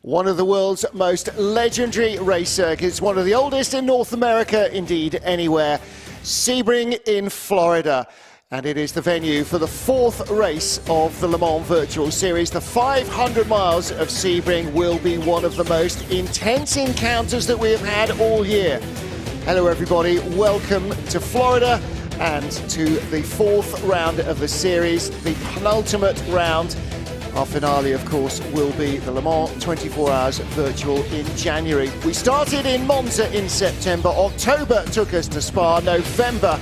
One of the world's most legendary race circuits, one of the oldest in North America, indeed anywhere, Sebring in Florida. And it is the venue for the fourth race of the Le Mans Virtual Series. The 500 miles of Sebring will be one of the most intense encounters that we have had all year. Hello everybody, welcome to Florida and to the fourth round of the series, the penultimate round. Our finale, of course, will be the Le Mans 24 Hours Virtual in January. We started in Monza in September, October took us to Spa, November,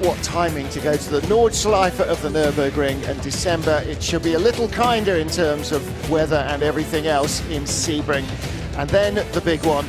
what timing to go to the Nordschleife of the Nürburgring, and December it should be a little kinder in terms of weather and everything else in Sebring. And then the big one,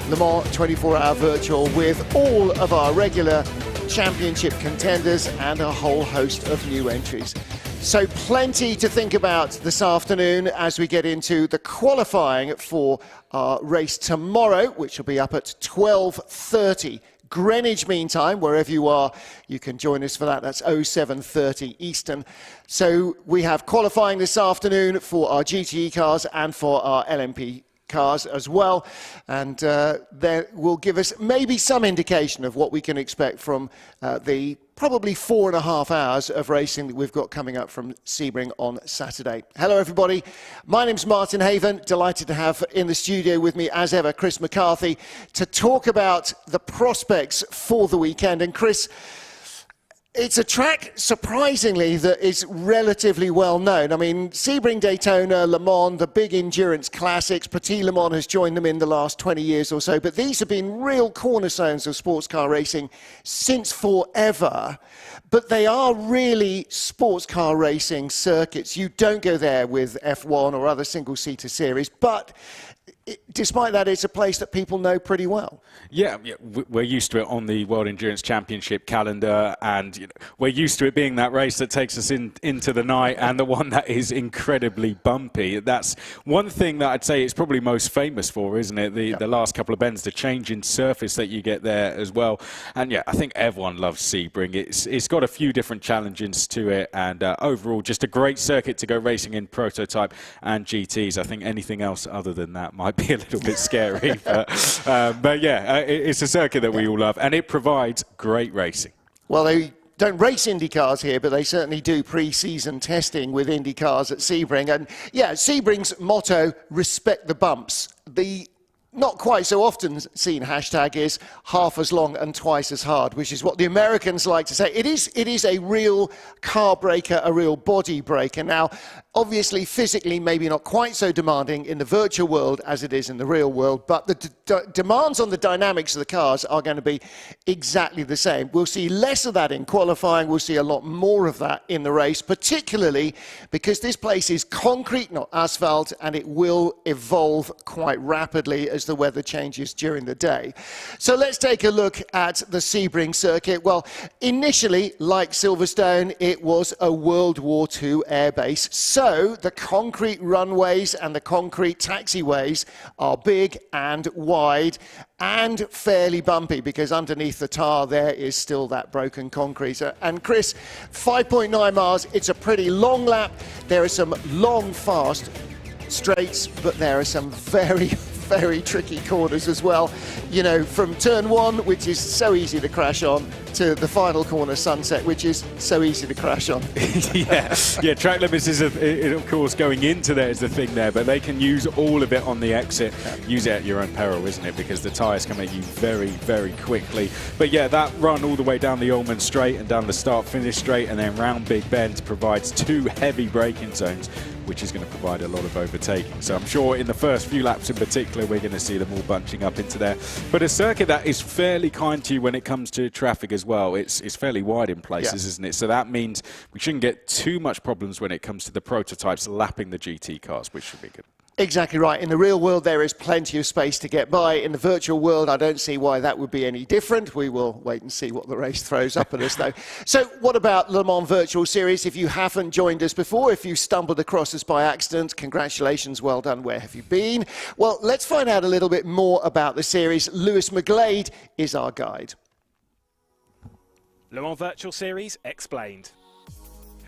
Le Mans 24 Hour Virtual, with all of our regular championship contenders and a whole host of new entries. So plenty to think about this afternoon as we get into the qualifying for our race tomorrow, which will be up at 12:30 Greenwich Mean Time. Wherever you are, you can join us for that. That's 07:30 Eastern. So we have qualifying this afternoon for our GTE cars and for our LMP cars as well, and that will give us maybe some indication of what we can expect from the probably 4.5 hours of racing that we've got coming up from Sebring on Saturday. Hello everybody, my name's Martin Haven, delighted to have in the studio with me as ever Chris McCarthy to talk about the prospects for the weekend. And Chris, it's a track, surprisingly, that is relatively well known. I mean, Sebring, Daytona, Le Mans, the big endurance classics, Petit Le Mans has joined them in the last 20 years or so, but these have been real cornerstones of sports car racing since forever. But they are really sports car racing circuits. You don't go there with F1 or other single-seater series, but despite that, it's a place that people know pretty well. Yeah, we're used to it on the World Endurance Championship calendar, and we're used to it being that race that takes us into the night and the one that is incredibly bumpy. That's one thing that I'd say it's probably most famous for, isn't it? The last couple of bends, the change in surface that you get there as well. And yeah, I think everyone loves Sebring. It's got a few different challenges to it, and overall just a great circuit to go racing in prototype and GTs. I think anything else other than that might be a little bit scary, but yeah, it's a circuit that we all love, and it provides great racing. Well, they don't race Indy cars here, but they certainly do pre-season testing with Indy cars at Sebring. And yeah, Sebring's motto, respect the bumps. The not quite so often seen hashtag is half as long and twice as hard, which is what the Americans like to say. It is a real car breaker, a real body breaker. Now, obviously, physically, maybe not quite so demanding in the virtual world as it is in the real world, but the demands on the dynamics of the cars are going to be exactly the same. We'll see less of that in qualifying. We'll see a lot more of that in the race, particularly because this place is concrete, not asphalt, and it will evolve quite rapidly as the weather changes during the day. So let's take a look at the Sebring circuit. Well, initially, like Silverstone, it was a World War II airbase. So the concrete runways and the concrete taxiways are big and wide and fairly bumpy, because underneath the tar there is still that broken concrete. And Chris, 5.9 miles, it's a pretty long lap. There are some long, fast straights, but there are some very tricky corners as well. You know, from turn one, which is so easy to crash on, to the final corner, Sunset, which is so easy to crash on. yeah, track limits is, of course, going into there is the thing there, but they can use all of it on the exit. Use it at your own peril, isn't it? Because the tyres come at you very quickly. But yeah, that run all the way down the Ullman Straight and down the start-finish straight and then round Big Bend provides two heavy braking zones, which is going to provide a lot of overtaking. So I'm sure in the first few laps in particular, we're going to see them all bunching up into there. But a circuit that is fairly kind to you when it comes to traffic as well. It's fairly wide in places, isn't it? So that means we shouldn't get too much problems when it comes to the prototypes lapping the GT cars, which should be good. Exactly right. In the real world, there is plenty of space to get by. In the virtual world, I don't see why that would be any different. We will wait and see what the race throws up at us, though. So what about Le Mans Virtual Series? If you haven't joined us before, if you stumbled across us by accident, congratulations, well done. Where have you been? Well, let's find out a little bit more about the series. Lewis McGlade is our guide. Le Mans Virtual Series explained.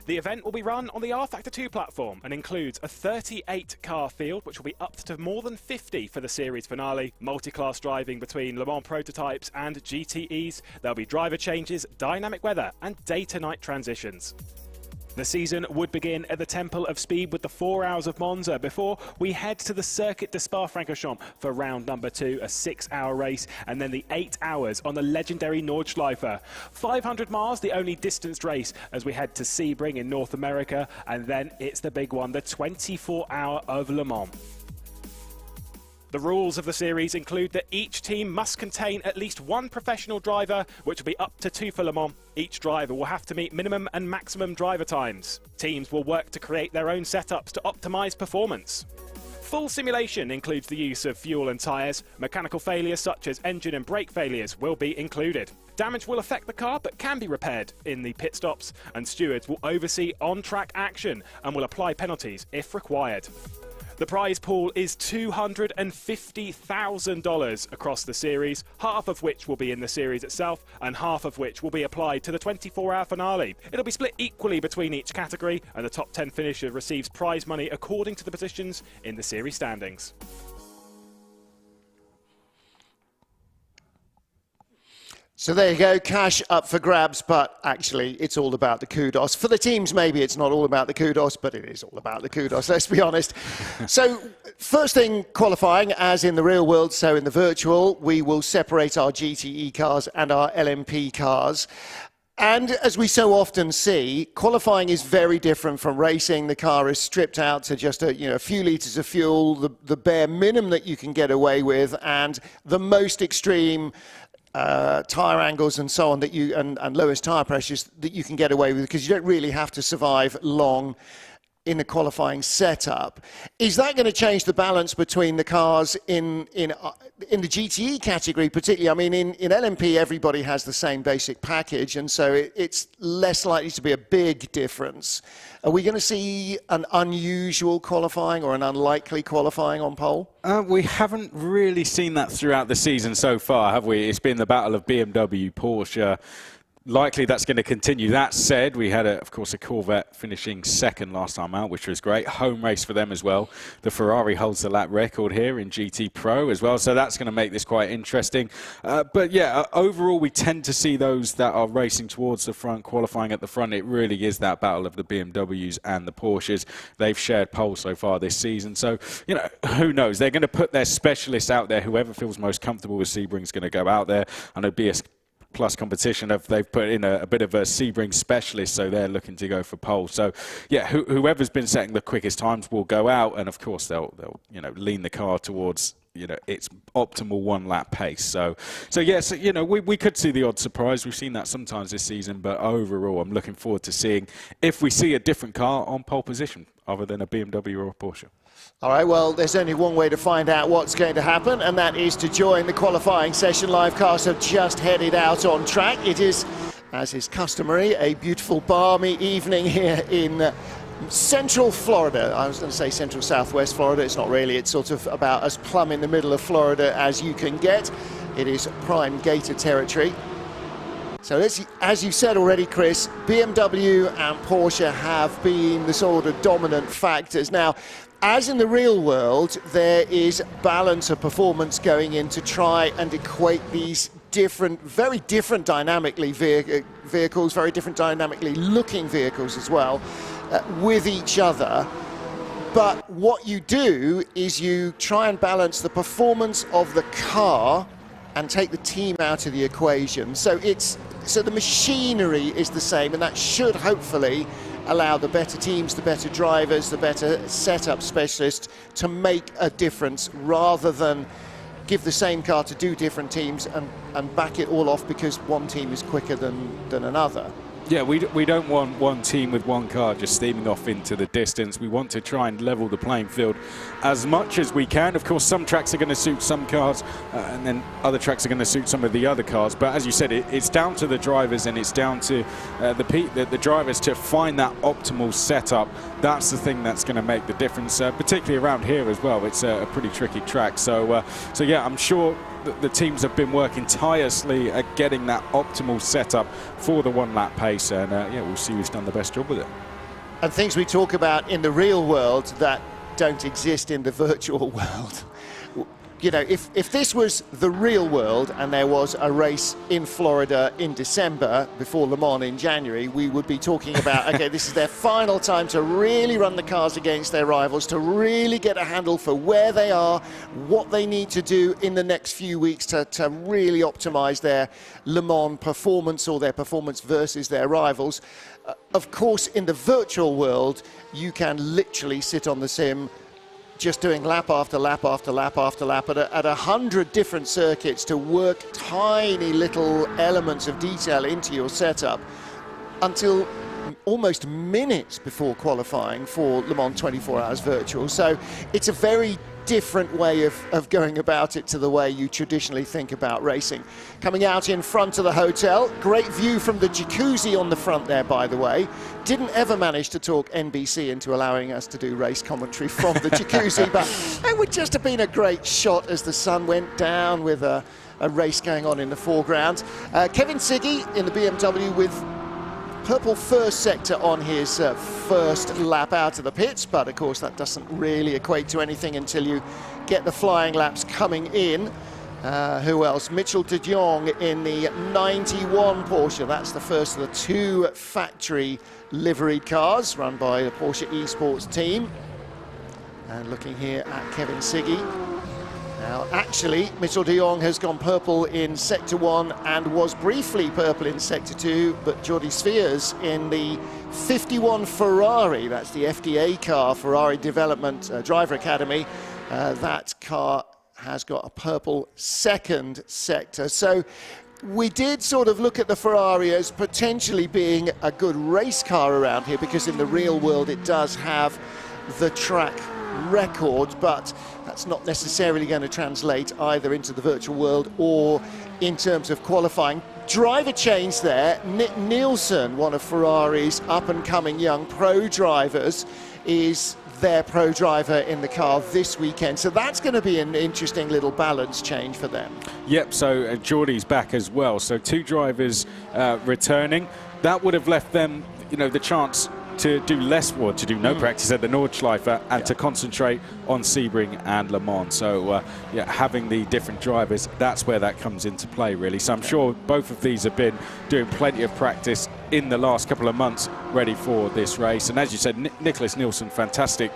The event will be run on the R Factor 2 platform and includes a 38-car field, which will be up to more than 50 for the series finale, multi-class driving between Le Mans prototypes and GTEs. There'll be driver changes, dynamic weather, and day-to-night transitions. The season would begin at the Temple of Speed with the 4 hours of Monza before we head to the Circuit de Spa-Francorchamps for round number 2, a 6-hour race, and then the 8 hours on the legendary Nordschleife. 500 miles, the only distanced race as we head to Sebring in North America, and then it's the big one, the 24-hour of Le Mans. The rules of the series include that each team must contain at least one professional driver, which will be up to 2 for Le Mans. Each driver will have to meet minimum and maximum driver times. Teams will work to create their own setups to optimise performance. Full simulation includes the use of fuel and tyres. Mechanical failures such as engine and brake failures will be included. Damage will affect the car but can be repaired in the pit stops, and stewards will oversee on-track action and will apply penalties if required. The prize pool is $250,000 across the series, half of which will be in the series itself and half of which will be applied to the 24-hour finale. It'll be split equally between each category, and the top 10 finisher receives prize money according to the positions in the series standings. So there you go, cash up for grabs, but actually it's all about the kudos. For the teams, maybe it's not all about the kudos, but it is all about the kudos, let's be honest. So first thing, qualifying, as in the real world, so in the virtual, we will separate our GTE cars and our LMP cars. And as we so often see, qualifying is very different from racing. The car is stripped out to just a few litres of fuel, the bare minimum that you can get away with, and the most extreme tyre angles and so on that and lowest tyre pressures that you can get away with, because you don't really have to survive long in the qualifying setup. Is that going to change the balance between the cars in the GTE category particularly? I mean, in LMP everybody has the same basic package, and so it's less likely to be a big difference. Are we going to see an unusual qualifying or an unlikely qualifying on pole? We haven't really seen that throughout the season so far, have we? It's been the battle of BMW, Porsche. Likely that's going to continue. That said, we had, of course, a Corvette finishing second last time out, which was great. Home race for them as well. The Ferrari holds the lap record here in GT Pro as well, so that's going to make this quite interesting. But yeah, overall, we tend to see those that are racing towards the front, qualifying at the front. It really is that battle of the BMWs and the Porsches. They've shared pole so far this season, so who knows? They're going to put their specialists out there. Whoever feels most comfortable with Sebring is going to go out there. I know BS Plus competition, they've put in a bit of a Sebring specialist, so they're looking to go for pole. So yeah, whoever's been setting the quickest times will go out, and of course they'll lean the car towards its optimal one-lap pace. So yes, we could see the odd surprise. We've seen that sometimes this season, but overall, I'm looking forward to seeing if we see a different car on pole position other than a BMW or a Porsche. All right, well, there's only one way to find out what's going to happen, and that is to join the qualifying session. Live cars have just headed out on track. It is, as is customary, a beautiful balmy evening here in Central Florida. I was going to say Central Southwest Florida. It's not really. It's sort of about as plumb in the middle of Florida as you can get. It is prime Gator territory. So as you said already, Chris, BMW and Porsche have been the sort of dominant factors. Now, as in the real world, there is balance of performance going in to try and equate these very different dynamically vehicles, very different dynamically looking vehicles as well, with each other. But what you do is you try and balance the performance of the car and take the team out of the equation. So the machinery is the same, and that should hopefully allow the better teams, the better drivers, the better setup specialists to make a difference, rather than give the same car to do different teams and back it all off because one team is quicker than another. Yeah, we don't want one team with one car just steaming off into the distance. We want to try and level the playing field as much as we can. Of course, some tracks are going to suit some cars, and then other tracks are going to suit some of the other cars. But as you said, it's down to the drivers, and it's down to the drivers to find that optimal setup. That's the thing that's going to make the difference, particularly around here as well. It's a pretty tricky track. So yeah, I'm sure the teams have been working tirelessly at getting that optimal setup for the one-lap pace, and yeah, we'll see who's done the best job with it. And things we talk about in the real world that don't exist in the virtual world. You know, if this was the real world and there was a race in Florida in December before Le Mans in January, we would be talking about, okay, this is their final time to really run the cars against their rivals, to really get a handle for where they are, what they need to do in the next few weeks to really optimize their Le Mans performance or their performance versus their rivals. Of course, in the virtual world, you can literally sit on the sim just doing lap after lap after lap after lap at 100 different circuits to work tiny little elements of detail into your setup until almost minutes before qualifying for Le Mans 24 Hours Virtual. So it's a very different way of going about it to the way you traditionally think about racing. Coming out in front of the hotel, great view from the jacuzzi on the front there, by the way. Didn't ever manage to talk NBC into allowing us to do race commentary from the jacuzzi, but it would just have been a great shot as the sun went down with a race going on in the foreground. Kevin Siggy in the BMW with purple first sector on his first lap out of the pits, but of course that doesn't really equate to anything until you get the flying laps coming in. Who else? Mitchell de Jong in the 91 Porsche. That's the first of the two factory liveried cars run by the Porsche Esports team. And looking here at Kevin Siggy. Now, actually, Mitchell de Jong has gone purple in Sector 1 and was briefly purple in Sector 2, but Jordi Spheres in the 51 Ferrari, that's the FDA car, Ferrari Development Driver Academy, that car has got a purple second sector. So we did sort of look at the Ferrari as potentially being a good race car around here, because in the real world it does have the track record, but that's not necessarily going to translate either into the virtual world or in terms of qualifying. Driver change there. Nick Nielsen, one of Ferrari's up-and-coming young pro drivers, is their pro driver in the car this weekend. So that's going to be an interesting little balance change for them. Yep, so Jordi's back as well. So two drivers returning. That would have left them, you know, the chance to do less, or to do no practice at the Nordschleife and to concentrate on Sebring and Le Mans. So yeah, having the different drivers, that's where that comes into play, really. So I'm sure both of these have been doing plenty of practice in the last couple of months ready for this race. And as you said, Nicholas Nielsen, fantastic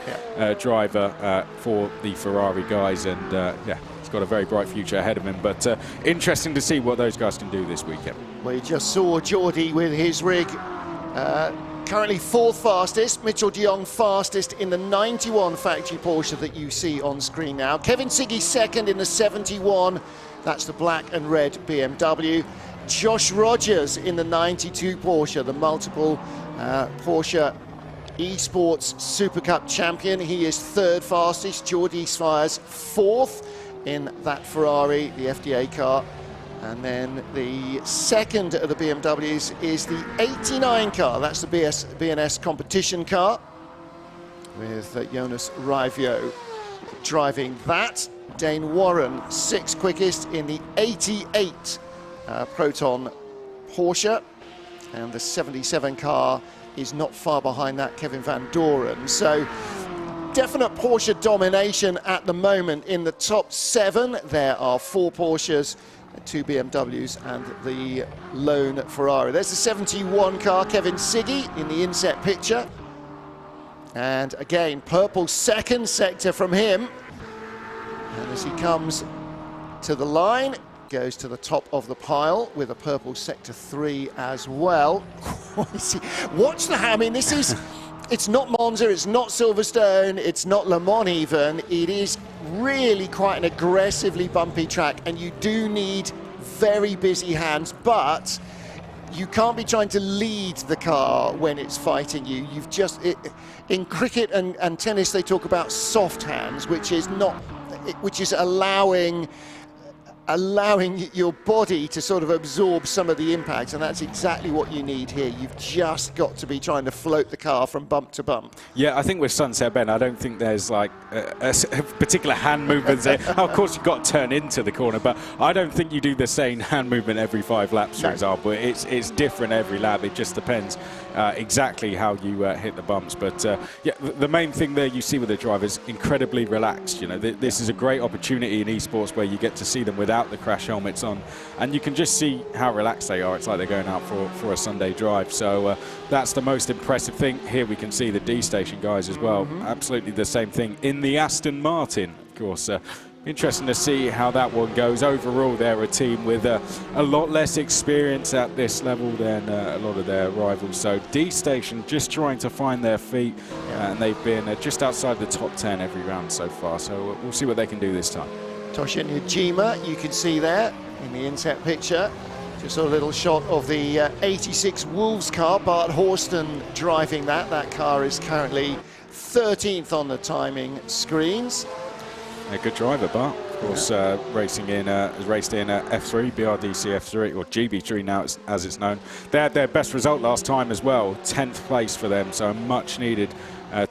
driver for the Ferrari guys, and yeah, he's got a very bright future ahead of him. But interesting to see what those guys can do this weekend. Well, you just saw Jordi with his rig. Currently fourth fastest, Mitchell de Jong fastest in the 91 factory Porsche that you see on screen now. Kevin Siggy second in the 71, that's the black and red BMW. Josh Rogers in the 92 Porsche, the multiple Porsche Esports Super Cup champion. He is third fastest. Jordi Spheres fourth in that Ferrari, the FDA car. And then the second of the BMWs is the 89 car. That's the BNS competition car with Jonas Raivio driving that. Dane Warren, sixth quickest in the 88 Proton Porsche. And the 77 car is not far behind that, Kevin Van Doren. So definite Porsche domination at the moment in the top 7. There are 4 Porsches, 2 BMWs and the lone Ferrari. There's the 71 car, Kevin Siggy in the inset picture. And again, purple second sector from him. And as he comes to the line, goes to the top of the pile with a purple sector 3 as well. Watch the, I mean, this is, it's not Monza, it's not Silverstone, it's not Le Mans even. It is really quite an aggressively bumpy track, and you do need very busy hands, but you can't be trying to lead the car when it's fighting you. You've just, in cricket and tennis, they talk about soft hands, which is not, which is allowing allowing your body to sort of absorb some of the impact, and that's exactly what you need here. You've just got to be trying to float the car from bump to bump. Yeah, I think with Sunset Bend, I don't think there's like a particular hand movement there. Of course, you've got to turn into the corner, but I don't think you do the same hand movement every 5 laps, for example. It's different every lap. It just depends exactly how you hit the bumps. But yeah, the main thing there you see with the drivers, incredibly relaxed. You know, this is a great opportunity in esports where you get to see them without the crash helmets on, and you can just see how relaxed they are. It's like they're going out for a Sunday drive. So that's the most impressive thing. Here we can see the D station guys as well. Absolutely the same thing in the Aston Martin, of course. Interesting to see how that one goes. Overall, they're a team with a lot less experience at this level than a lot of their rivals. So D-Station just trying to find their feet, and they've been just outside the top 10 every round so far. So we'll see what they can do this time. Tosha Najima, you can see there in the inset picture. Just a little shot of the 86 Wolves car, Bart Horston driving that. That car is currently 13th on the timing screens. A good driver, Bart. Of course, racing in, has raced in F3, BRDC F3, or GB3 now as it's known. They had their best result last time as well, 10th place for them, so a much needed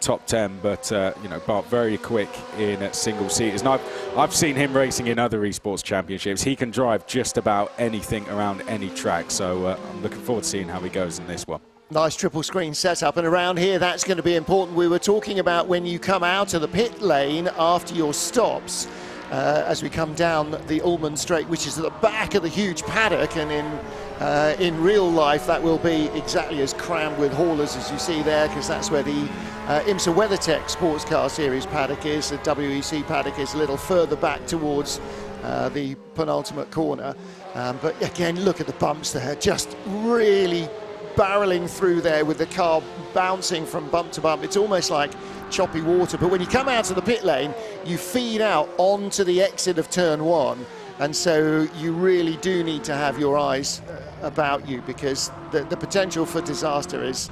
top 10. But you know, Bart very quick in single seaters. And I've seen him racing in other esports championships. He can drive just about anything around any track. So I'm looking forward to seeing how he goes in this one. Nice triple screen setup, and around here that's going to be important. We were talking about when you come out of the pit lane after your stops, as we come down the Ullman Straight, which is at the back of the huge paddock, and in real life that will be exactly as crammed with haulers as you see there, because that's where the IMSA WeatherTech Sports Car Series paddock is. The WEC paddock is a little further back towards the penultimate corner. But again, look at the bumps there, just really barreling through there with the car bouncing from bump to bump. It's almost like choppy water, but when you come out of the pit lane, you feed out onto the exit of turn 1, and so you really do need to have your eyes about you, because the potential for disaster is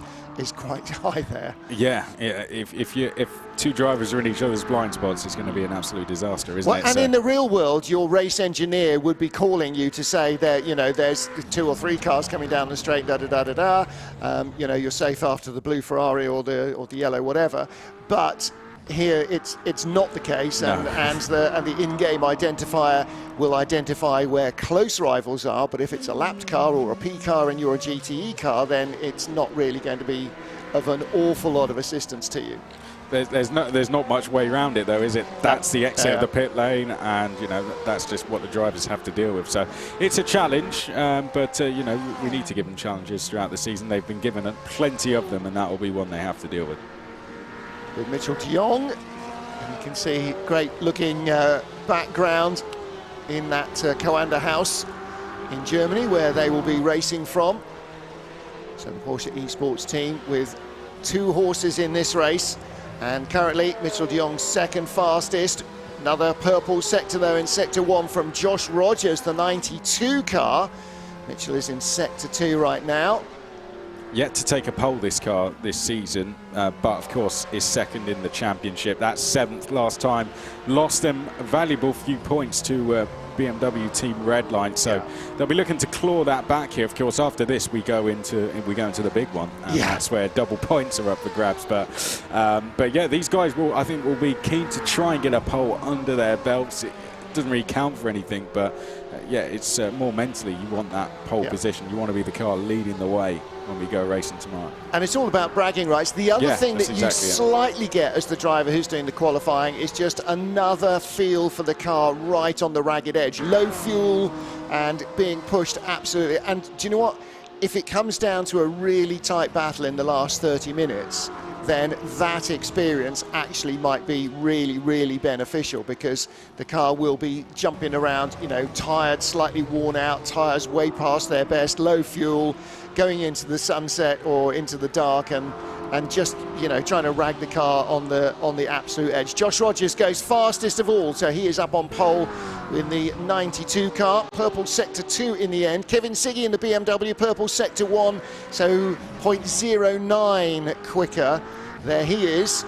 quite high there. Yeah. If two drivers are in each other's blind spots, it's going to be an absolute disaster, isn't it? And in the real world, your race engineer would be calling you to say that, you know, there's 2 or 3 cars coming down the straight, you know, you're safe after the blue Ferrari or the yellow whatever. But here it's not the case, and the in-game identifier will identify where close rivals are. But if it's a lapped car or a P car and you're a GTE car, then it's not really going to be of an awful lot of assistance to you. There's not much way around it, though, is it? That's the exit of the pit lane, and you know, that's just what the drivers have to deal with. So it's a challenge, but you know, we need to give them challenges throughout the season. They've been given plenty of them, and that will be one they have to deal with. With Mitchell de Jong, and you can see great looking background in that Coanda house in Germany, where they will be racing from. So the Porsche Esports team with 2 horses in this race, and currently Mitchell de Jong's second fastest. Another purple sector though in sector 1 from Josh Rogers, the 92 car. Mitchell is in sector 2 right now. Yet to take a pole this car this season, but of course is second in the championship. That's 7th last time. Lost them a valuable few points to BMW Team Redline, so they'll be looking to claw that back here. Of course, after this we go into the big one, and that's where double points are up for grabs. But yeah, these guys I think will be keen to try and get a pole under their belts. It doesn't really count for anything, but yeah, it's more mentally you want that pole position. You want to be the car leading the way when we go racing tomorrow. And it's all about bragging rights. The other thing that you slightly get as the driver who's doing the qualifying is just another feel for the car right on the ragged edge. Low fuel and being pushed absolutely. And do you know what? If it comes down to a really tight battle in the last 30 minutes, then that experience actually might be really, really beneficial, because the car will be jumping around, you know, tired, slightly worn out, tyres way past their best, low fuel, going into the sunset or into the dark, and just, you know, trying to rag the car on the absolute edge. Josh Rogers goes fastest of all, so he is up on pole in the 92 car. Purple sector 2 in the end. Kevin Siggy in the BMW, purple sector 1, so 0.09 quicker. There he is.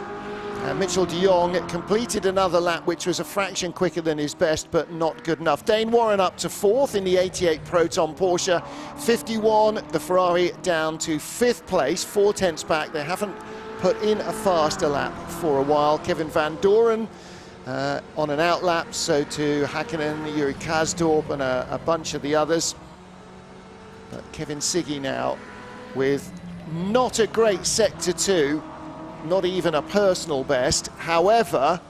Mitchell de Jong completed another lap which was a fraction quicker than his best, but not good enough. Dane Warren up to 4th in the 88 Proton Porsche. 51, the Ferrari down to 5th place, 4/10 back. They haven't put in a faster lap for a while. Kevin Van Doren on an outlap, so to Hakkinen, Yuri Kasdorp and a bunch of the others. But Kevin Siggy now with not a great Sector 2, not even a personal best. However,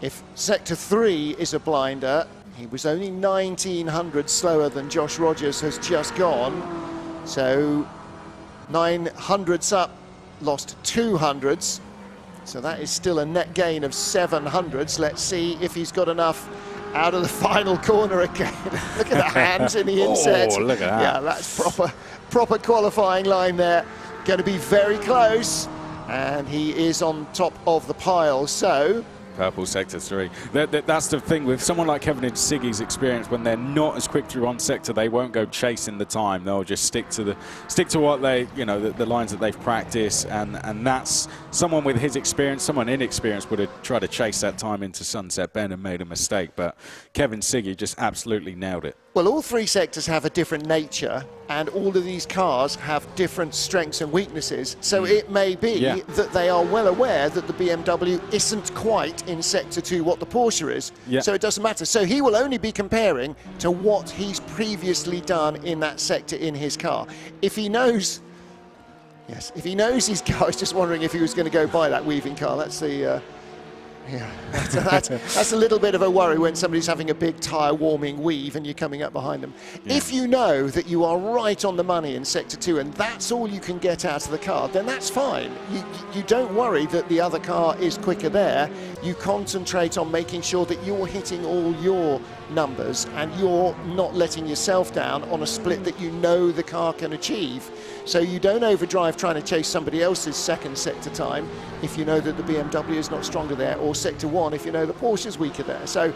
if Sector 3 is a blinder, he was only 1900 slower than Josh Rogers has just gone. So 900s up, lost 200s. So that is still a net gain of 700s. Let's see if he's got enough out of the final corner again. Look at the hands in the inset. Oh, look at that. Yeah, that's proper qualifying line there. Going to be very close. And he is on top of the pile, so... Purple Sector 3. That's the thing with someone like Kevin and Siggy's experience. When they're not as quick through one sector, they won't go chasing the time. They'll just stick to what they, you know, the lines that they've practiced, and that's someone with his experience. Someone inexperienced would have tried to chase that time into Sunset Bend and made a mistake. But Kevin Siggy just absolutely nailed it. Well, all three sectors have a different nature, and all of these cars have different strengths and weaknesses. So it may be that they are well aware that the BMW isn't quite in Sector 2 what the Porsche is. So it doesn't matter. So he will only be comparing to what he's previously done in that sector in his car. If he knows, if he knows his car, I was just wondering if he was going to go buy that weaving car. That's the... that's a little bit of a worry when somebody's having a big tyre warming weave and you're coming up behind them. If you know that you are right on the money in Sector 2 and that's all you can get out of the car, then that's fine. You don't worry that the other car is quicker there. You concentrate on making sure that you're hitting all your numbers and you're not letting yourself down on a split that you know the car can achieve. So you don't overdrive trying to chase somebody else's second sector time if you know that the BMW is not stronger there, or Sector 1 if you know the Porsche's weaker there. So,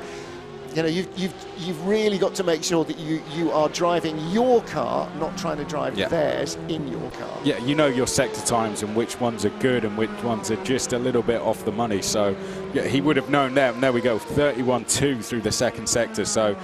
you know, you've really got to make sure that you are driving your car, not trying to drive theirs in your car. Yeah, you know your sector times and which ones are good and which ones are just a little bit off the money. So yeah, he would have known that. And there we go, 31.2 through the second sector. So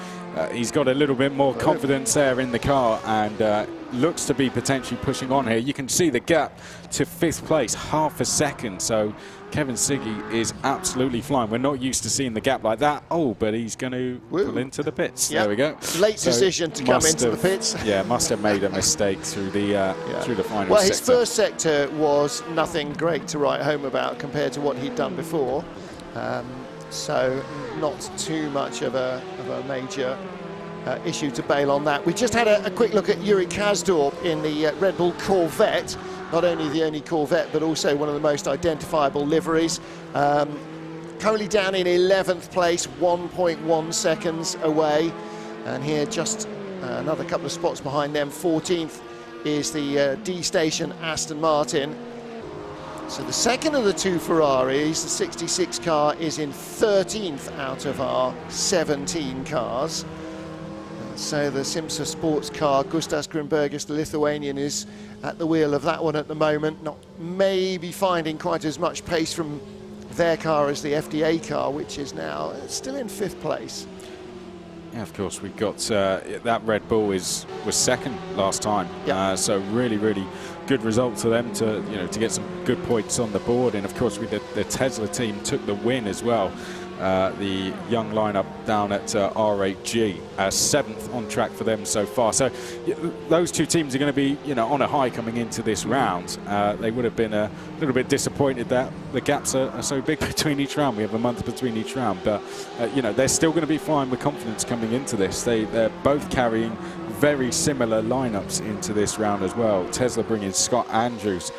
he's got a little bit more confidence there in the car, and looks to be potentially pushing on here. You can see the gap to 5th place, half a second. So Kevin Siggy is absolutely flying. We're not used to seeing the gap like that. Oh, but he's going to pull into the pits. There we go. Late decision to come into the pits. Yeah, must have made a mistake through the through the final sector. Well, his first sector was nothing great to write home about compared to what he'd done before. So not too much of a major issue to bail on that. We just had a quick look at Yuri Kasdorp in the Red Bull Corvette. Not only the only Corvette, but also one of the most identifiable liveries. Currently down in 11th place, 1.1 seconds away. And here just another couple of spots behind them. 14th is the D-Station Aston Martin. So the second of the two Ferraris, the 66 car, is in 13th out of our 17 cars. So the Simsa sports car, Gustas Grimbergus, the Lithuanian, is at the wheel of that one at the moment, not maybe finding quite as much pace from their car as the FDA car, which is now still in 5th place. Yeah, of course, we've got that Red Bull was second last time, so really good result to them to to get some good points on the board. And of course, the Tesla team took the win as well. The young lineup down at R8G, 7th on track for them so far. So those two teams are going to be on a high coming into this round. They would have been a little bit disappointed that the gaps are so big between each round. We have a month between each round, but they're still going to be flying with confidence coming into this. They're both carrying very similar lineups into this round as well. Tesla bringing Scott Andrews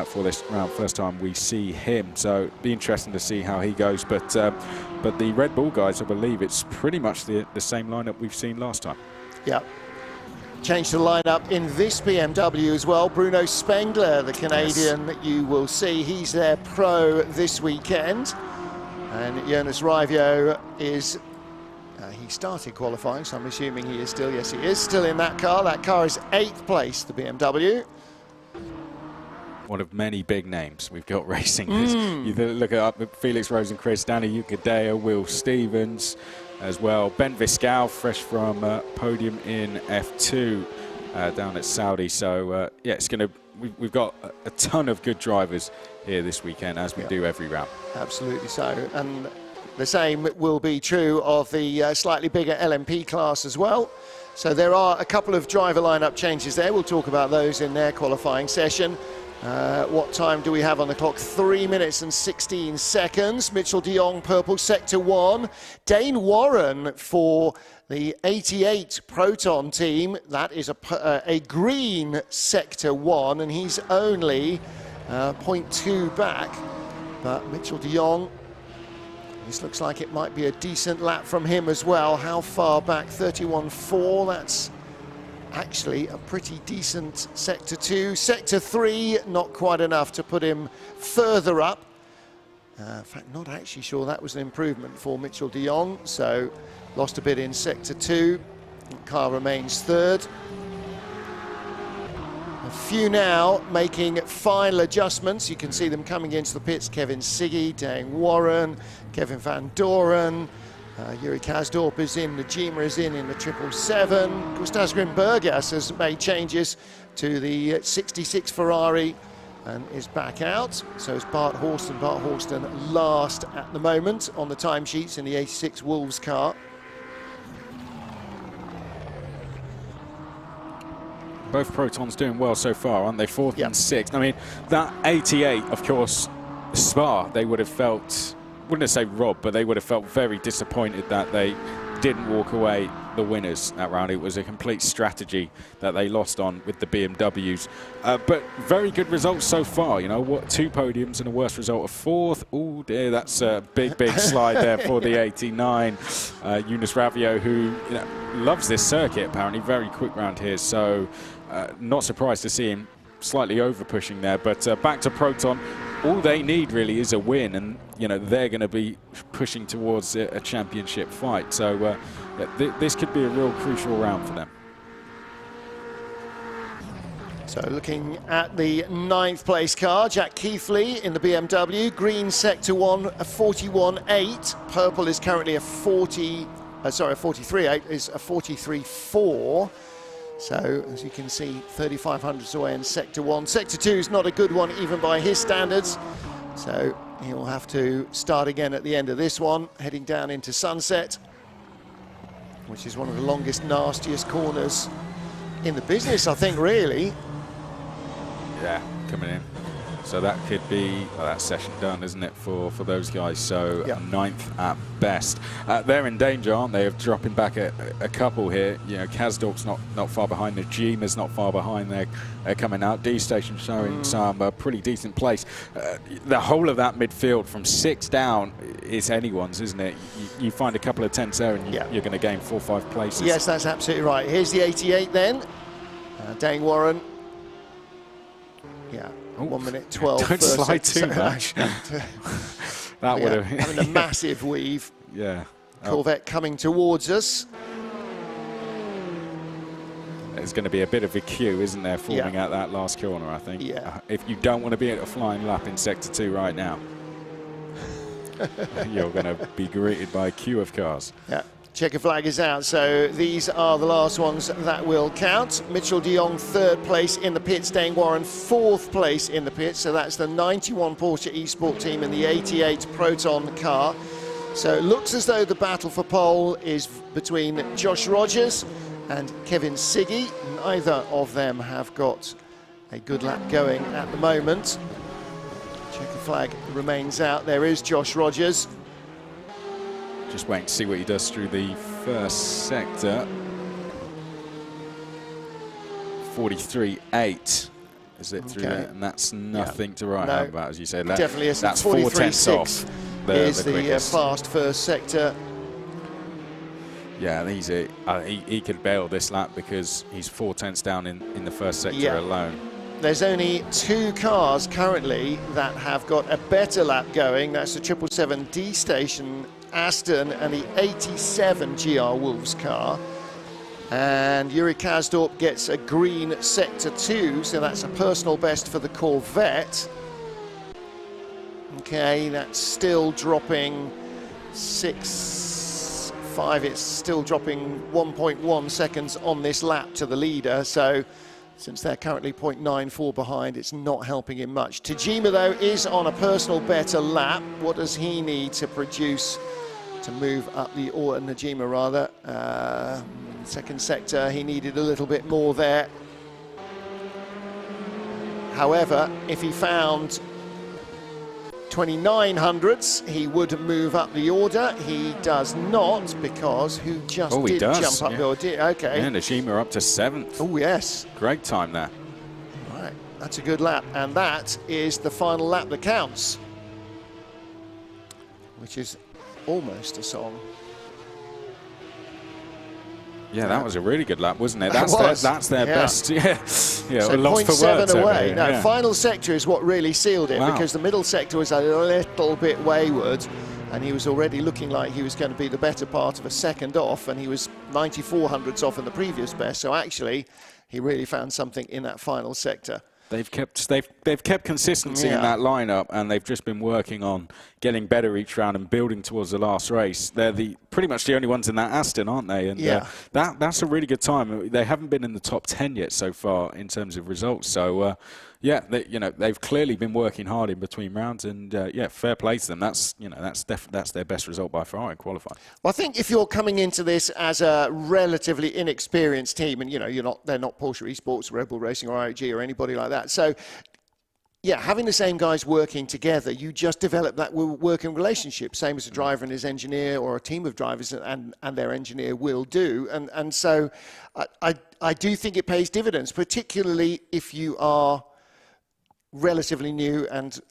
for this round, first time we see him, so it'll be interesting to see how he goes. But the Red Bull guys, I believe it's pretty much the same lineup we've seen last time. Yeah. Changed the lineup in this BMW as well. Bruno Spengler, the Canadian that you will see, he's their pro this weekend. And Jonas Raivio is, he started qualifying, so I'm assuming he is still, yes he is still in that car. That car is 8th place, the BMW. one of many big names we've got racing. You look at Felix Rosenqvist, Danny Ukadea, Will Stevens as well. Ben Viscal, fresh from podium in F2 down at Saudi. So yeah, it's going to. We've got a ton of good drivers here this weekend, as we do every round. Absolutely so. And the same will be true of the slightly bigger LMP class as well. So there are a couple of driver lineup changes there. We'll talk about those in their qualifying session. What time do we have on the clock? 3 minutes and 16 seconds. Mitchell de Jong, purple, sector 1. Dane Warren for the 88 Proton team. That is a green sector 1, and he's only 0.2 back. But Mitchell de Jong, this looks like it might be a decent lap from him as well. How far back? 31.4. That's actually a pretty decent sector 2. Sector 3, not quite enough to put him further up. In fact, not actually sure that was an improvement for Mitchell de Jong. So lost a bit in sector 2. Car remains third. A few now making final adjustments. You can see them coming into the pits. Kevin Siggy, Dane Warren, Kevin Van Doren, Yuri Kasdorp is in, Najima is in the 777. Gustav Grimbergas has made changes to the 66 Ferrari and is back out. So is Bart Horston. Bart Horston last at the moment on the timesheets in the 86 Wolves car. Both Protons doing well so far, aren't they? 4th and 6th. I mean, that 88, of course, Spa, they would have felt, wouldn't say robbed, but they would have felt very disappointed that they didn't walk away the winners that round. It was a complete strategy that they lost on with the BMWs. But very good results so far, you know, 2 podiums and a worst result of 4th. Oh dear, that's a big slide there for the 89. Eunice Ravio, who loves this circuit apparently, very quick round here, so not surprised to see him slightly over pushing there. But back to Proton, all they need really is a win, and they're going to be pushing towards a championship fight. So this could be a real crucial round for them. So looking at the 9th place car, Jack Keithley in the BMW, green sector 1, a 41.8. Purple is currently a 43.8 is a 43.4. So as you can see, 3,500s away in sector 1. Sector 2 is not a good one even by his standards. So he'll have to start again at the end of this one, heading down into Sunset, which is one of the longest, nastiest corners in the business, I think, really. Yeah, coming in. So that could be that session done, isn't it, for those guys? So 9th at best. They're in danger, aren't they, of dropping back a couple here. Kasdorp's not far behind. Najima's not far behind. They're coming out. D-Station showing some pretty decent place. The whole of that midfield from 6 down is anyone's, isn't it? You find a couple of tenths there and you're going to gain 4 or 5 places. Yes, that's absolutely right. Here's the 88 then. Dane Warren. Yeah. 1 minute 12. Don't slide too much. That would have having a massive weave. Yeah. Corvette coming towards us. There's going to be a bit of a queue, isn't there, forming out that last corner, I think. Yeah. If you don't want to be at a flying lap in sector 2 right now, you're going to be greeted by a queue of cars. Yeah. Checker flag is out, so these are the last ones that will count. Mitchell de Jong 3rd place in the pits, Dane Warren 4th place in the pits, so that's the 91 Porsche Esport team in the 88 Proton car. So it looks as though the battle for pole is between Josh Rogers and Kevin Siggy. Neither of them have got a good lap going at the moment. Checker flag remains out. There is Josh Rogers. Just waiting to see what he does through the first sector. 43.8 is it through there, and that's nothing to write home about, as you said. Definitely isn't. That's 4 tenths off. Is the fast first sector. Yeah, and he could bail this lap because he's 4 tenths down in the first sector alone. There's only 2 cars currently that have got a better lap going. That's the 777 D-Station Aston and the 87 GR Wolves car. And Yuri Kazdorp gets a green sector 2, so that's a personal best for the Corvette. Okay, that's still dropping 6.5. It's still dropping 1.1 seconds on this lap to the leader. So since they're currently 0.94 behind, it's not helping him much. Tajima, though, is on a personal better lap. What does he need to produce to move up the, or Najima rather? Second sector, he needed a little bit more there. However, if he found 2900s, he would move up the order. He does not, because who just did jump up the order? Okay. Yeah, Najima up to 7th. Oh, yes. Great time there. Right, that's a good lap. And that is the final lap that counts, which is almost a song. Yeah, that was a really good lap, wasn't it? That's their best. Yeah, so lost for words 0.7 away. No, yeah. Final sector is what really sealed it, Wow. because the middle sector was a little bit wayward, and he was already looking like he was going to be the better part of a second off, and he was 94 hundredths off in the previous best. So actually, he really found something in that final sector. They've kept consistency in that lineup, and they've just been working on getting better each round and building towards the last race. They're pretty much the only ones in that Aston, aren't they? And that's a really good time. They haven't been in the top 10 yet so far in terms of results. So yeah, they've clearly been working hard in between rounds, and yeah, fair play to them. That's their best result by far in qualifying. Well, I think if you're coming into this as a relatively inexperienced team, and they're not Porsche Esports, Red Bull Racing, or IOG, or anybody like that. So yeah, having the same guys working together, you just develop that working relationship, same as a driver and his engineer, or a team of drivers and their engineer will do. And so I do think it pays dividends, particularly if you are relatively new and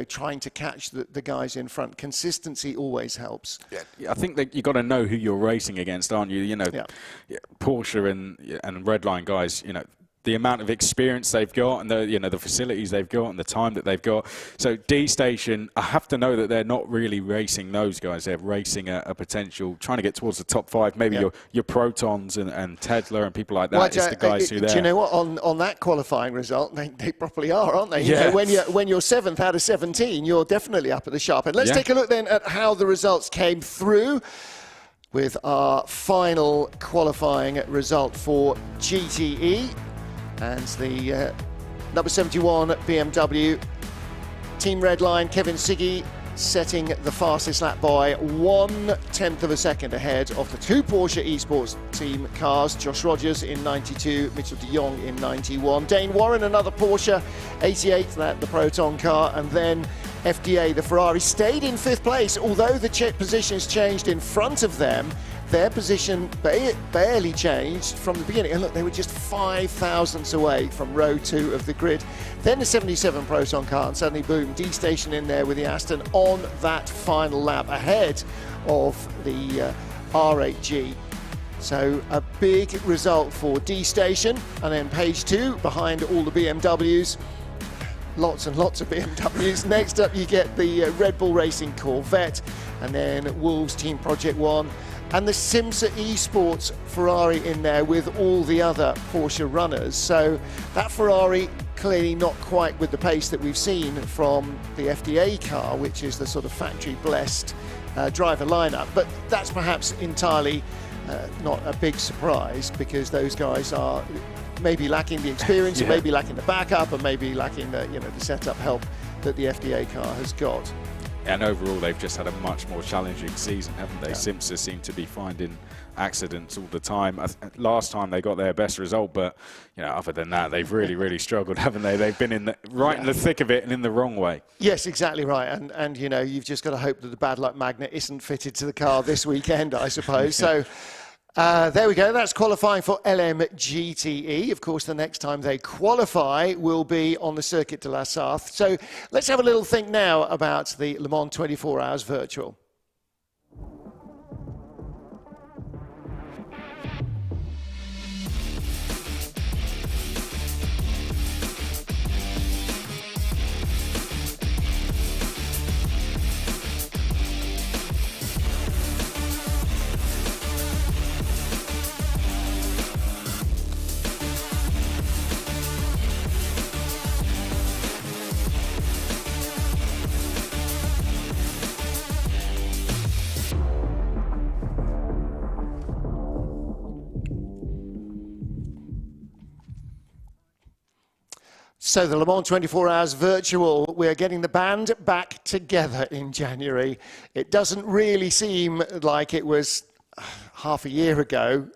trying to catch the guys in front. Consistency always helps. Yeah, I think that you got to know who you're racing against, aren't you? Porsche and Redline guys, the amount of experience they've got, and the facilities they've got, and the time that they've got. So D Station, I have to know that they're not really racing those guys. They're racing a potential, trying to get towards the top 5. Maybe your Protons and Tesla and people like that is the guys who are there. Do you know what? On that qualifying result, they probably are, aren't they? Yeah. When you're 7th out of 17, you're definitely up at the sharp end. Let's take a look then at how the results came through, with our final qualifying result for GTE. And the number 71 BMW, Team Redline, Kevin Siggy, setting the fastest lap by 1/10 of a second ahead of the 2 Porsche Esports team cars, Josh Rogers in 92, Mitchell de Jong in 91. Dane Warren, another Porsche, 88, the Proton car, and then FDA, the Ferrari, stayed in 5th place, although the positions changed in front of them. Their position barely changed from the beginning. And look, they were just 5 thousandths away from row 2 of the grid. Then the 77 Proton car, and suddenly, boom, D Station in there with the Aston on that final lap ahead of the R8G. So a big result for D Station. And then page 2, behind all the BMWs. Lots and lots of BMWs. Next up, you get the Red Bull Racing Corvette, and then Wolves Team Project One, and the Simsa Esports Ferrari in there with all the other Porsche runners. So that Ferrari clearly not quite with the pace that we've seen from the FDA car, which is the sort of factory-blessed driver lineup. But that's perhaps entirely not a big surprise, because those guys are maybe lacking the experience, or maybe lacking the backup, or maybe lacking the the setup help that the FDA car has got. And overall, they've just had a much more challenging season, haven't they? Yeah. Simsa seem to be finding accidents all the time. Last time they got their best result, but other than that, they've really struggled, haven't they? They've been in the thick of it and in the wrong way. Yes, exactly right. And you've just got to hope that the bad luck magnet isn't fitted to the car this weekend, I suppose. So there we go. That's qualifying for LMGTE. Of course, the next time they qualify will be on the Circuit de la Sarthe. So let's have a little think now about the Le Mans 24 Hours Virtual. So the Le Mans 24 Hours Virtual, we're getting the band back together in January. It doesn't really seem like it was half a year ago.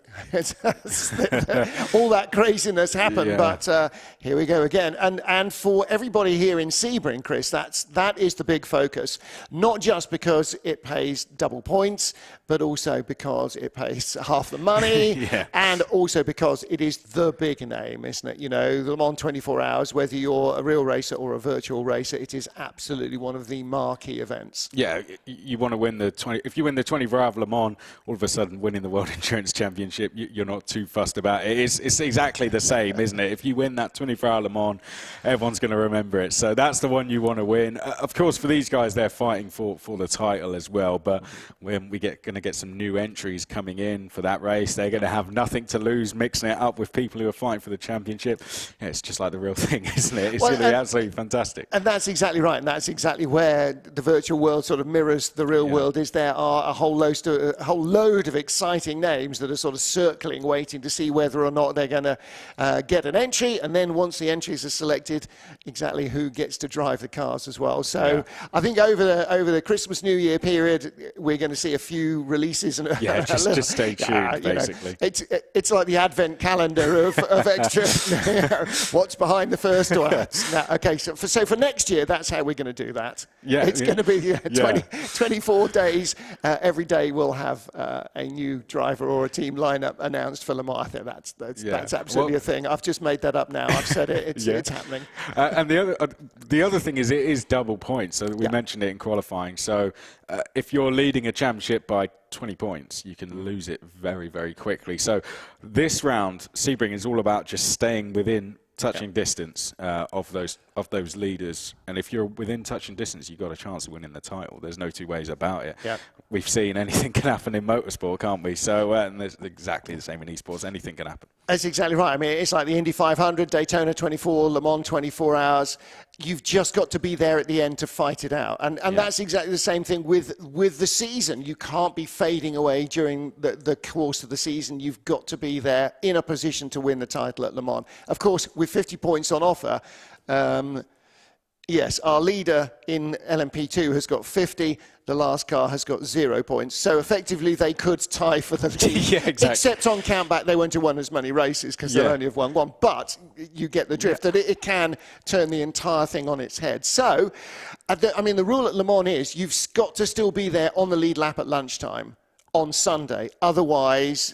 All that craziness happened, but here we go again. And for everybody here in Sebring, Chris, that is the big focus. Not just because it pays double points, but also because it pays half the money, and also because it is the big name, isn't it? You know, the Le Mans 24 Hours, whether you're a real racer or a virtual racer, it is absolutely one of the marquee events. Yeah, you want to win the 20. If you win the 24 Hour Le Mans, all of a sudden winning the World Endurance Championship, you're not too fussed about it. It's exactly the same, isn't it? If you win that 24 Hour Le Mans, everyone's going to remember it. So that's the one you want to win. Of course, for these guys, they're fighting for the title as well. But when we going to get some new entries coming in for that race, they're going to have nothing to lose, mixing it up with people who are fighting for the championship. Yeah, it's just like the real thing, isn't it? It's going to be absolutely fantastic. And that's exactly right. And that's exactly where the virtual world sort of mirrors the real world. Is there are a whole load of exciting names that are sort of circling, waiting to see whether or not they're going to get an entry, and then once the entries are selected, exactly who gets to drive the cars as well. So I think over the Christmas New Year period, we're going to see a few releases. And just stay tuned, basically. It's like the advent calendar of extra. What's behind the first one? Okay, so for next year, that's how we're going to do that. It's going to be 24 days. Every day we'll have a new driver or a team lineup announced for Le Mans. I think that's absolutely a thing. I've just made that up now. I've said it. It's happening. And the other thing is it is double points. So we mentioned it in qualifying. So if you're leading a championship by 20 points, you can lose it very, very quickly. So this round, Sebring is all about just staying within touching distance of those leaders, and if you're within touching distance, you've got a chance of winning the title. There's no two ways about it. We've seen anything can happen in motorsport, can't we? So and there's exactly the same in esports. Anything can happen. That's exactly right. I mean, it's like the Indy 500, Daytona 24, Le Mans 24 Hours. You've just got to be there at the end to fight it out, and that's exactly the same thing with the season. You can't be fading away during the course of the season. You've got to be there in a position to win the title at Le Mans. Of course, with 50 points on offer. Yes, our leader in LMP2 has got 50. The last car has got 0 points. So effectively, they could tie for the lead. Except on countback, they won't have won as many races because they'll only have won one. But you get the drift that it can turn the entire thing on its head. So, I mean, the rule at Le Mans is you've got to still be there on the lead lap at lunchtime on Sunday. Otherwise,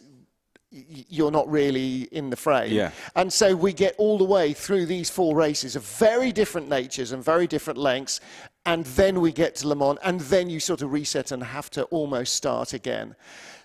you're not really in the fray. And so we get all the way through these 4 races of very different natures and very different lengths, and then we get to Le Mans, and then you sort of reset and have to almost start again.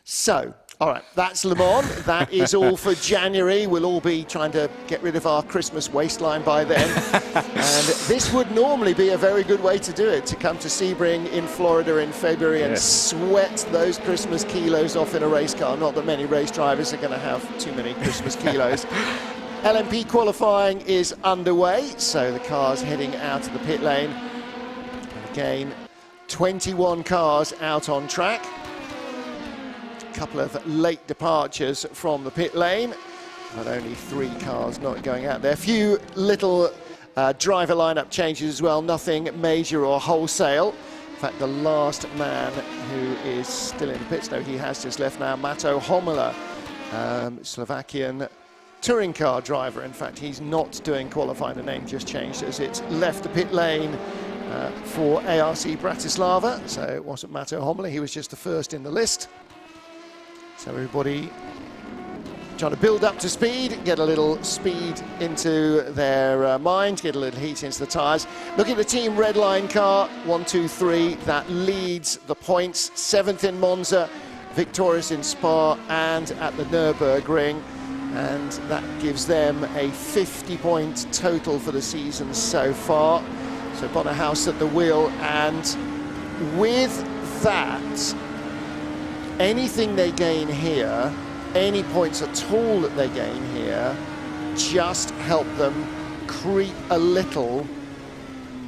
So, all right, that's Le Mans. That is all for January. We'll all be trying to get rid of our Christmas waistline by then. And this would normally be a very good way to do it, to come to Sebring in Florida in February and sweat those Christmas kilos off in a race car. Not that many race drivers are going to have too many Christmas kilos. LMP qualifying is underway, so the car's heading out of the pit lane. And again, 21 cars out on track. Couple of late departures from the pit lane, but only 3 cars not going out there. A few little driver lineup changes as well, nothing major or wholesale. In fact, the last man who is still in the pits, no, he has just left now, Mato Homila, Slovakian touring car driver. In fact, he's not doing qualifying. The name just changed as it's left the pit lane for ARC Bratislava. So it wasn't Mato Homila, he was just the first in the list. So everybody trying to build up to speed, get a little speed into their mind, get a little heat into the tyres. Look at the team red line car, 1, 2, 3, that leads the points. 7th in Monza, victorious in Spa and at the Nürburgring. And that gives them a 50-point total for the season so far. So Bonnerhaus at the wheel, and with that, anything they gain here, any points at all that they gain here, just help them creep a little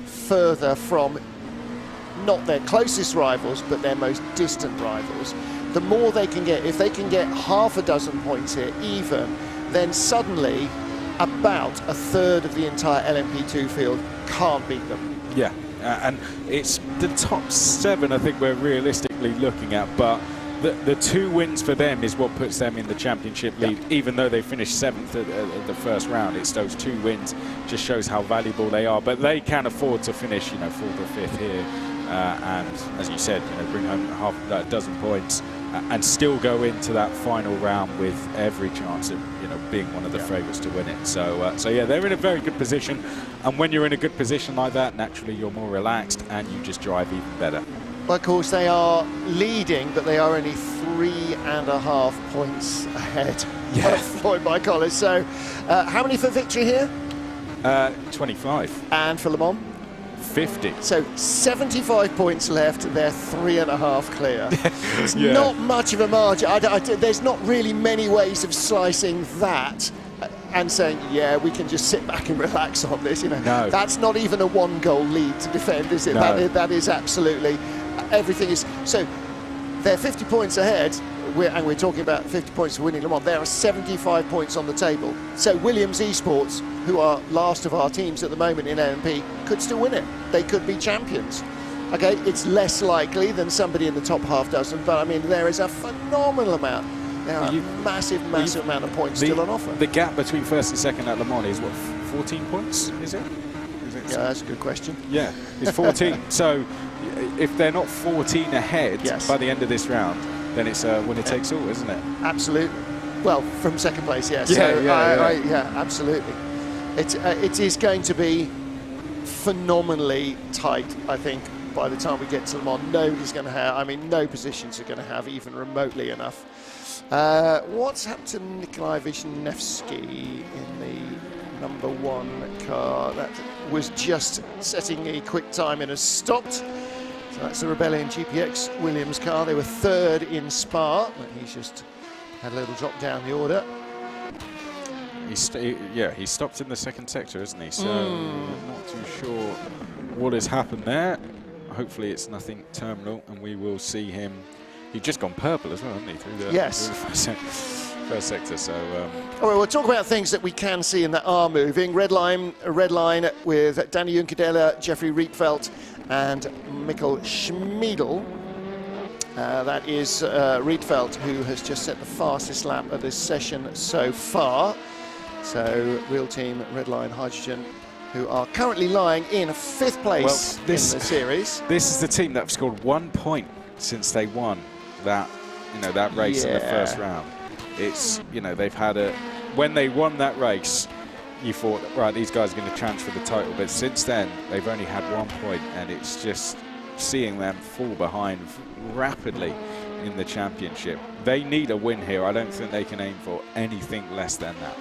further from not their closest rivals, but their most distant rivals. The more they can get, if they can get half a dozen points here even, then suddenly about a third of the entire LMP2 field can't beat them. Yeah, and it's the top 7 I think we're realistically looking at, but the 2 wins for them is what puts them in the championship lead, even though they finished 7th at the first round. It's those 2 wins, just shows how valuable they are. But they can afford to finish, 4th or 5th here, and as you said, bring home half a dozen points, and still go into that final round with every chance of being one of the favourites to win it. So yeah, they're in a very good position, and when you're in a good position like that, naturally you're more relaxed and you just drive even better. Well, of course, they are leading, but they are only 3.5 points ahead of Floyd by Collis. So, how many for victory here? 25. And for Le Mans? 50. So, 75 points left. They're 3.5 clear. It's not much of a margin. There's not really many ways of slicing that and saying, yeah, we can just sit back and relax on this. No. That's not even a 1-goal lead to defend, is it? No. That is absolutely... Everything is so. They're 50 points ahead, and we're talking about 50 points for winning Le Mans. There are 75 points on the table. So Williams Esports, who are last of our teams at the moment in LMP, could still win it. They could be champions. Okay, it's less likely than somebody in the top half dozen, but I mean there is a phenomenal amount. There are a massive amount of points still on offer. The gap between first and second at Le Mans is what, 14 points? Is it? Yeah, that's a good question. Yeah, it's 14. So if they're not 14 ahead by the end of this round, then it's winner takes all, isn't it? Absolutely. Well, from second place, yes. Yeah, absolutely. It is going to be phenomenally tight, I think, by the time we get to Le Mans. Nobody's going to have, I mean, no positions are going to have even remotely enough. What's happened to Nikolai Wisniewski in the number 1 car? That was just setting a quick time and has stopped. So that's the Rebellion GPX Williams car. They were 3rd in Spa, but he's just had a little drop down the order. He stopped in the second sector, isn't he? So I'm not too sure what has happened there. Hopefully it's nothing terminal, and we will see him. He's just gone purple as well, hasn't he? Through the first sector. So. All right, we'll talk about things that we can see and that are moving. Red line with Danny Junkadella, Jeffrey Rietveld, and Mikkel Schmiedel. That is Rietveld, who has just set the fastest lap of this session so far. So, Real Team Red Line Hydrogen, who are currently lying in 5th place in the series. This is the team that have scored 1 point since they won that race in the first round. It's they've had when they won that race, you thought, right, these guys are going to challenge for the title, but since then they've only had 1 point, and it's just seeing them fall behind rapidly in the championship. They need a win here. I don't think they can aim for anything less than that.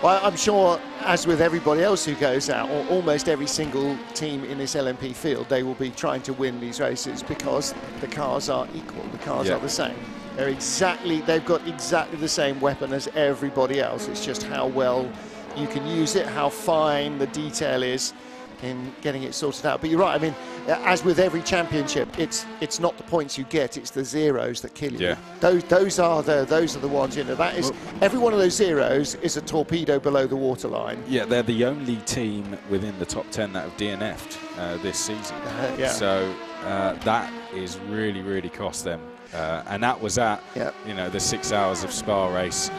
Well, I'm sure, as with everybody else who goes out, or almost every single team in this LMP field, they will be trying to win these races because the cars are equal. The cars are the same. They've got exactly the same weapon as everybody else. It's just how well you can use it, how fine the detail is in getting it sorted out. But you're right, I mean, as with every championship, it's not the points you get, it's the zeros that kill you. Yeah. Those are the ones, that is, every one of those zeros is a torpedo below the waterline. Yeah, they're the only team within the top 10 that have DNF'd this season. So that is really, really cost them. And that was at, the 6 hours of Spa race.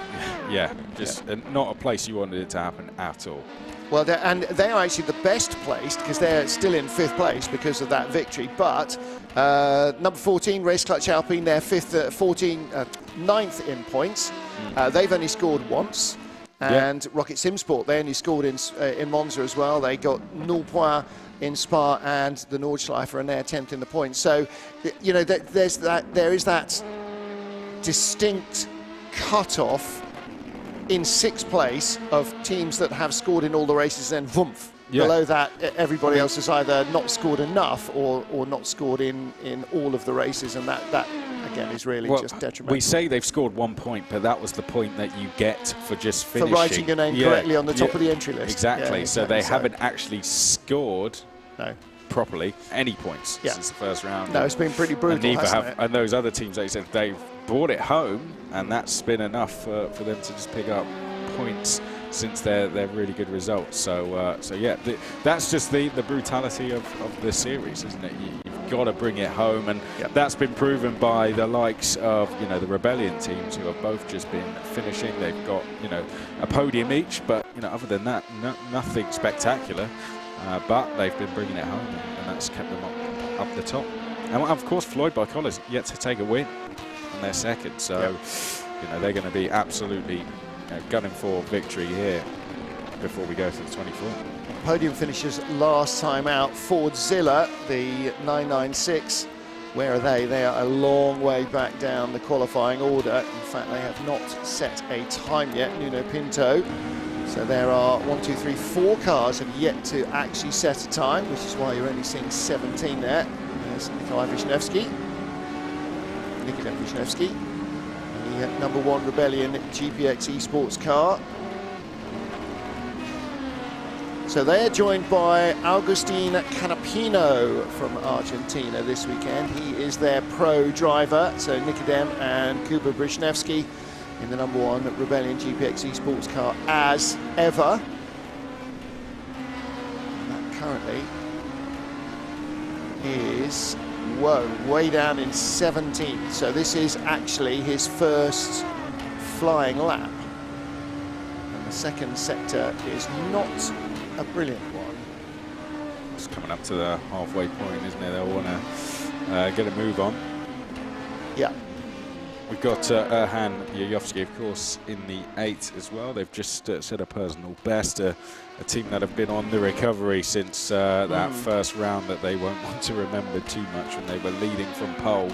Not a place you wanted it to happen at all. Well, they are actually the best placed because they're still in 5th place because of that victory. But number 14, Race Clutch Alpine, they're 9th in points. They've only scored once. And Rocket Simsport, they only scored in Monza as well. They got 0 points in Spa and the Nordschleifer, and they're 10th in the points. So, there is that distinct cut-off in 6th place of teams that have scored in all the races, and voomf. Below that, everybody else has either not scored enough or not scored in all of the races, and that again is really just detrimental. We say they've scored 1 point, but that was the point that you get for just finishing. For writing your name correctly on the top of the entry list. Exactly. So they haven't actually scored properly any points since the first round. No, it's been pretty brutal, hasn't it? And those other teams, they said they've brought it home, and that's been enough for them to just pick up points since their really good results. So yeah, that's just the brutality of the series, isn't it? You've got to bring it home, and that's been proven by the likes of the Rebellion teams, who have both just been finishing. They've got a podium each, but other than that, nothing spectacular. But they've been bringing it home, and that's kept them up the top. And of course, Floyd by Collars yet to take a win on their second, so they're going to be absolutely gunning for victory here before we go to the 24. Podium finishes last time out. Fordzilla, the 996. Where are they? They are a long way back down the qualifying order. In fact, they have not set a time yet. Nuno Pinto. So there are 1, 2, 3, 4 cars have yet to actually set a time, which is why you're only seeing 17 there. There's Nikolai Wisniewski, the number 1 Rebellion GPX Esports car. So they're joined by Agustin Canapino from Argentina this weekend. He is their pro driver. So Nikodem and Kuba Wisniewski in the number 1 Rebellion GPX Esports car as ever. And that currently is, way down in 17th. So this is actually his first flying lap. And the second sector is not a brilliant one. It's coming up to the halfway point, isn't it? They'll want to get a move on. Yeah. We've got Erhan Yayovsky, of course, in the 8 as well. They've just set a personal best, a team that have been on the recovery since that first round that they won't want to remember too much, when they were leading from pole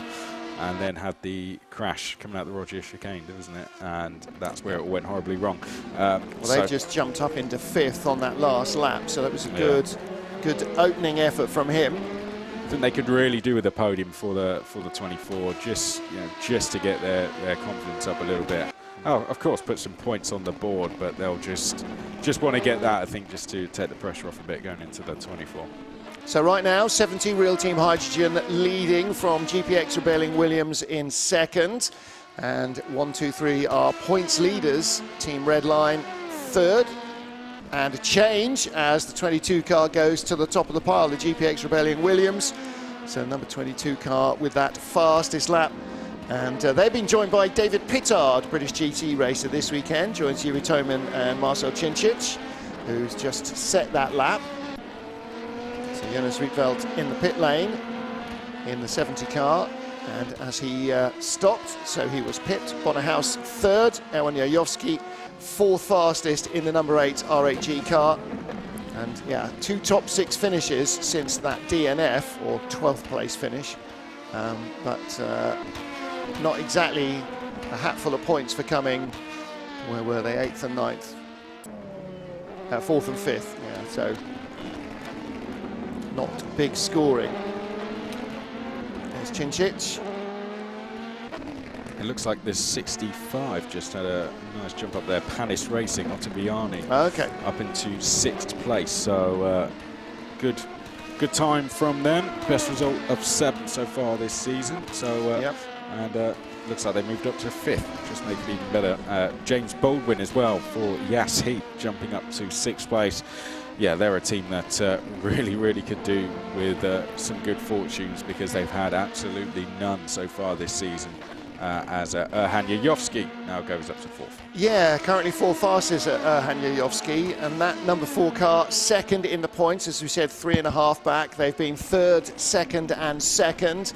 and then had the crash coming out the Roger chicane, wasn't it? And that's where it all went horribly wrong. Well, they just jumped up into 5th on that last lap, so that was a good opening effort from him. I think they could really do with a podium for the 24, just to get their confidence up a little bit. Oh, of course, put some points on the board, but they'll just want to get that, I think, just to take the pressure off a bit going into the 24. So right now, 70 Real Team Hydrogen leading from GPX Rebellion Williams in 2nd, and 1, 2, 3 are points leaders. Team Redline 3rd. And a change as the 22 car goes to the top of the pile, the GPX Rebellion Williams. So number 22 car with that fastest lap. And they've been joined by David Pittard, British GT racer this weekend. Joins Yuri Toman and Marcel Cincic, who's just set that lap. So Jonas Rietveld in the pit lane in the 70 car. And as he stopped, so he was pipped. Bonnerhaus 3rd, Erwan Yayovsky 4th fastest in the number 8 R8G car. And yeah, 2 top 6 finishes since that DNF, or 12th place finish. But not exactly a hatful of points for coming, where were they, 8th and 9th? 4th and 5th, yeah, so not big scoring. There's Cincic. It looks like this 65 just had a nice jump up there. Panis Racing, Ottaviani, up into 6th place. So good time from them. Best result of 7th so far this season. So and looks like they moved up to 5th, just make it even better. James Baldwin as well for Yas Heat, jumping up to 6th place. Yeah, they're a team that really could do with some good fortunes, because they've had absolutely none so far this season. As Erhan Yayovsky now goes up to 4th. Yeah, currently 4th fastest at Erhan Yayovsky, and that number 4 car 2nd in the points, as we said, 3.5 back. They've been 3rd, 2nd and 2nd.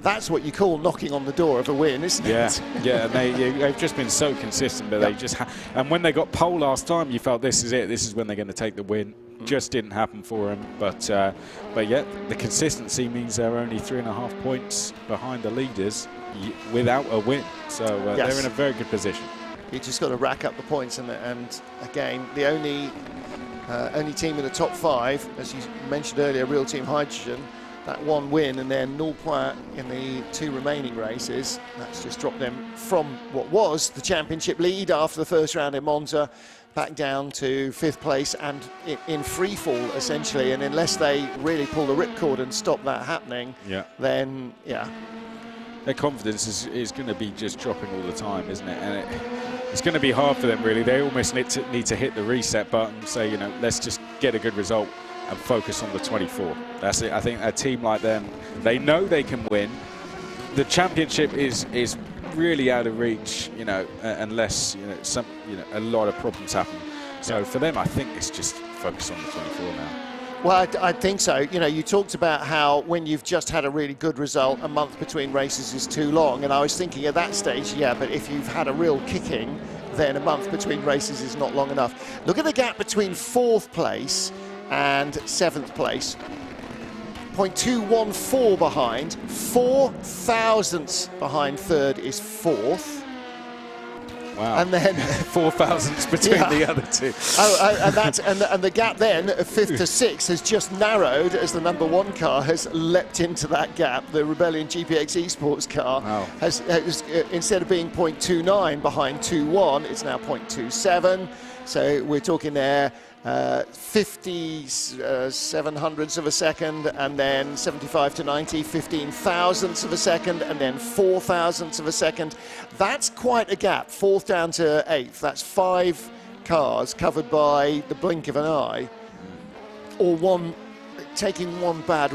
That's what you call knocking on the door of a win, isn't it? Yeah, and they've just been so consistent, but they just and when they got pole last time, you felt this is it, this is when they're going to take the win. Just didn't happen for them, but yet the consistency means they're only 3.5 points behind the leaders without a win, so they're in a very good position. You just got to rack up the points, and again, the only team in the top 5, as you mentioned earlier, Real Team Hydrogen, that 1 win and then 0 point in the 2 remaining races. That's just dropped them from what was the championship lead after the first round in Monza back down to 5th place and in free fall, essentially. And unless they really pull the ripcord and stop that happening, then their confidence is going to be just dropping all the time, isn't it? And it's going to be hard for them, really. They almost need to hit the reset button, say, you know, let's just get a good result and focus on the 24. That's it. I think a team like them, they know they can win. The championship is really out of reach, you know, unless, you know, a lot of problems happen. So for them, I think it's just focus on the 24 now. Well, I think so. You know, you talked about how when you've just had a really good result, a month between races is too long. And I was thinking at that stage, yeah, but if you've had a real kicking, then a month between races is not long enough. Look at the gap between 4th place and 7th place. 0.214 behind, 4 thousandths behind 3rd is 4th. Wow. And then 4 thousandths between the other two. And the gap then of 5th to 6th has just narrowed as the number 1 car has leapt into that gap. The Rebellion GPX Esports car has instead of being 0.29 behind 2.1, it's now 0.27. So we're talking there 57 hundredths of a second, and then 75 to 90, 15 thousandths of a second, and then 4 thousandths of a second. That's quite a gap, 4th down to 8th. That's 5 cars covered by the blink of an eye, or taking one bad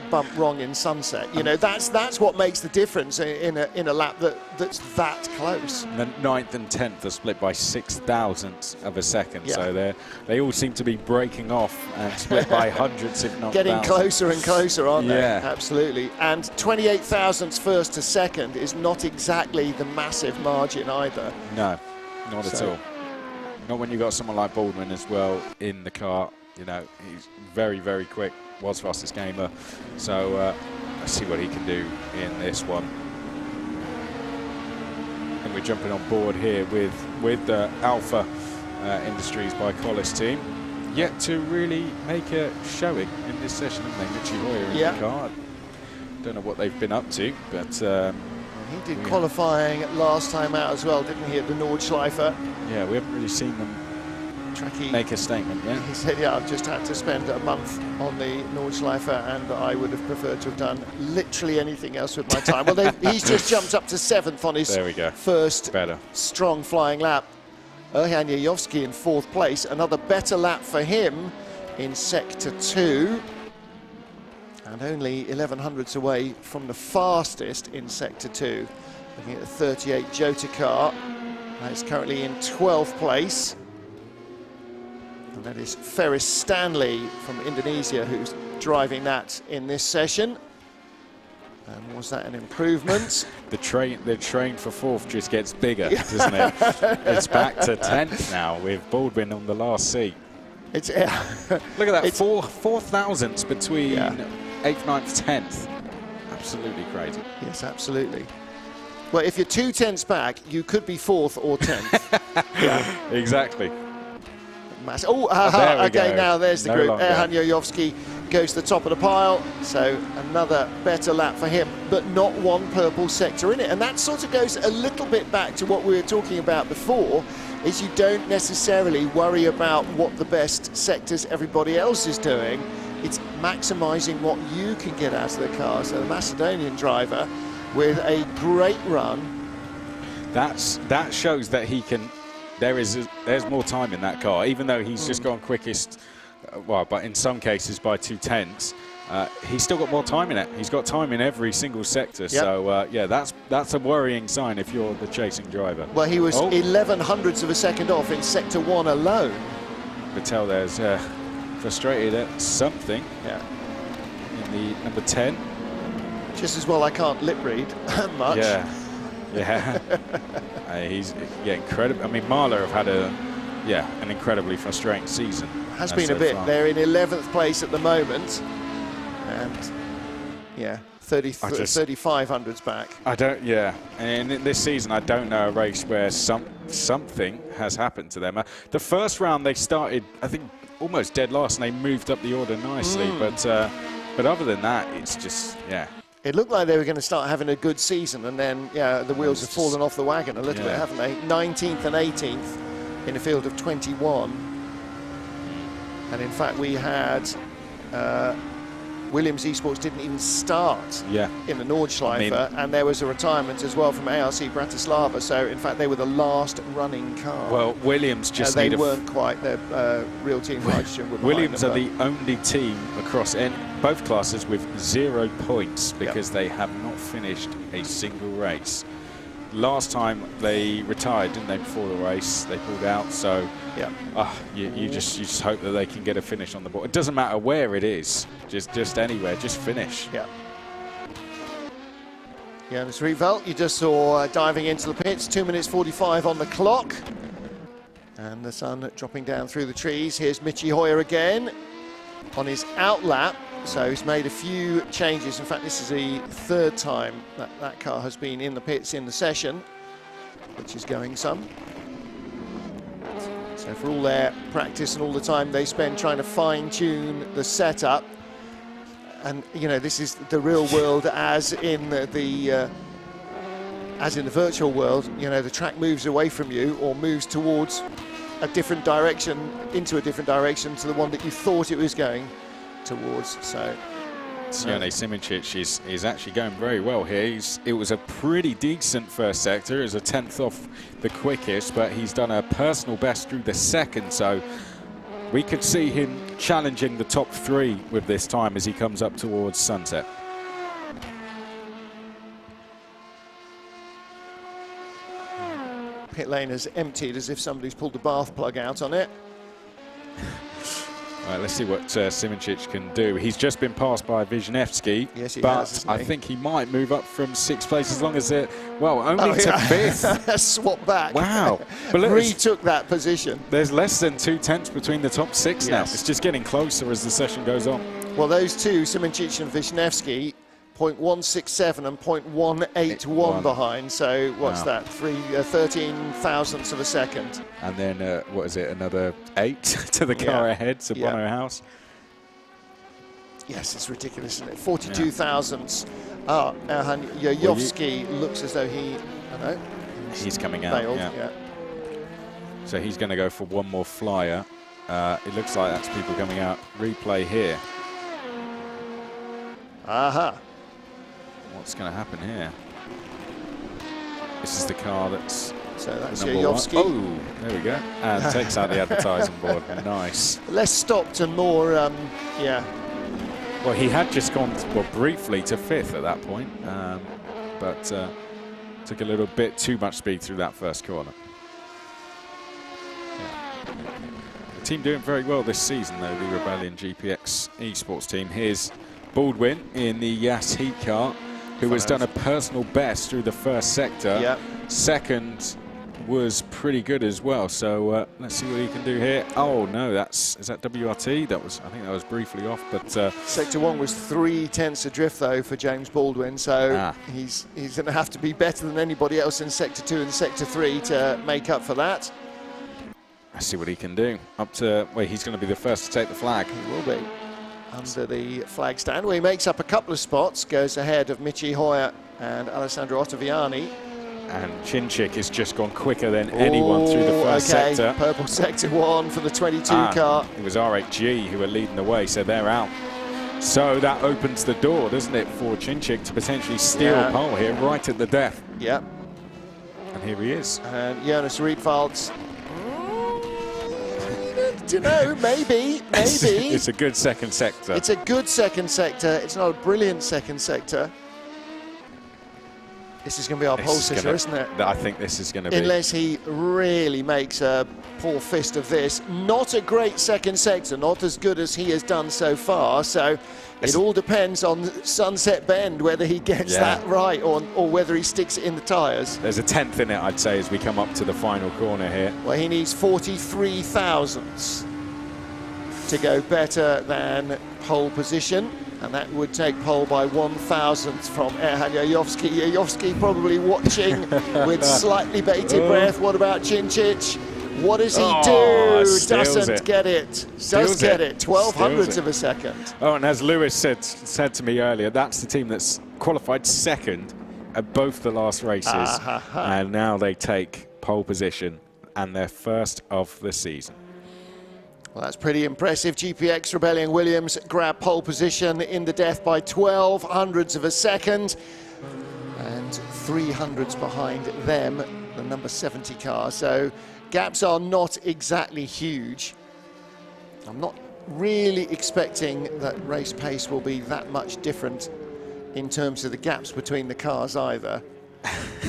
bump wrong in sunset. You know, that's what makes the difference in a lap that's that close. And the 9th and 10th are split by 6 thousandths of a second. Yeah. So they all seem to be breaking off and split by hundredths, if not getting thousands. closer and closer, aren't they? Yeah, absolutely. And 28 thousandths 1st to 2nd is not exactly the massive margin either. No, not at all. Not when you've got someone like Baldwin as well in the car. You know, he's very, very quick, was fastest gamer. So let's see what he can do in this one. And we're jumping on board here with the Alpha Industries by Collis team. Yet to really make a showing in this session, haven't they? Richie Hoyer in the car. Don't know what they've been up to, but he did qualifying last time out as well, didn't he, at the Nordschleife? Yeah, we haven't really seen them make a statement yet. He said, yeah, I've just had to spend a month on the Nordschleife, and I would have preferred to have done literally anything else with my time. Well, he's just jumped up to 7th on his first strong flying lap. Erhan Yayovsky in 4th place. Another better lap for him in Sector 2. And only 11 hundredths away from the fastest in Sector 2. Looking at the 38 Jota car. That's currently in 12th place. And that is Ferris Stanley from Indonesia who's driving that in this session. And was that an improvement? The train for 4th just gets bigger, doesn't it? It's back to 10th now with Baldwin on the last seat. It's look at that, 4 thousandths between 8th, 9th, 10th. Absolutely crazy. Yes, absolutely. Well, if you're 2 tenths back, you could be 4th or 10th. Exactly. Oh, okay, now there's the group. Erhan Yayovsky goes to the top of the pile, so another better lap for him, but not one purple sector in it. And that sort of goes a little bit back to what we were talking about before, is you don't necessarily worry about what the best sectors everybody else is doing. It's maximising what you can get out of the car. So the Macedonian driver with a great run. That shows that he can. There's more time in that car, even though he's just gone quickest. Well, but in some cases by 2 tenths, he's still got more time in it. He's got time in every single sector. Yep. So yeah, that's a worrying sign if you're the chasing driver. Well, he was 11 hundredths of a second off in Sector 1 alone. Patel there's frustrated at something. Yeah. In the number 10. Just as well I can't lip read much. Yeah. Yeah, he's incredible. I mean, Marla have had an incredibly frustrating season. Has been a bit. They're in 11th place at the moment, and 35 hundredths back. And in this season, I don't know a race where something has happened to them. The first round they started, I think, almost dead last, and they moved up the order nicely. But other than that, it's just It looked like they were going to start having a good season, and then, the wheels have fallen off the wagon a little bit, haven't they? 19th and 18th in a field of 21. And in fact, we had Williams Esports didn't even start Yeah. in the Nordschleife, and there was a retirement as well from ARC Bratislava. So in fact, they were the last running car. Well, Williams just they need weren't quite the real team hydrogen. Williams are the only team across both classes with 0 points because they have not finished a single race. Last time they retired, didn't they, before the race? They pulled out, so you just hope that they can get a finish on the board. It doesn't matter where it is, just anywhere, just finish. Yeah. Jonas Rietveld, you just saw diving into the pits, 2 minutes 45 on the clock. And the sun dropping down through the trees. Here's Michi Hoyer again on his out lap. So he's made a few changes. In fact, this is the third time that car has been in the pits in the session, which is going some. So for all their practice and all the time they spend trying to fine-tune the setup, and you know, this is the real world as in the virtual world. You know, the track moves away from you or moves towards a different direction, into a different direction to the one that you thought it was going towards. So Sione Simoncic is actually going very well here. It was a pretty decent first sector. It was a 10th off the quickest, but he's done a personal best through the second, so we could see him challenging the top 3 with this time as he comes up towards sunset. Pit lane has emptied as if somebody's pulled the bath plug out on it. All right, let's see what Simoncic can do. He's just been passed by Wisniewski, yes, he but has, I think he might move up from 6th place as long as it, well, only to 5th. Swap back. Wow. But look, retook that position. There's less than 2 tenths between the top 6 now. It's just getting closer as the session goes on. Well, those two, Simoncic and Wisniewski, 0.167 and 0.181 behind. So what's that? 13 thousandths of a second. And then what is it? Another 8 to the car ahead to Bono House. Yes, it's ridiculous, isn't it? 42 thousandths. Erhan Jajowski looks as though he's coming out. Bailed, So he's going to go for one more flyer. It looks like that's people coming out. Replay here. What's going to happen here? This is the car that's... So that's Jajowski. Oh, there we go. And takes out the advertising board. Nice. Less stopped and more, Well, he had just gone, briefly to 5th at that point, but took a little bit too much speed through that first corner. The team doing very well this season, though, the Rebellion GPX Esports team. Here's Baldwin in the Yas Heat car, who has done a personal best through the first sector. Second was pretty good as well, so let's see what he can do here. Oh no, is that WRT? I think that was briefly off, but sector 1 was 3 tenths adrift though for James Baldwin, so he's going to have to be better than anybody else in sector 2 and sector 3 to make up for that. Let's see what he can do. Up to where he's going to be the first to take the flag. He will be under the flag stand, where he makes up a couple of spots, goes ahead of Michi Hoyer and Alessandro Ottaviani. And Chinchik has just gone quicker than anyone through the first sector. Purple sector 1 for the 22 car. It was R8G who are leading the way, so they're out. So that opens the door, doesn't it, for Chinchik to potentially steal pole here right at the death. Yep. And here he is. And Jonas Rietveld. Don't know, maybe. It's a good second sector. It's a good second sector. It's not a brilliant second sector. This is going to be our pole sitter, isn't it? I think this is going to be. Unless he really makes a poor fist of this. Not a great second sector, not as good as he has done so far. So it all depends on Sunset Bend, whether he gets that right or whether he sticks it in the tyres. There's a 10th in it, I'd say, as we come up to the final corner here. Well, he needs 43 thousandths to go better than pole position. And that would take pole by 1,000th from Erhan Jajowski. Jajowski probably watching with slightly bated breath. What about Chinchich? What does he do? Doesn't get it. Does get it. 12 hundredths of a second. Oh, and as Lewis said to me earlier, that's the team that's qualified second at both the last races. And now they take pole position and their first of the season. Well, that's pretty impressive. GPX Rebellion Williams grabbed pole position in the death by 12 hundredths of a second, and 3 hundredths behind them, the number 70 car. So gaps are not exactly huge. I'm not really expecting that race pace will be that much different in terms of the gaps between the cars either.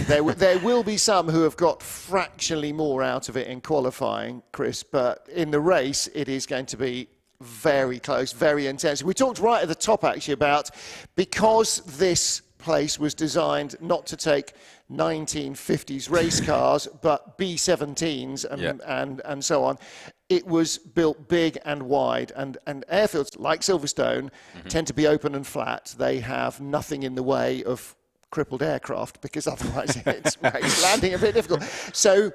There will be some who have got fractionally more out of it in qualifying, Chris, but in the race it is going to be very close, very intense. We talked right at the top actually about, because this place was designed not to take 1950s race cars but B17s and so on, it was built big and wide, and airfields like Silverstone tend to be open and flat. They have nothing in the way of crippled aircraft, because otherwise it's landing a bit difficult. So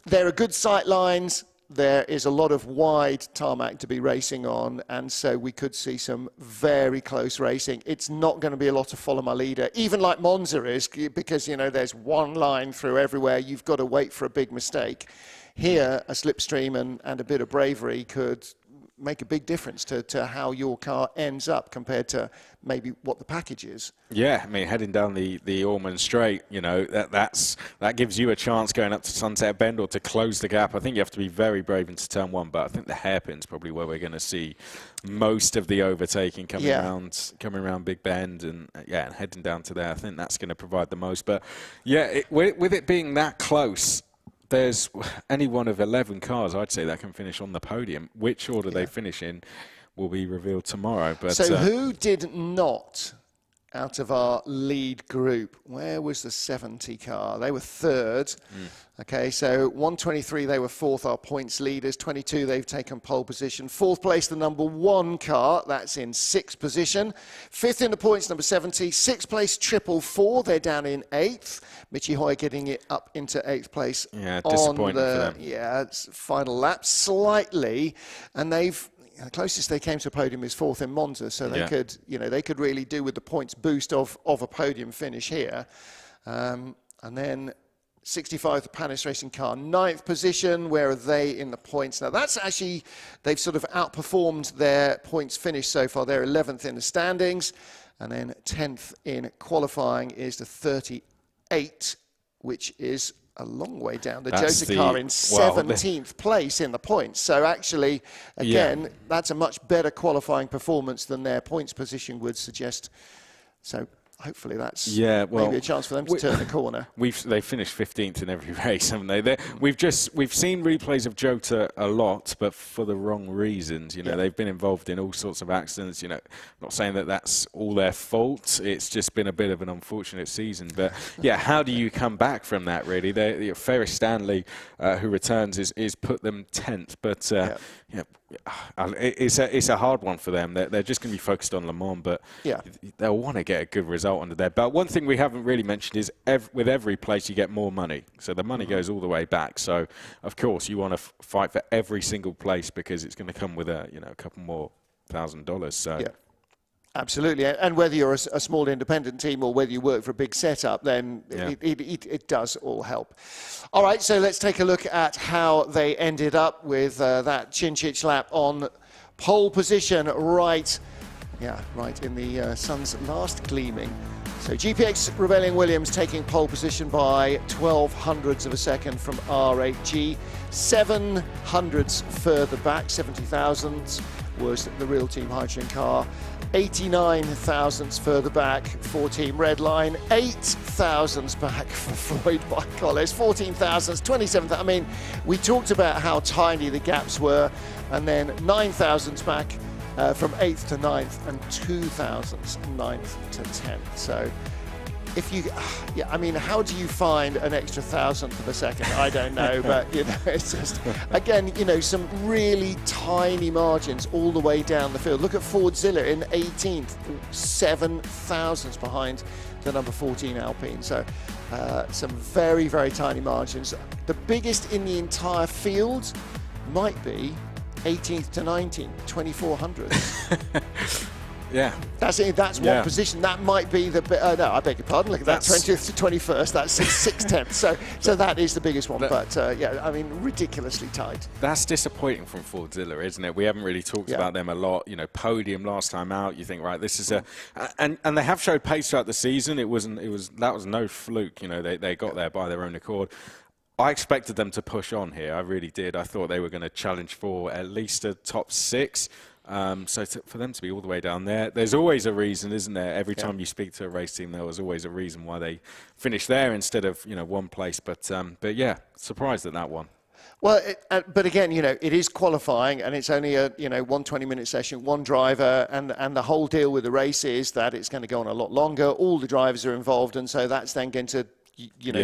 there are good sight lines. There is a lot of wide tarmac to be racing on, and so we could see some very close racing. It's not going to be a lot of follow my leader, even like Monza is, because, you know, there's one line through everywhere. You've got to wait for a big mistake. Here, a slipstream and a bit of bravery could make a big difference to how your car ends up compared to maybe what the package is. Yeah, I mean, heading down the Ormond Straight, you know, that gives you a chance going up to Sunset Bend or to close the gap. I think you have to be very brave into turn one, but I think the hairpin's probably where we're going to see most of the overtaking coming around Big Bend and and heading down to there. I think that's going to provide the most. But yeah, with it being that close, there's any one of 11 cars, I'd say, that can finish on the podium. Which order they finish in will be revealed tomorrow. But so who did not, out of our lead group, where was the 70 car? They were third. Okay, so 123, they were fourth, our points leaders. 22, they've taken pole position. Fourth place, the number 1 car, that's in 6th position. Fifth in the points, number 70. Sixth place, 444, they're down in 8th. Michi Hoy getting it up into 8th place. Yeah, disappointing for them. Yeah, it's final lap, slightly, and the closest they came to a podium is 4th in Monza, so they could, you know, they could really do with the points boost of a podium finish here. And then 65, the Panis Racing car, 9th position. Where are they in the points? Now, that's actually, they've sort of outperformed their points finish so far. They're 11th in the standings. And then 10th in qualifying is the 38, which is a long way down. The Jota car in 17th place in the points. So actually, again, that's a much better qualifying performance than their points position would suggest. So hopefully that's maybe a chance for them to turn the corner. They finished 15th in every race, haven't they? We've seen replays of Jota a lot, but for the wrong reasons. You know, they've been involved in all sorts of accidents. You know, not saying that that's all their fault. It's just been a bit of an unfortunate season. But yeah, how do you come back from that? Really, Ferris Stanley, who returns, is put them 10th, but it's a hard one for them. They're just going to be focused on Le Mans, but they'll want to get a good result under there. But one thing we haven't really mentioned is with every place you get more money. So the money goes all the way back. So of course you want to fight for every single place, because it's going to come with a couple more $1,000. So. Absolutely, and whether you're a small independent team or whether you work for a big setup, then it does all help. All right, so let's take a look at how they ended up with that Chinchich lap on pole position, right in the sun's last gleaming. So GPX Rebellion Williams taking pole position by 12 hundredths of a second from R8G, 7 hundredths further back, 70 thousandths was the real Team Hydrogen car. 89 thousandths further back for Team Redline, 8 thousandths back for Floyd by Collis, 14 thousandths, 27. I mean, we talked about how tiny the gaps were, and then 9 thousandths back from 8th to 9th, and 2 thousandths 9th to 10th. So if you, I mean, how do you find an extra thousandth of a second? I don't know, but you know, it's just, again, you know, some really tiny margins all the way down the field. Look at Fordzilla in 18th, 7 thousandths behind the number 14 Alpine. So some very, very tiny margins. The biggest in the entire field might be 18th to 19th, 2400. Yeah. That's it. That's one position. That might be the. No, I beg your pardon. Look at that. 20th to 21st. That's 6/10. So that is the biggest one. But yeah, I mean, ridiculously tight. That's disappointing from Fordzilla, isn't it? We haven't really talked about them a lot. You know, podium last time out. You think, right, this is and they have showed pace throughout the season. That was no fluke. You know, they got there by their own accord. I expected them to push on here. I really did. I thought they were going to challenge for at least a top 6. So for them to be all the way down there, there's always a reason, isn't there? Every time you speak to a race team, there was always a reason why they finished there instead of, you know, one place. But yeah, surprised at that one. Well, but again, you know, it is qualifying, and it's only a 120-minute session, one driver, and the whole deal with the race is that it's going to go on a lot longer. All the drivers are involved, and so that's then going to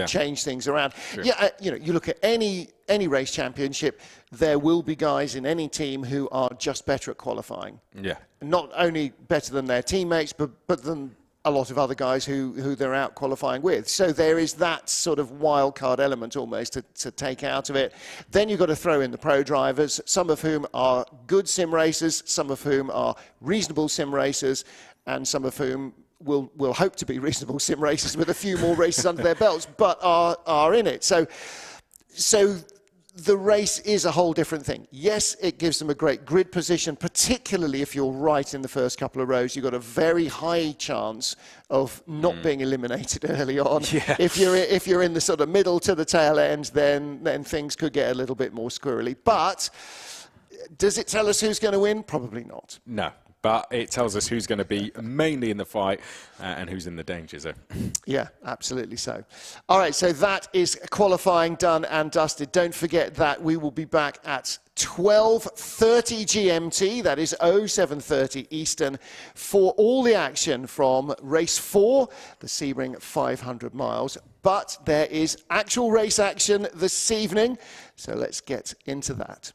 change things around. Sure. Yeah, you look at any race championship, there will be guys in any team who are just better at qualifying. Yeah. Not only better than their teammates, but than a lot of other guys who they're out qualifying with. So there is that sort of wild card element almost to take out of it. Then you've got to throw in the pro drivers, some of whom are good sim racers, some of whom are reasonable sim racers, and some of whom will hope to be reasonable sim racers with a few more races under their belts, but are in it. So the race is a whole different thing. Yes, it gives them a great grid position, particularly if you're right in the first couple of rows. You've got a very high chance of not being eliminated early on. Yeah. If you're in the sort of middle to the tail end, then things could get a little bit more squirrely. But does it tell us who's going to win? Probably not. No. But it tells us who's going to be mainly in the fight and who's in the danger zone. Yeah, absolutely so. All right, so that is qualifying done and dusted. Don't forget that we will be back at 12:30 GMT, that is 07:30 Eastern, for all the action from race 4, the Sebring 500 miles. But there is actual race action this evening, so let's get into that.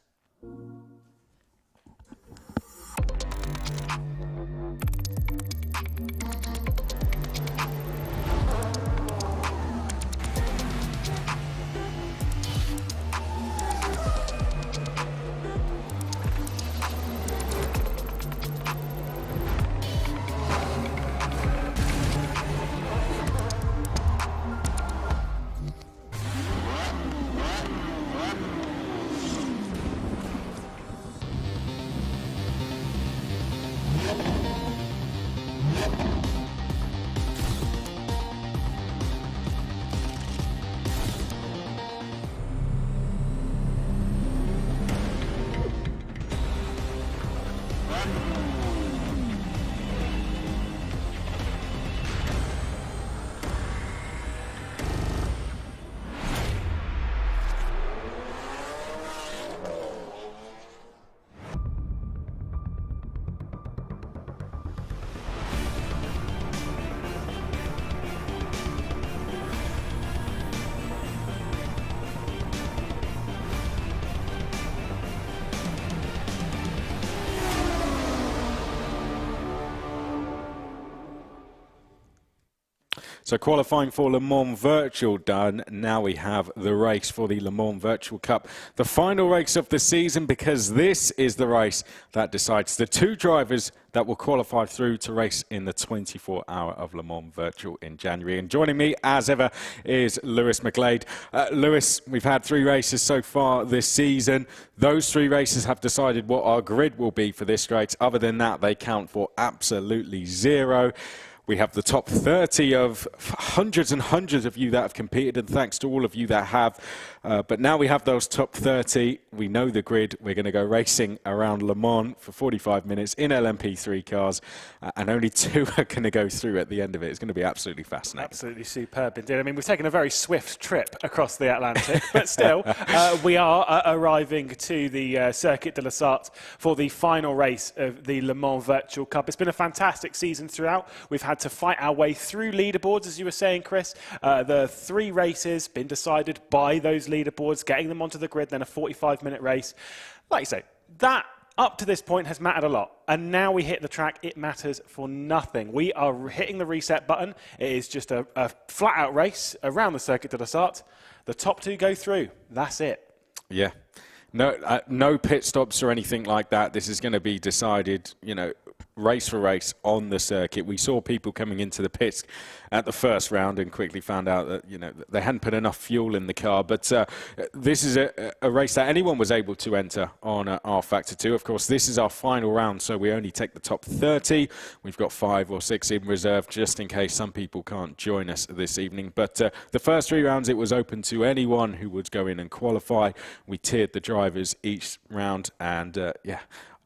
So qualifying for Le Mans Virtual done. Now we have the race for the Le Mans Virtual Cup. The final race of the season, because this is the race that decides the 2 drivers that will qualify through to race in the 24-hour of Le Mans Virtual in January. And joining me, as ever, is Lewis McGlade. Lewis, we've had 3 races so far this season. Those 3 races have decided what our grid will be for this race. Other than that, they count for absolutely 0. We have the top 30 of hundreds and hundreds of you that have competed, and thanks to all of you that have. But now we have those top 30. We know the grid. We're going to go racing around Le Mans for 45 minutes in LMP3 cars, and only 2 are going to go through at the end of it. It's going to be absolutely fascinating. Absolutely superb indeed. I mean, we've taken a very swift trip across the Atlantic, but still, we are arriving to the Circuit de la Sarthe for the final race of the Le Mans Virtual Cup. It's been a fantastic season throughout. We've had to fight our way through leaderboards, as you were saying, Chris. The 3 races been decided by those leaderboards, getting them onto the grid, then a 45-minute race. Like you say, that up to this point has mattered a lot. And now we hit the track, it matters for nothing. We are hitting the reset button. It is just a flat-out race around the Circuit de la Sarthe. The top 2 go through. That's it. Yeah. No pit stops or anything like that. This is going to be decided, you know, race for race on the circuit. We saw people coming into the pits at the first round and quickly found out that, you know, they hadn't put enough fuel in the car. But this is a race that anyone was able to enter on R Factor 2. Of course, this is our final round, so we only take the top 30. We've got 5 or 6 in reserve just in case some people can't join us this evening. But the first 3 rounds, it was open to anyone who would go in and qualify. We tiered the drivers each round, and yeah,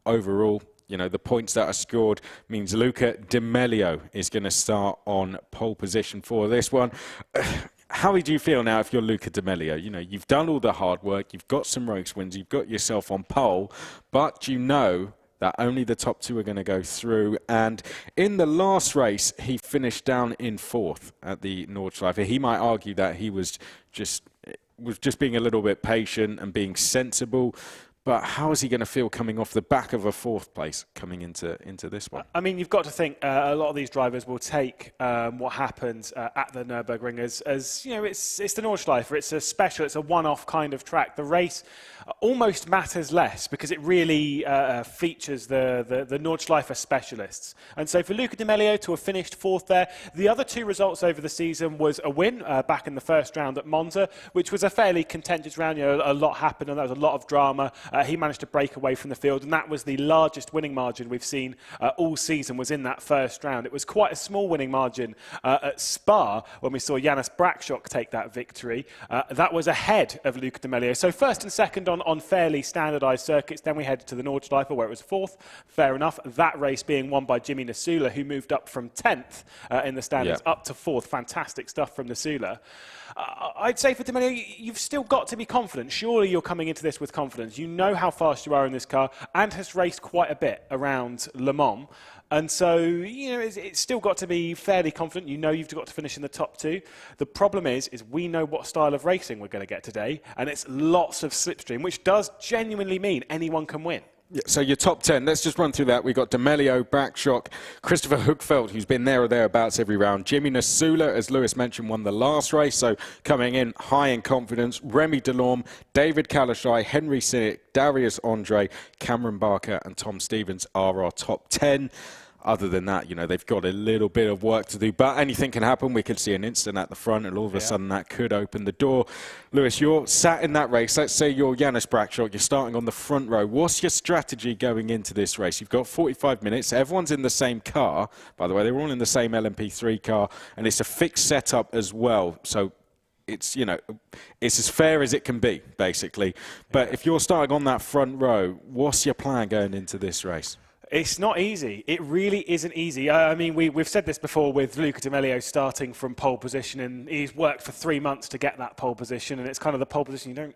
overall, you know, the points that are scored means Luca Di Melio is going to start on pole position for this one. How do you feel now if you're Luca Di Melio? You know, you've done all the hard work, you've got some race wins, you've got yourself on pole, but you know that only the top 2 are going to go through. And in the last race, he finished down in 4th at the Nordschleife. He might argue that he was just being a little bit patient and being sensible. But how is he going to feel coming off the back of a 4th place coming into this one? I mean, you've got to think a lot of these drivers will take what happens at the Nürburgring as you know, it's the Nordschleife. It's a special, it's a one-off kind of track. The race almost matters less because it really features the Nordschleife specialists. And so for Luca Di Melio to have finished 4th there, the other 2 results over the season was a win back in the first round at Monza, which was a fairly contentious round. You know, a lot happened and there was a lot of drama. He managed to break away from the field, and that was the largest winning margin we've seen all season, was in that first round. It was quite a small winning margin at Spa when we saw Janis Brakshock take that victory. That was ahead of Luca Di Melio. So first and second on fairly standardised circuits. Then we headed to the Nordschleife where it was 4th. Fair enough. That race being won by Jimmy Nasula, who moved up from 10th in the standings up to 4th. Fantastic stuff from Nasula. I'd say for Di Melio, you've still got to be confident. Surely you're coming into this with confidence. You know how fast you are in this car and has raced quite a bit around Le Mans. And so, you know, it's still got to be fairly confident. You know you've got to finish in the top 2. The problem is we know what style of racing we're going to get today, and it's lots of slipstream, which does genuinely mean anyone can win. Yeah, so your top 10, let's just run through that. We've got Di Melio, Brakshock, Christopher Hookfeld, who's been there or thereabouts every round. Jimmy Nasula, as Lewis mentioned, won the last race, so coming in high in confidence. Remy Delorme, David Kalashai, Henry Sinnick, Darius Andre, Cameron Barker and Tom Stevens are our top 10. Other than that, you know, they've got a little bit of work to do, but anything can happen. We could see an instant at the front, and all of a sudden that could open the door. Lewis, you're sat in that race. Let's say you're Janis Brakshock. You're starting on the front row. What's your strategy going into this race? You've got 45 minutes. Everyone's in the same car. By the way, they're all in the same LMP3 car, and it's a fixed setup as well. So it's, you know, it's as fair as it can be, basically. But if you're starting on that front row, what's your plan going into this race? It's not easy. It really isn't easy. I mean, we've said this before with Luca Di Melio starting from pole position, and he's worked for 3 months to get that pole position, and it's kind of the pole position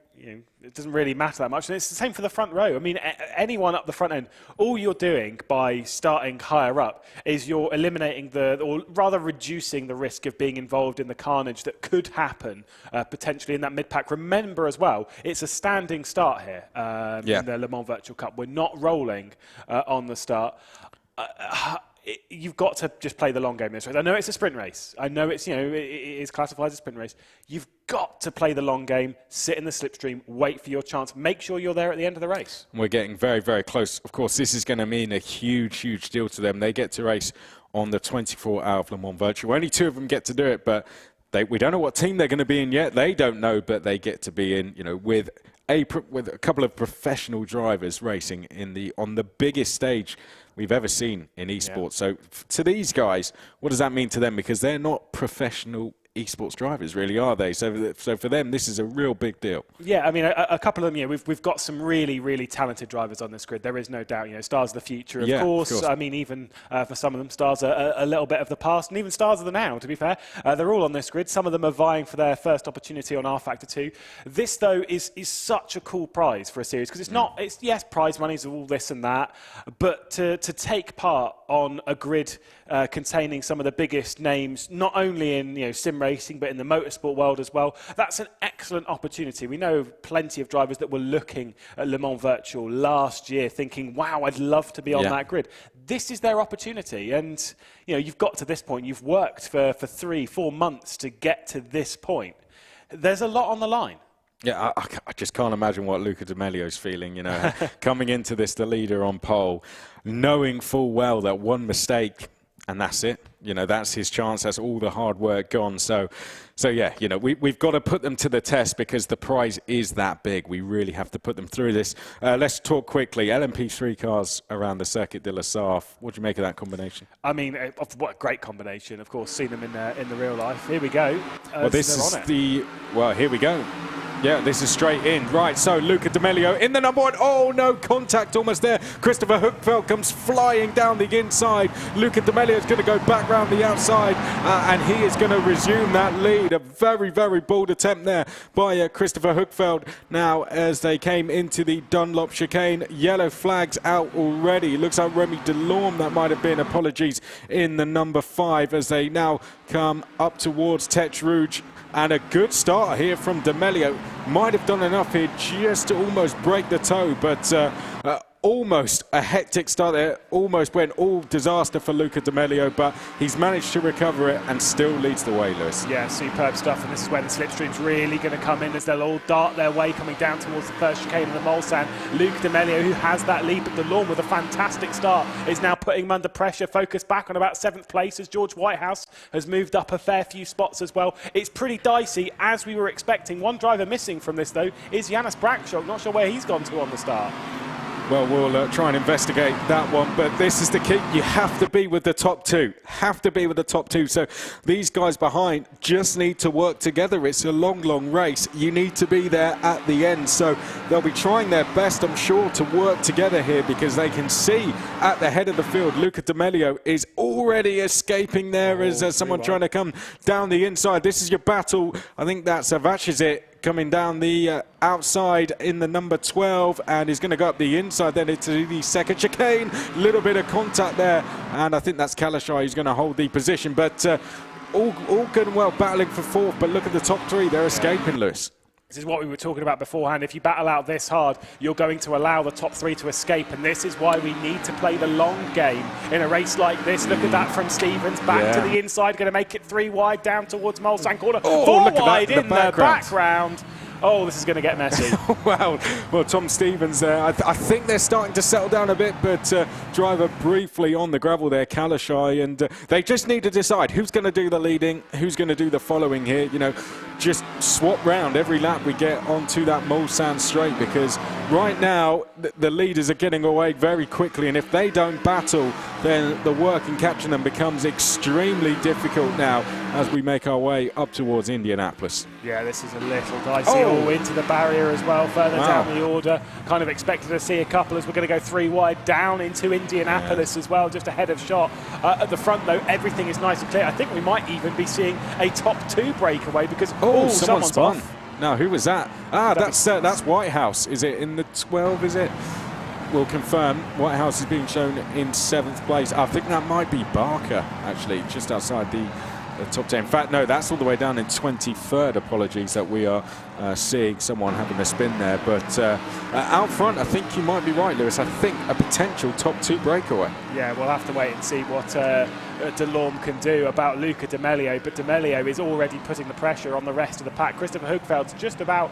it doesn't really matter that much. And it's the same for the front row. I mean, anyone up the front end, all you're doing by starting higher up is you're eliminating or rather reducing the risk of being involved in the carnage that could happen potentially in that mid-pack. Remember as well, it's a standing start here in the Le Mans Virtual Cup. We're not rolling on the start. You've got to just play the long game in this race. I know it's a sprint race. I know it's, you know, it is classified as a sprint race. You've got to play the long game, sit in the slipstream, wait for your chance, make sure you're there at the end of the race. We're getting very, very close. Of course, this is going to mean a huge, huge deal to them. They get to race on the 24-hour of Le Mans Virtual. Only 2 of them get to do it, but we don't know what team they're going to be in yet. They don't know, but they get to be in, you know, with a couple of professional drivers racing on the biggest stage we've ever seen in esports. So to these guys, what does that mean to them? Because they're not professional esports drivers, really, are they? So for them, this is a real big deal. Yeah, I mean, a couple of them, we've got some really, really talented drivers on this grid. There is no doubt, stars of the future, of course. I mean, even for some of them, stars are a little bit of the past, and even stars of the now, to be fair. They're all on this grid. Some of them are vying for their first opportunity on R Factor 2. This, though, is such a cool prize for a series, because yes, prize money's all this and that, but to take part on a grid containing some of the biggest names, not only in sim racing, but in the motorsport world as well. That's an excellent opportunity. We know plenty of drivers that were looking at Le Mans Virtual last year thinking, wow, I'd love to be on that grid. This is their opportunity. And, you've got to this point. You've worked for 3-4 months to get to this point. There's a lot on the line. Yeah, I just can't imagine what Luca D'Amelio's feeling, you know, coming into this, the leader on pole, knowing full well that one mistake and that's it. You know, that's his chance. That's all the hard work gone. So yeah, you know, we've got to put them to the test because the prize is that big. We really have to put them through this. Let's talk quickly. LMP3 cars around the Circuit de la Sarthe. What do you make of that combination? I mean, what a great combination. Of course, seen them in the real life. Here we go. Well, this is here we go. Yeah, this is straight in. Right, so Luca D'Amelio in the number one. Oh, no, contact almost there. Christopher Hookfeld comes flying down the inside. Luca D'Amelio is going to go back round the outside, and he is going to resume that lead. A very, very bold attempt there by Christopher Hookfeld. Now, as they came into the Dunlop chicane, yellow flags out already. Looks like Remy Delorme, that might have been, apologies, in the number 5 as they now come up towards Tech Rouge. And a good start here from D'Amelio. Might have done enough here just to almost break the toe, but almost a hectic start there. Almost went all disaster for Luca D'Amelio, but he's managed to recover it and still leads the way, Lewis. Yeah, superb stuff, and this is where the slipstream's really going to come in as they'll all dart their way coming down towards the first chicane of the Mulsanne. Luca D'Amelio, who has that lead at Delorme with a fantastic start, is now putting him under pressure. Focus back on about 7th place as George Whitehouse has moved up a fair few spots as well. It's pretty dicey, as we were expecting. One driver missing from this, though, is Janis Brakshock. Not sure where he's gone to on the start. Well, we'll try and investigate that one, but this is the key. You have to be with the top 2. Have to be with the top 2. So these guys behind just need to work together. It's a long, long race. You need to be there at the end. So they'll be trying their best, I'm sure, to work together here because they can see at the head of the field, Luca D'Amelio is already escaping there as someone trying to come down the inside. This is your battle. I think that's Avachizit coming down the outside in the number 12, and he's going to go up the inside then into the second chicane. Little bit of contact there, and I think that's Kalashai who's going to hold the position. But all good and well battling for 4th, but look at the top 3. They're escaping, Lewis. This is what we were talking about beforehand. If you battle out this hard, you're going to allow the top 3 to escape, and this is why we need to play the long game in a race like this. Look at that from Stevens, back to the inside, going to make it 3 wide down towards Mulsanne corner. 4 wide in the background. Oh, this is going to get messy. Wow. Well, Tom Stevens there. I think they're starting to settle down a bit, but driver briefly on the gravel there, Kalashai, and they just need to decide who's going to do the leading, who's going to do the following here. You know, just swap round every lap we get onto that Mulsanne straight, because right now the leaders are getting away very quickly, and if they don't battle, then the work in catching them becomes extremely difficult now as we make our way up towards Indianapolis. Yeah, this is a little dicey. All into the barrier as well, further down the order. Kind of expected to see a couple as we're going to go 3 wide down into Indianapolis as well, just ahead of shot. At the front, though, everything is nice and clear. I think we might even be seeing a top 2 breakaway because someone's off. No, who was that? That's Whitehouse. Is it in the 12, is it? We'll confirm. Whitehouse is being shown in 7th place. I think that might be Barker, actually, just outside the top 10. In fact, no, that's all the way down in 23rd. Apologies that we are seeing someone having a spin there. But out front, I think you might be right, Lewis. I think a potential top 2 breakaway. Yeah, we'll have to wait and see what Delorme can do about Luca D'Amelio, but D'Amelio is already putting the pressure on the rest of the pack. Christopher Hookfeld's just about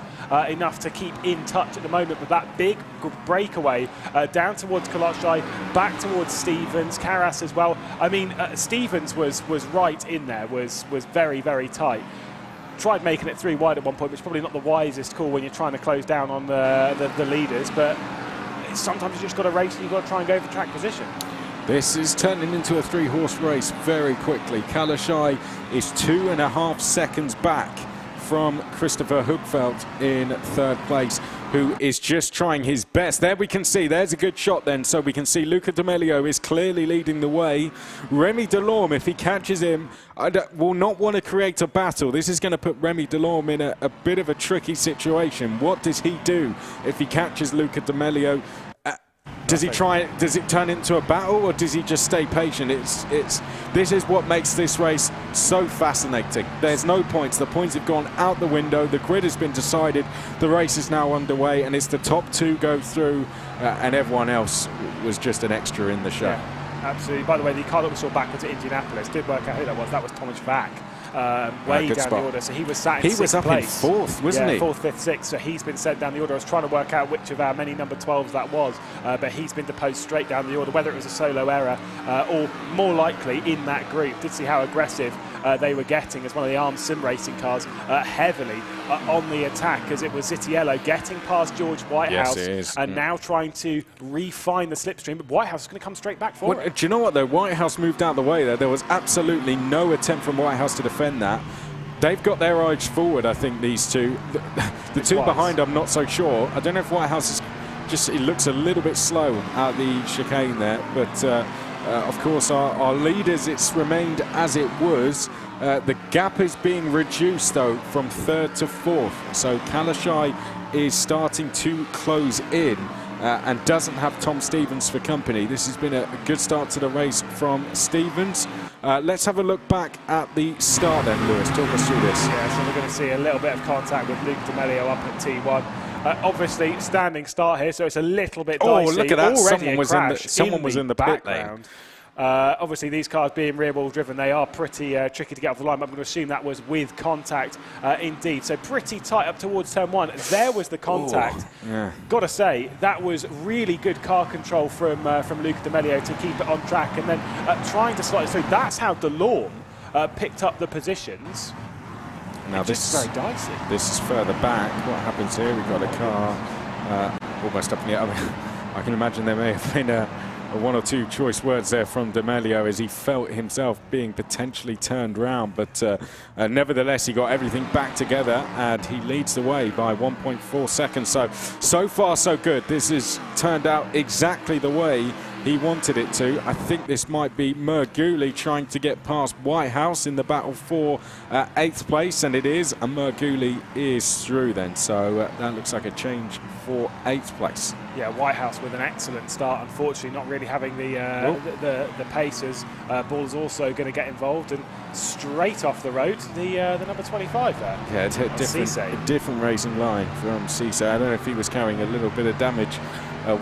enough to keep in touch at the moment, but that big breakaway down towards Kalashai, back towards Stevens, Karas as well. I mean, Stevens was right in there, was very, very tight. Tried making it 3 wide at one point, which is probably not the wisest call when you're trying to close down on the leaders, but sometimes you just got to race and you've got to try and go for track position. This is turning into a 3-horse race very quickly. Kalashai is 2.5 seconds back from Christopher Hookfeld in 3rd place, who is just trying his best. There we can see, there's a good shot then, so we can see Luca D'Amelio is clearly leading the way. Remy Delorme, if he catches him, will not want to create a battle. This is going to put Remy Delorme in a bit of a tricky situation. What does he do if he catches Luca D'Amelio? Does it turn into a battle, or does he just stay patient? This is what makes this race so fascinating. There's no points. The points have gone out the window. The grid has been decided. The race is now underway, and it's the top 2 go through, and everyone else was just an extra in the show. Yeah, absolutely. By the way, the car that we saw backwards at Indianapolis did work out who that was. That was Thomas Vack. way down spot. the order. So he was sat in sixth up place. in 4th, wasn't he? 4th, 5th, 6th. So he's been sent down the order. I was trying to work out which of our many number 12s that was, but he's been deposed straight down the order, whether it was a solo error or more likely in that group. Did see how aggressive they were getting as one of the armed sim racing cars heavily on the attack, as it was Zitiello getting past George Whitehouse and now trying to refine the slipstream, but Whitehouse is going to come straight back for it. Do you know what though? Whitehouse moved out of the way there. There was absolutely no attempt from Whitehouse to defend that. They've got their edge forward, I think, these two. The two behind, I'm not so sure. I don't know if Whitehouse is just, it looks a little bit slow at the chicane there, but of course our leaders, it's remained as it was. The gap is being reduced though from 3rd to 4th, so Kalashai is starting to close in and doesn't have Tom Stevens for company. This has been a good start to the race from Stevens. Let's have a look back at the start then, Lewis. Talk us through this. Yeah, so we're going to see a little bit of contact with Luke D'Amelio up at T1. Obviously, standing start here, so it's a little bit dicey. Oh, look at that. Already Someone was in the pit lane. Obviously, these cars being rear-wheel driven, they are pretty tricky to get off the line. But I'm going to assume that was with contact indeed. So pretty tight up towards turn 1. There was the contact. Got to say, that was really good car control from Luke D'Amelio to keep it on track. And then trying to slide it through. That's how DeLorme picked up the positions. Now this is very dicey. This is further back. What happens here? We've got a car almost up in the air. I can imagine there may have been one or two choice words there from D'Amelio as he felt himself being potentially turned round, but nevertheless he got everything back together and he leads the way by 1.4 seconds. So far so good. This has turned out exactly the way he wanted it to. I think this might be Merguli trying to get past Whitehouse in the battle for 8th place, and it is, and Merguli is through then, so that looks like a change for 8th place. Yeah, Whitehouse with an excellent start. Unfortunately, not really having the paces. Ball's also going to get involved, and straight off the road, the number 25 there. Yeah, it's a different racing line from Cisse. I don't know if he was carrying a little bit of damage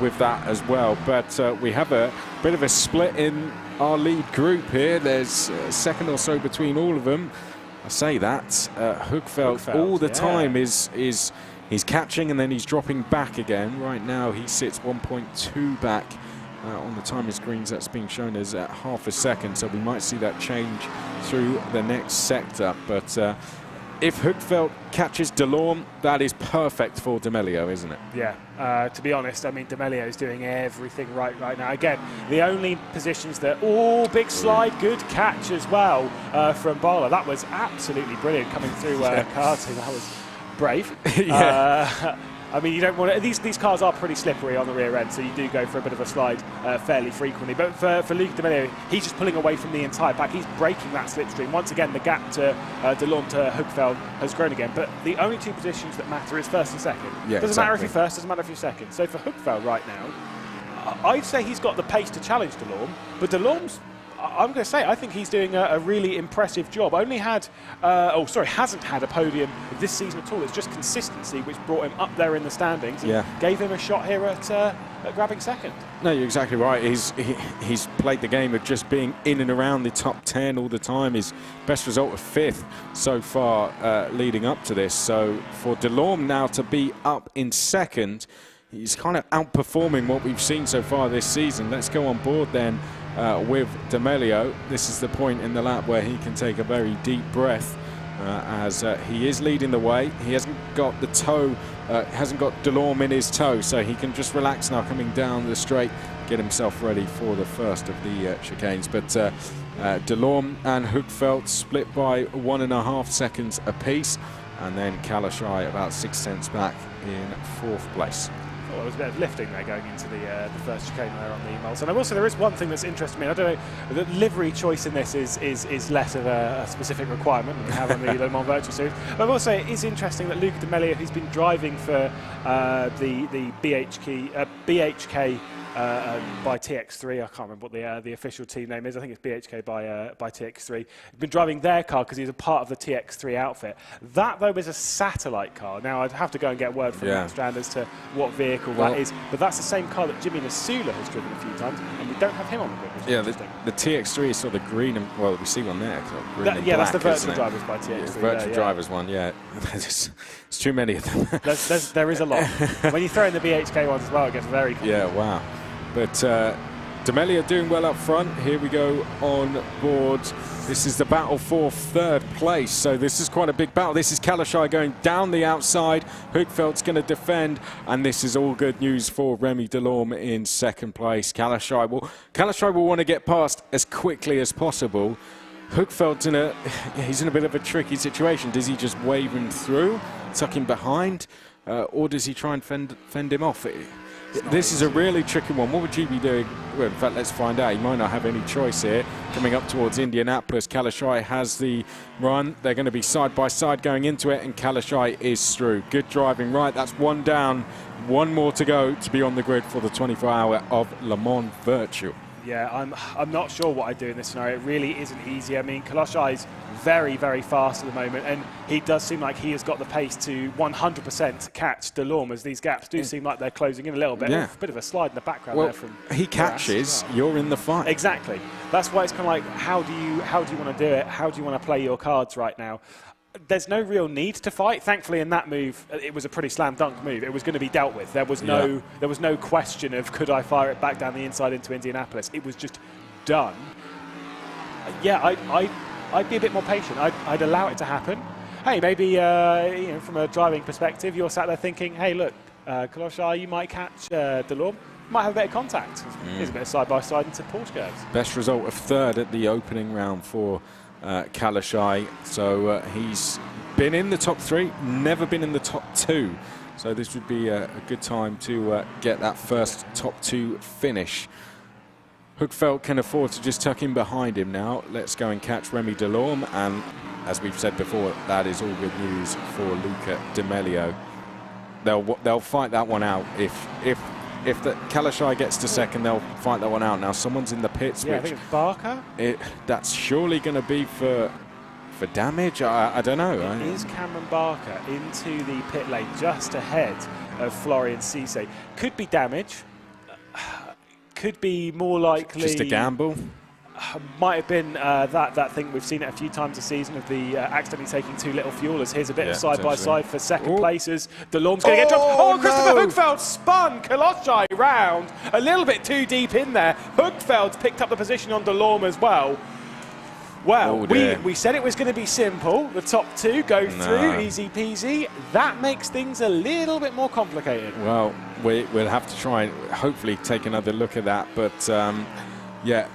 with that as well, but we have a bit of a split in our lead group here. There's a second or so between all of them. I say that Hoogveld all the time he's catching and then he's dropping back again. Right now he sits 1.2 back on the timer screens. That's being shown as half a second, so we might see that change through the next sector. But if Hoogveld catches DeLorme, that is perfect for D'Amelio, isn't it? Yeah, to be honest, I mean, D'Amelio is doing everything right now. Again, the only positions that, big slide, good catch as well from Bowler. That was absolutely brilliant coming through karting. That was brave. I mean, you don't want to, these cars are pretty slippery on the rear end, so you do go for a bit of a slide fairly frequently. But for Luke D'Amelio, he's just pulling away from the entire pack. He's breaking that slipstream. Once again, the gap to DeLorme to Hoogveld has grown again. But the only two positions that matter is first and second. Doesn't matter if you're first, doesn't matter if you're second. So for Hoogveld right now, I'd say he's got the pace to challenge DeLorme, but DeLorme's, I'm going to say, I think he's doing a really impressive job. Only had, hasn't had a podium this season at all. It's just consistency which brought him up there in the standings and gave him a shot here at grabbing second. No, you're exactly right. He's played the game of just being in and around the top 10 all the time. His best result of 5th so far leading up to this. So for DeLorme now to be up in second, he's kind of outperforming what we've seen so far this season. Let's go on board then with D'Amelio. This is the point in the lap where he can take a very deep breath as he is leading the way. He hasn't got the toe, hasn't got DeLorme in his toe, so he can just relax now coming down the straight, get himself ready for the first of the chicanes. But DeLorme and Hoogveld split by 1.5 seconds apiece, and then Kalashai about 6 tenths back in 4th place. There was a bit of lifting there going into the first chicane there on the emails. And I will say there is one thing that's interesting me. I don't know, the livery choice in this is less of a specific requirement than we have on the Le Mans Virtual Series. But I will say it is interesting that Luke D'Amelio, who's been driving for the BHK by TX3. I can't remember what the official team name is. I think it's BHK by TX3. He's been driving their car because he's a part of the TX3 outfit. That, though, is a satellite car. Now, I'd have to go and get word from Matt Strand as to what vehicle that is. But that's the same car that Jimmy Nasula has driven a few times, and we don't have him on the grid. Yeah, the TX3 is sort of green and, well, we see one there. Green and yeah, black, that's the virtual drivers by TX3. Yeah, virtual drivers one, yeah. There's too many of them. There is a lot. When you throw in the BHK ones as well, it gets very complicated. Yeah, wow. But D'Amelio doing well up front. Here we go on board. This is the battle for third place. So this is quite a big battle. This is Kalashai going down the outside. Hoogveldt's going to defend. And this is all good news for Remy Delorme in second place. Kalashai will want to get past as quickly as possible. Hoogveldt's he's in a bit of a tricky situation. Does he just wave him through, tuck him behind, or does he try and fend him off? This is a really tricky one. What would you be doing? Well, in fact, let's find out. He might not have any choice here. Coming up towards Indianapolis, Kalashai has the run. They're going to be side by side going into it, and Kalashai is through. Good driving, right? That's one down, one more to go to be on the grid for the 24-hour of Le Mans Virtual. Yeah, I'm not sure what I'd do in this scenario. It really isn't easy. I mean, Kalashai's very, very fast at the moment, and he does seem like he has got the pace to 100% catch Delorme, as these gaps do seem like they're closing in a little bit. Yeah. A bit of a slide in the background there from he catches, you're in the fight. Exactly. That's why it's kind of like, how do you want to do it? How do you want to play your cards right now? There's no real need to fight. Thankfully, in that move, it was a pretty slam dunk move. It was going to be dealt with. There was no question of could I fire it back down the inside into Indianapolis. It was just done. Yeah, I'd be a bit more patient. I'd allow it to happen. Hey, maybe from a driving perspective, you're sat there thinking, hey, look, Kalashai, you might catch Delorme. Might have a bit of contact. Here's a bit of side-by-side into Porsche curves. Best result of third at the opening round for Kalashai. So he's been in the top three, never been in the top two. So this would be a good time to get that first top two finish. Hoogveldt can afford to just tuck in behind him now. Let's go and catch Remy Delorme. And as we've said before, that is all good news for Luca D'Amelio. They'll fight that one out. If the Kalashai gets to second, they'll fight that one out. Now someone's in the pits. Yeah, I think it's Barker. That's surely going to be for damage. I don't know. It is Cameron Barker into the pit lane just ahead of Florian Cisse. Could be damage. Could be more likely just a gamble. Might have been that thing we've seen it a few times this season of the accidentally taking too little fuel. As here's a bit of side-by-side for second places. Delorme's going to get dropped. Oh, Christopher Hoogveldt spun Kalashai round a little bit too deep in there. Hoogveldt picked up the position on Delorme as well. Well, we said it was going to be simple. The top two go through, easy peasy. That makes things a little bit more complicated. Well, we'll have to try and hopefully take another look at that. But, yeah,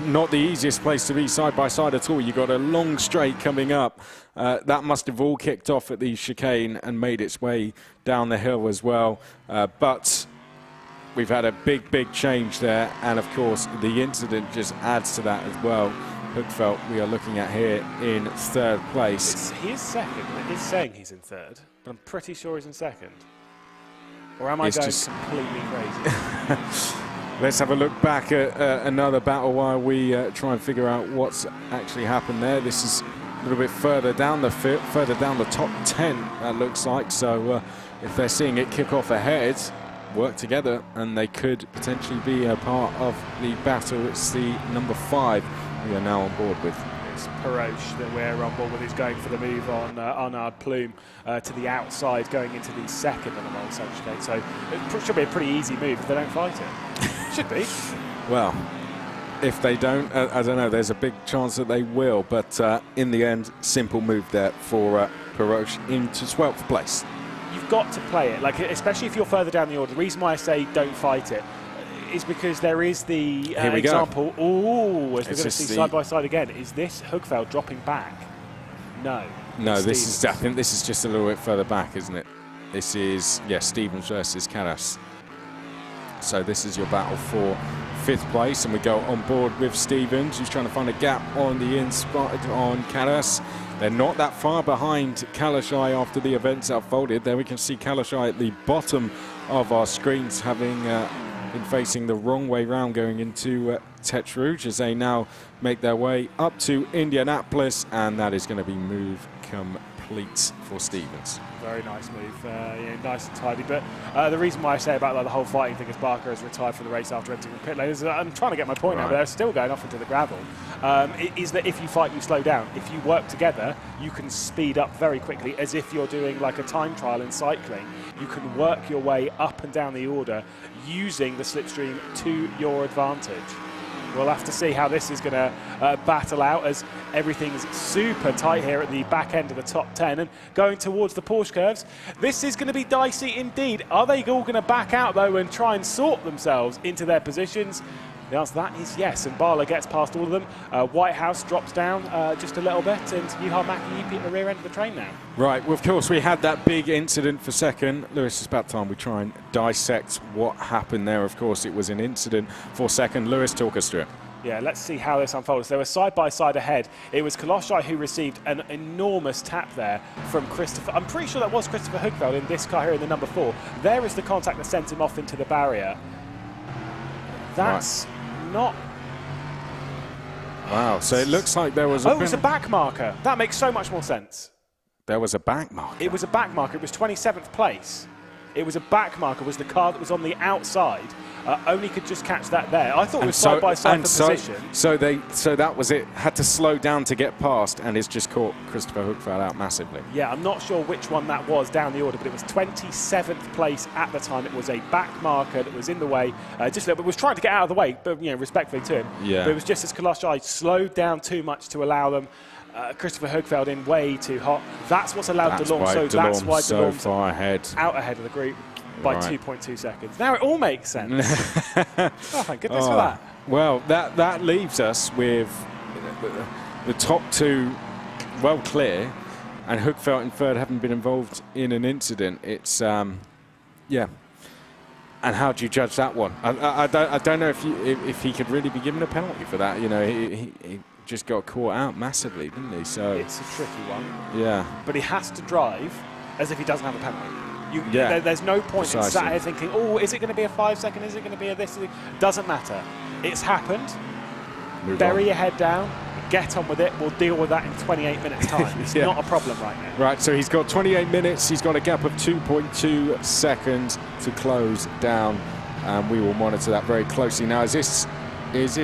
not the easiest place to be side by side at all. You've got a long straight coming up. That must have all kicked off at the chicane and made its way down the hill as well. But we've had a big change there. And, of course, the incident just adds to that as well. Hoogveldt, we are looking at here in third place. He is second. It is saying he's in third, but I'm pretty sure he's in second. Or am I going completely crazy? Let's have a look back at another battle while we try and figure out what's actually happened there. This is a little bit further down the top 10, that looks like. So if they're seeing it kick off ahead, work together, and they could potentially be a part of the battle. It's the number 5 we are now on board with. It's Peroche that we're on board with, who's going for the move on Arnaud Plume to the outside, going into the second on the Mole Chicane. So it should be a pretty easy move if they don't fight it. Should be. Well, if they don't, I don't know, there's a big chance that they will. But in the end, simple move there for Peroche into 12th place. You've got to play it, especially if you're further down the order. The reason why I say don't fight it is because there is the example. Oh, as we're going to see side by side again. Is this Hoogveldt dropping back? No. No, this is. I think this is just a little bit further back, isn't it? This is Stevens versus Caras. So this is your battle for 5th place, and we go on board with Stevens, who's trying to find a gap on the inside on Caras. They're not that far behind Kalashai after the events unfolded. There we can see Kalashai at the bottom of our screens having been facing the wrong way round going into Tete Rouge as they now make their way up to Indianapolis, and that is going to be move complete for Stevens. Very nice move, yeah, nice and tidy. But the reason why I say about the whole fighting thing is Barker has retired from the race after entering the pit lane. I'm trying to get my point out, but they're still going off into the gravel. Is that if you fight, you slow down. If you work together, you can speed up very quickly, as if you're doing like a time trial in cycling. You can work your way up and down the order using the slipstream to your advantage. We'll have to see how this is going to battle out, as everything's super tight here at the back end of the top 10 and going towards the Porsche curves. This is going to be dicey indeed. Are they all going to back out though and try and sort themselves into their positions? The answer to that is yes, and Barla gets past all of them. Whitehouse drops down just a little bit, and Juha Mäki at the rear end of the train now. Right, well, of course, we had that big incident for second. Lewis, it's about time we try and dissect what happened there. Of course, it was an incident for second. Lewis, talk us through it. Yeah, let's see how this unfolds. They were side-by-side ahead. It was Koloschai who received an enormous tap there from Christopher. I'm pretty sure that was Christopher Hugveld in this car here in the number 4. There is the contact that sent him off into the barrier. That's not... Wow, so it looks like there was a... Oh, it was a back marker. That makes so much more sense. There was a back marker? It was a back marker. It was 27th place. It was a back marker, was the car that was on the outside. Only could just catch that there. I thought it was side-by-side for position. So that was it. Had to slow down to get past, and it's just caught Christopher Hugveld out massively. Yeah, I'm not sure which one that was down the order, but it was 27th place at the time. It was a back marker that was in the way. But was trying to get out of the way, but respectfully to him. Yeah. But it was just as Koloschai slowed down too much to allow them. Christopher Hugveld in way too hot. That's what's allowed DeLorme. That's why DeLorme's so far ahead. Out ahead of the group by 2.2 seconds. Now it all makes sense. Oh, thank goodness for that. Well, that leaves us with the top 2 well clear, and Hugveld and third haven't been involved in an incident. It's yeah. And how do you judge that one? I don't know if he could really be given a penalty for that. He just got caught out massively, didn't he? So it's a tricky one. Yeah. But he has to drive as if he doesn't have a penalty. There's no point in sat here thinking, oh, is it going to be a 5 second? Is it going to be a this? Doesn't matter. It's happened. Bury your head down. Get on with it. We'll deal with that in 28 minutes' time. It's not a problem right now. Right, so he's got 28 minutes. He's got a gap of 2.2 seconds to close down. And we will monitor that very closely. Now, is this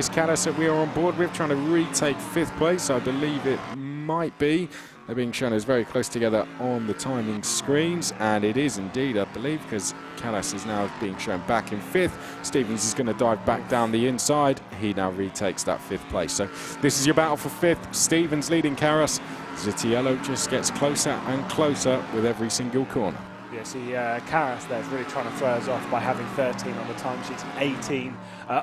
Caras that we are on board with, trying to retake 5th place? I believe it might be. They're being shown as very close together on the timing screens, and it is indeed, I believe, because Caras is now being shown back in 5th. Stevens is going to dive back down the inside. He now retakes that 5th place. So this is your battle for 5th. Stevens leading Caras. Zitiello just gets closer and closer with every single corner. Yeah, see, Caras there is really trying to throw us off by having 13 on the timesheet and 18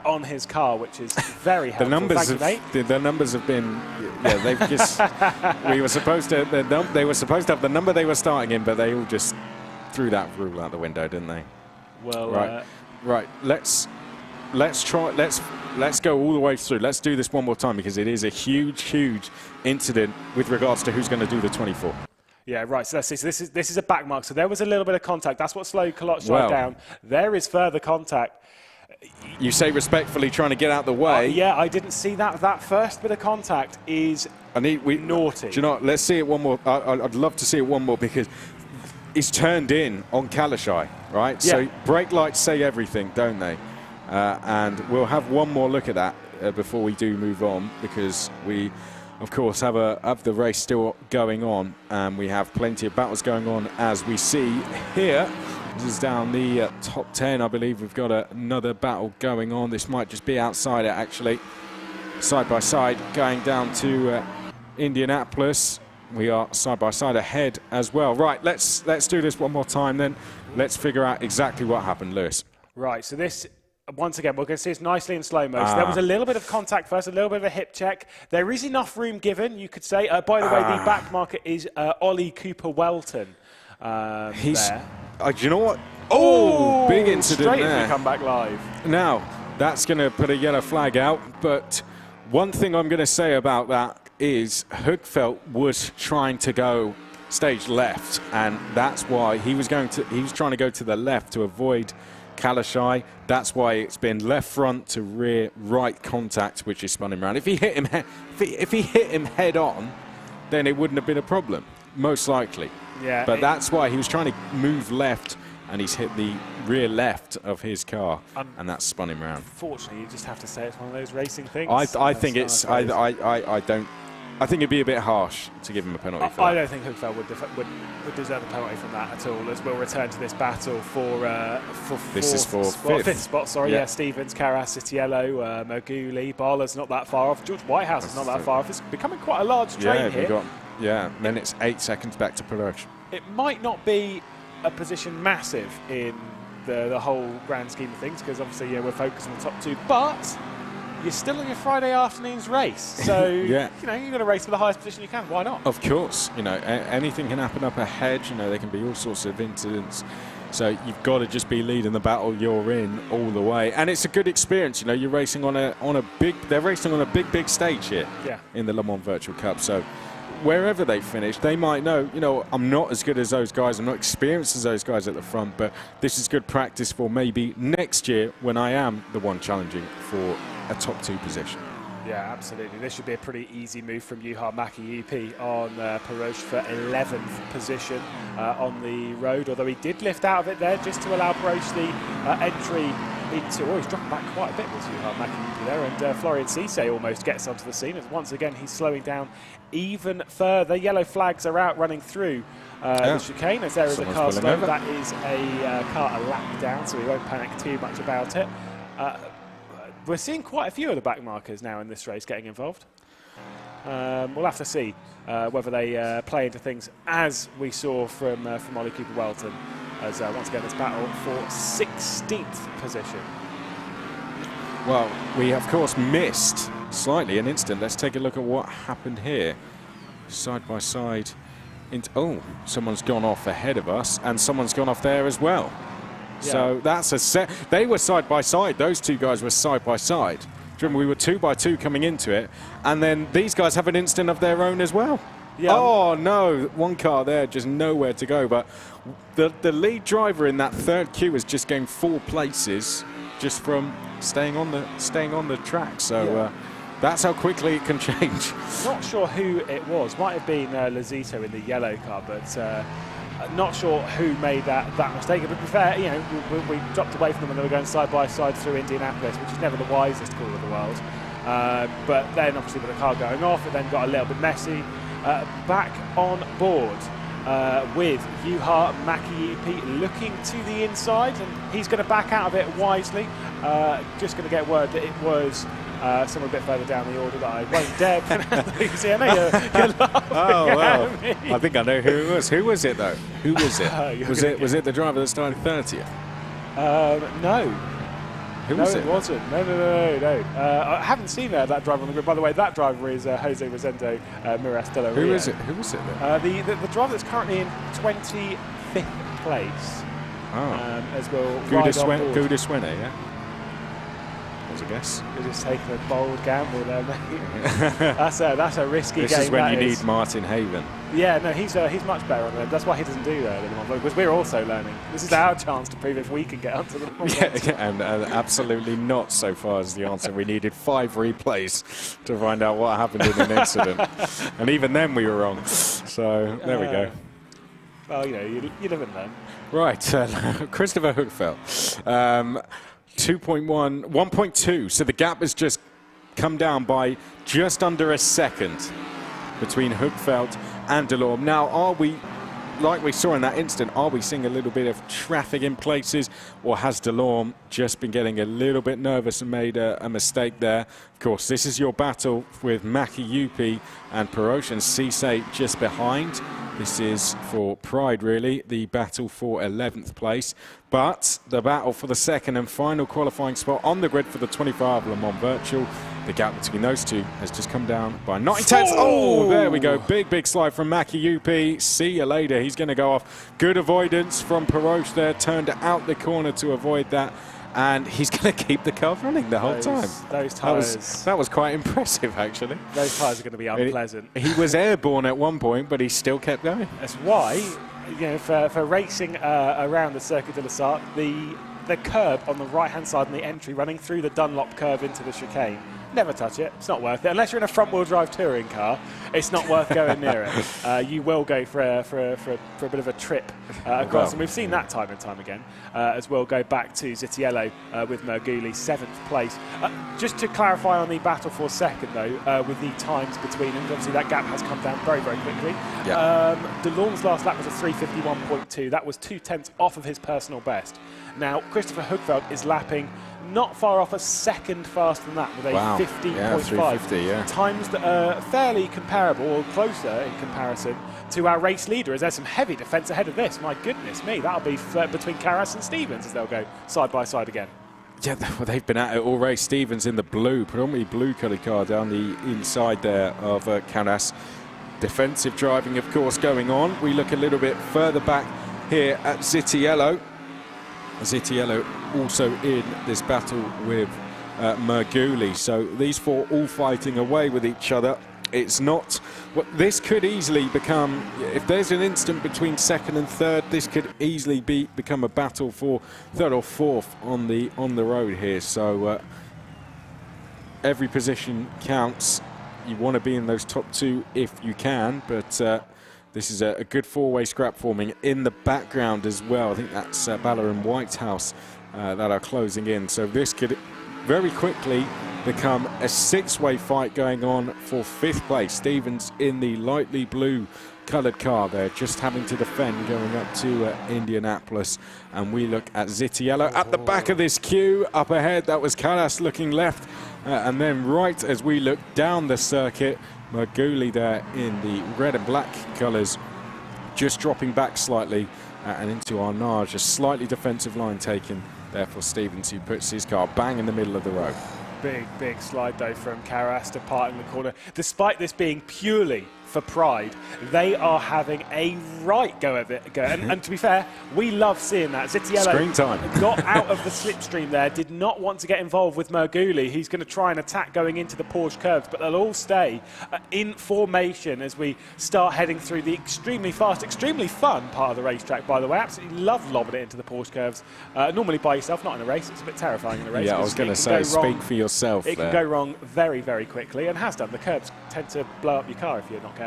on his car, which is very helpful. The numbers have been, yeah, they've just. They were supposed to have the number they were starting in, but they all just threw that rule out the window, didn't they? Well, right. Let's go all the way through. Let's do this one more time, because it is a huge incident with regards to who's going to do the 24. Yeah, right. So let's see. So this is a back mark. So there was a little bit of contact. That's what slowed Koloschai down. There is further contact. You say respectfully, trying to get out the way. Yeah, I didn't see that. That first bit of contact is naughty. Do you know what? Let's see it one more. I'd love to see it one more, because it's turned in on Koloschai, right? Yeah. So brake lights say everything, don't they? And we'll have one more look at that before we do move on, because we, of course, have the race still going on, and we have plenty of battles going on, as we see here. This is down the top 10. I believe we've got another battle going on. This might just be outside it, actually. Side by side, going down to Indianapolis. We are side by side ahead as well. Right, let's do this one more time, then. Let's figure out exactly what happened, Lewis. Right, so this, once again, we're going to see this nicely in slow mo. So there was a little bit of contact first, a little bit of a hip check. There is enough room given, you could say. By the way, the back marker is Ollie Cooper-Welton. Do you know what? Oh, big incident straight there. As we come back live. Now, that's going to put a yellow flag out, but one thing I'm going to say about that is Hugveld was trying to go stage left, and that's why he was trying to go to the left to avoid Kalashai, that's why it's been left front to rear right contact, which is spun him around. If he hit him, if he hit him head on, then it wouldn't have been a problem, most likely. Yeah. But that's why he was trying to move left, and he's hit the rear left of his car, and that's spun him around. Unfortunately, you just have to say it's one of those racing things. I think it's. I don't. I think it'd be a bit harsh to give him a penalty for that. I don't think Hoogveld would deserve a penalty from that at all, as we'll return to this battle for fifth spot. Sorry, yeah. Stevens, Karas, Citiello, Moguli, Barla's not that far off. George Whitehouse is not that far off. It's becoming quite a large train here. Then it's 8 seconds back to production. It might not be a position massive in the whole grand scheme of things, because obviously we're focused on the top two, but you're still in your Friday afternoon's race, so you're going to race for the highest position you can. Why not? Of course, anything can happen up ahead. There can be all sorts of incidents. So you've got to just be leading the battle you're in all the way, and it's a good experience. You're racing on a big. They're racing on a big stage here. In the Le Mans Virtual Cup. So wherever they finish, they might know. I'm not as good as those guys. I'm not experienced as those guys at the front, but this is good practice for maybe next year when I am the one challenging for a top 2 position. Yeah, absolutely. This should be a pretty easy move from Juha Mäki-Jypi on Perosh for 11th position on the road, although he did lift out of it there just to allow Perosh the entry into... Oh, he's dropped back quite a bit with Juha Mäki-Jypi there, and Florian Cisse almost gets onto the scene. And once again, he's slowing down even further. Yellow flags are out running through the chicane as there is a car slow. That is a car a lap down, so we won't panic too much about it. We're seeing quite a few of the back markers now in this race getting involved. We'll have to see whether they play into things as we saw from Ollie Cooper-Welton, as once again this battle for 16th position. Well, we of course missed slightly an instant. Let's take a look at what happened here. Side by side. Oh, someone's gone off ahead of us, and someone's gone off there as well. So that's a set. They were side by side. Those two guys were side by side. Do you remember we were 2 by 2 coming into it, and then these guys have an instant of their own as well. Oh no, one car there, just nowhere to go. But the lead driver in that third queue has just gained 4 places just from staying on the track. So that's how quickly it can change. Not sure who it was. Might have been Lazito in the yellow car, but. Not sure who made that mistake. But to be fair, we dropped away from them when they were going side by side through Indianapolis, which is never the wisest call of the world. But then, obviously, with the car going off, it then got a little bit messy. Back on board with Juha Mäki-Jypi looking to the inside, and he's going to back out of it wisely. Just going to get word that it was someone a bit further down the order that I won't dare pronounce. I know you're laughing at me. I think I know who it was. Who was it, though? Who was it? Was it the driver that started 30th? No. Who was it? No, it wasn't. No. I haven't seen that driver on the grid. By the way, that driver is Jose Rosendo Miras de la Ria. Who is it? Who was it then? The driver that's currently in 25th place. As well. Gudaswene, yeah? Was a guess. You're just taking a bold gamble there, mate. that's a risky game. This is when you need Martin Haven. Yeah, no, he's much better on them. That's why he doesn't do that anymore, because we're also learning. This is our chance to prove if we can get onto the and absolutely not so far as the answer. We needed 5 replays to find out what happened in an incident, and even then we were wrong. So there we go. Well, you live and learn. Right, Christopher Hookfeld. 2.1, 1.2, so the gap has just come down by just under a second between Hookveld and Delorme. Now, are we, like we saw in that instant, are we seeing a little bit of traffic in places, or has Delorme just been getting a little bit nervous and made a mistake there? Of course, this is your battle with Mäki-Jypi and Perosh, and Cisse just behind. This is for pride, really, the battle for 11th place. But the battle for the second and final qualifying spot on the grid for the 24-hour Le Mans Virtual, the gap between those two has just come down by 9 tenths. Oh, there we go. Big slide from Mäki-Jypi. See you later. He's going to go off. Good avoidance from Perosh there. Turned out the corner to avoid that. And he's going to keep the car running the whole time. Those tyres. That was quite impressive, actually. Those tyres are going to be unpleasant. He was airborne at one point, but he still kept going. That's why, for racing around the Circuit de la Sarthe, the the curb on the right-hand side and the entry running through the Dunlop curve into the chicane. Never touch it. It's not worth it. Unless you're in a front-wheel drive touring car, it's not worth going near it. You will go for a bit of a trip across, and we've seen that time and time again. As we'll go back to Zitiello with Merguli, 7th place. Just to clarify on the battle for second, though, with the times between them, obviously that gap has come down very, very quickly. Yeah. DeLorme's last lap was a 3:51.2. That was 2/10 off of his personal best. Now, Christopher Hugveld is lapping not far off a second faster than that with a 50.5. Yeah. Times that are fairly comparable, or closer in comparison, to our race leader, as there's some heavy defence ahead of this. My goodness me, that'll be between Karas and Stevens as they'll go side by side again. Yeah, well, they've been at it all race. Stevens in the blue, predominantly blue-coloured car down the inside there of Karas. Defensive driving, of course, going on. We look a little bit further back here at Zitiello. Zitiello also in this battle with Merguli. So these four all fighting away with each other. It's not... Well, this could easily become... If there's an instant between second and third, this could easily become a battle for third or fourth on the road here. So every position counts. You want to be in those top two if you can, but this is a good four-way scrap forming in the background as well. I think that's Balla and Whitehouse that are closing in. So this could very quickly become a six-way fight going on for 5th place. Stevens in the lightly blue coloured car there, just having to defend going up to Indianapolis. And we look at Zitiello at the back of this queue. Up ahead, that was Karas looking left. And then right as we look down the circuit, Merguli there in the red and black colours, just dropping back slightly and into Arnage. A slightly defensive line taken there for Stevens, who puts his car bang in the middle of the road. Big slide though from Karas departing the corner. Despite this being purely for pride, they are having a right go of it. And to be fair, we love seeing that. Zitiello got out of the slipstream there, did not want to get involved with Merguli. He's going to try and attack going into the Porsche curves, but they'll all stay in formation as we start heading through the extremely fast, extremely fun part of the racetrack, by the way. Absolutely love lobbing it into the Porsche curves. Normally by yourself, not in a race. It's a bit terrifying in a race. Yeah, I was going to say, speak for yourself. It can go wrong very, very quickly, and has done. The curbs tend to blow up your car if you're not careful.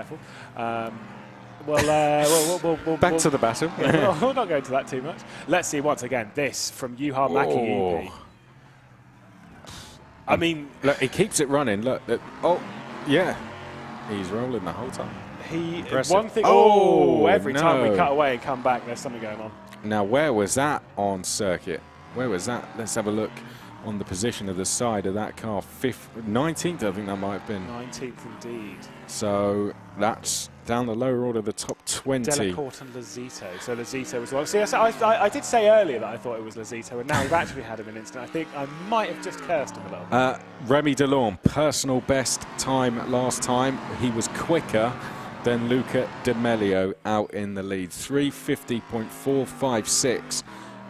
We'll back to the battle. Yeah, we'll not go into that too much. Let's see once again this from Juha Mäki. I mean, look, he keeps it running. Look, oh, yeah, he's rolling the whole time. One thing. Every time we cut away and come back, there's something going on. Now, where was that on circuit? Where was that? Let's have a look on the position of the side of that car. 19th, I think that might have been. 19th indeed. So that's down the lower order, the top 20. Delacourt and Lazito. So Lazito was one. See, I did say earlier that I thought it was Lazito, and now we've actually had him an instant. I think I might have just cursed him a little. Remy Delorme, personal best time last time. He was quicker than Luca Di Melio out in the lead. 3:50.456.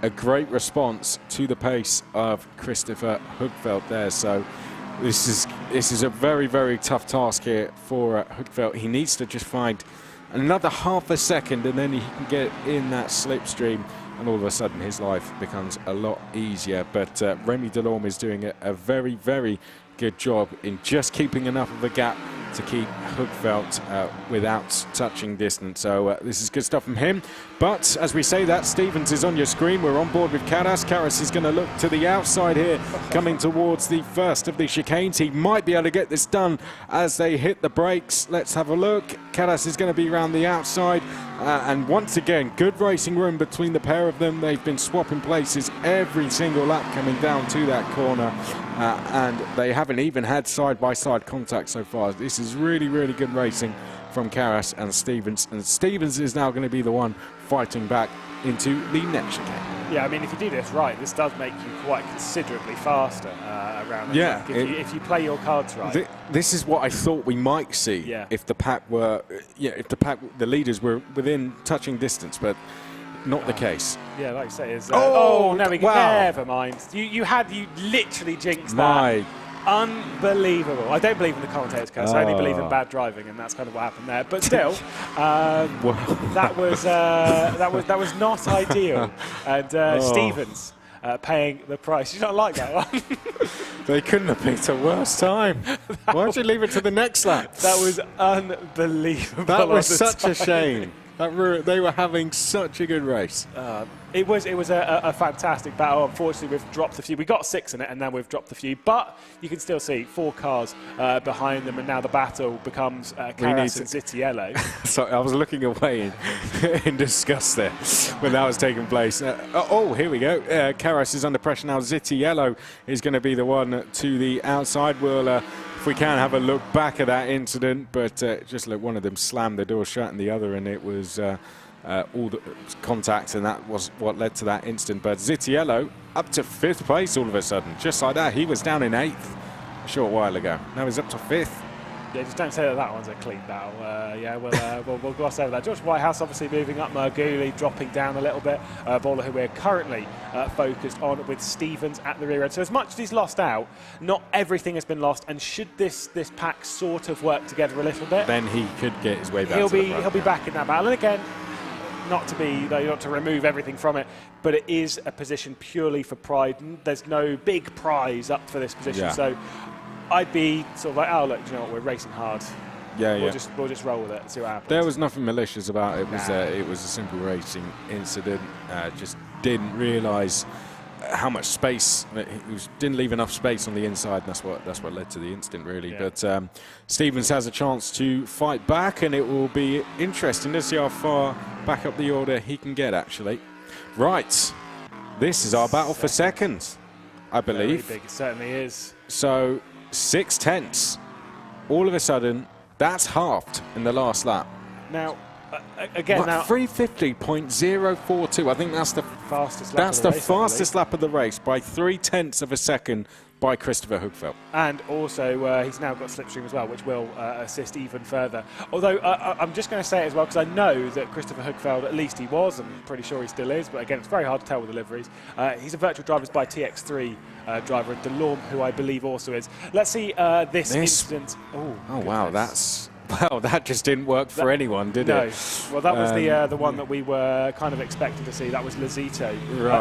A great response to the pace of Christopher Hugveld there. So this is a very, very tough task here for Hugveld. He needs to just find another half a second, and then he can get in that slipstream, and all of a sudden his life becomes a lot easier. But Remy Delorme is doing a very, very good job in just keeping enough of a gap to keep Hugveld without touching distance. So this is good stuff from him. But as we say that, Stevens is on your screen. We're on board with Karas. Karas is going to look to the outside here, coming towards the first of the chicanes. He might be able to get this done as they hit the brakes. Let's have a look. Karas is going to be around the outside. And once again, good racing room between the pair of them. They've been swapping places every single lap coming down to that corner. And they haven't even had side-by-side contact so far. This is really, really good racing from Karas and Stevens. And Stevens is now going to be the one fighting back into the next chicane. Yeah, I mean, if you do this right, this does make you quite considerably faster around the track. If you play your cards right. This is what I thought we might see if the pack were, the leaders were within touching distance, but not the case. Yeah, like you say, no, we never mind. You literally jinxed that. Unbelievable. I don't believe in the commentator's curse. I only believe in bad driving, and that's kind of what happened there. But still, that was not ideal. And Stevens paying the price. You don't like that one? They couldn't have picked a worse time. Why'd you leave it to the next lap? That was unbelievable. That was such a shame. They were having such a good race. It was a fantastic battle. Unfortunately, we've dropped a few. We got 6 in it, and then we've dropped a few. But you can still see 4 cars behind them, and now the battle becomes Karas and Zitiello. So I was looking away in disgust there when that was taking place. Oh, here we go. Karas is under pressure now. Zitiello is going to be the one to the outside. We'll, if we can, have a look back at that incident. But just look, one of them slammed the door shut, and the other, and it was all the contact, and that was what led to that incident. But Zitiello up to 5th place all of a sudden, just like that. He was down in 8th a short while ago. Now he's up to 5th. Yeah, just don't say that that one's a clean battle. Yeah, we'll gloss over that. George Whitehouse obviously moving up, Marguli dropping down a little bit. Bowler who we're currently focused on with Stevens at the rear end. So as much as he's lost out, not everything has been lost. And should this pack sort of work together a little bit, then he could get his way back. He'll be back in that battle. And again, not to remove everything from it, but it is a position purely for pride. There's no big prize up for this position. Yeah. So I'd be sort of like, oh look, you know what, we're racing hard. Yeah, we'll just roll with it and see what happens. There was nothing malicious about it. It was a simple racing incident. Just didn't realise how much space. Didn't leave enough space on the inside, and that's what led to the incident, really. Yeah. But Stevens has a chance to fight back, and it will be interesting to see how far back up the order he can get. Actually, right. This is our battle for second, I believe. Very big, it certainly is. So 6 tenths. All of a sudden, that's halved in the last lap. Now, again, now 350.042. I think that's the fastest lap. That's the fastest lap of the race by 0.3 of a second by Christopher Hoogveld. And also, he's now got slipstream as well, which will assist even further. Although, I'm just going to say it as well, because I know that Christopher Hoogveld, at least he was, I'm pretty sure he still is, but again, it's very hard to tell with the liveries. He's a virtual drivers by TX3 driver, and Delorme, who I believe also is. Let's see this incident. Oh wow, that just didn't work for anyone, did it? No. Well, that was the one that we were kind of expecting to see. That was Lazito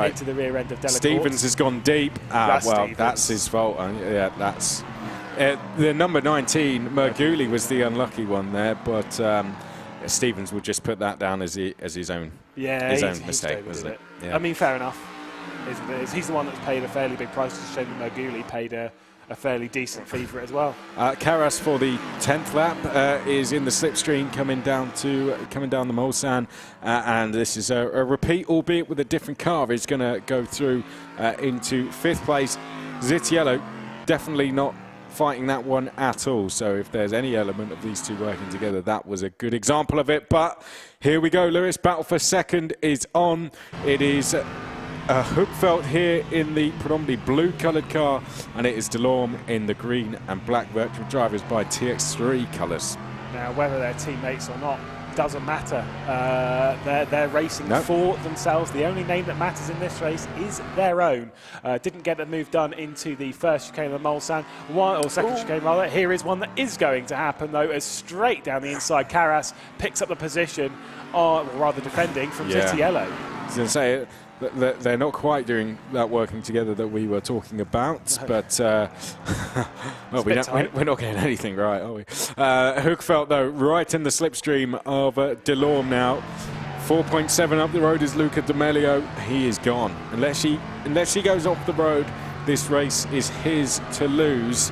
into the rear end of Delacourt. Stevens has gone deep. That's his fault. Yeah, that's the number 19. Marguli was the unlucky one there, but Stevens would just put that down as his own mistake, wasn't it? Yeah. I mean, fair enough. He's the one that's paid a fairly big price. It's a shame that Marguli paid a fairly decent fee for it as well. Karas for the 10th lap is in the slipstream coming down the Mulsanne, and this is a repeat, albeit with a different car. He's going to go through into 5th place. Zitiello definitely not fighting that one at all. So if there's any element of these two working together, that was a good example of it. But here we go, Lewis. Battle for second is on. It is Hoogveld here in the predominantly blue-coloured car, and it is Delorme in the green and black virtual drivers by TX3 colours. Now, whether they're teammates or not doesn't matter. They're racing for themselves. The only name that matters in this race is their own. Didn't get the move done into the first chicane of the Mulsanne, or second chicane rather. Here is one that is going to happen though, as straight down the inside, Karas picks up the position, or rather defending, from Zitiello. I was going to say, they're not quite doing that working together that we were talking about, but well, we're not getting anything right, are we? Hoogveld, though, right in the slipstream of Delorme now. 4.7 up the road is Luca D'Amelio. He is gone. Unless he goes off the road, this race is his to lose.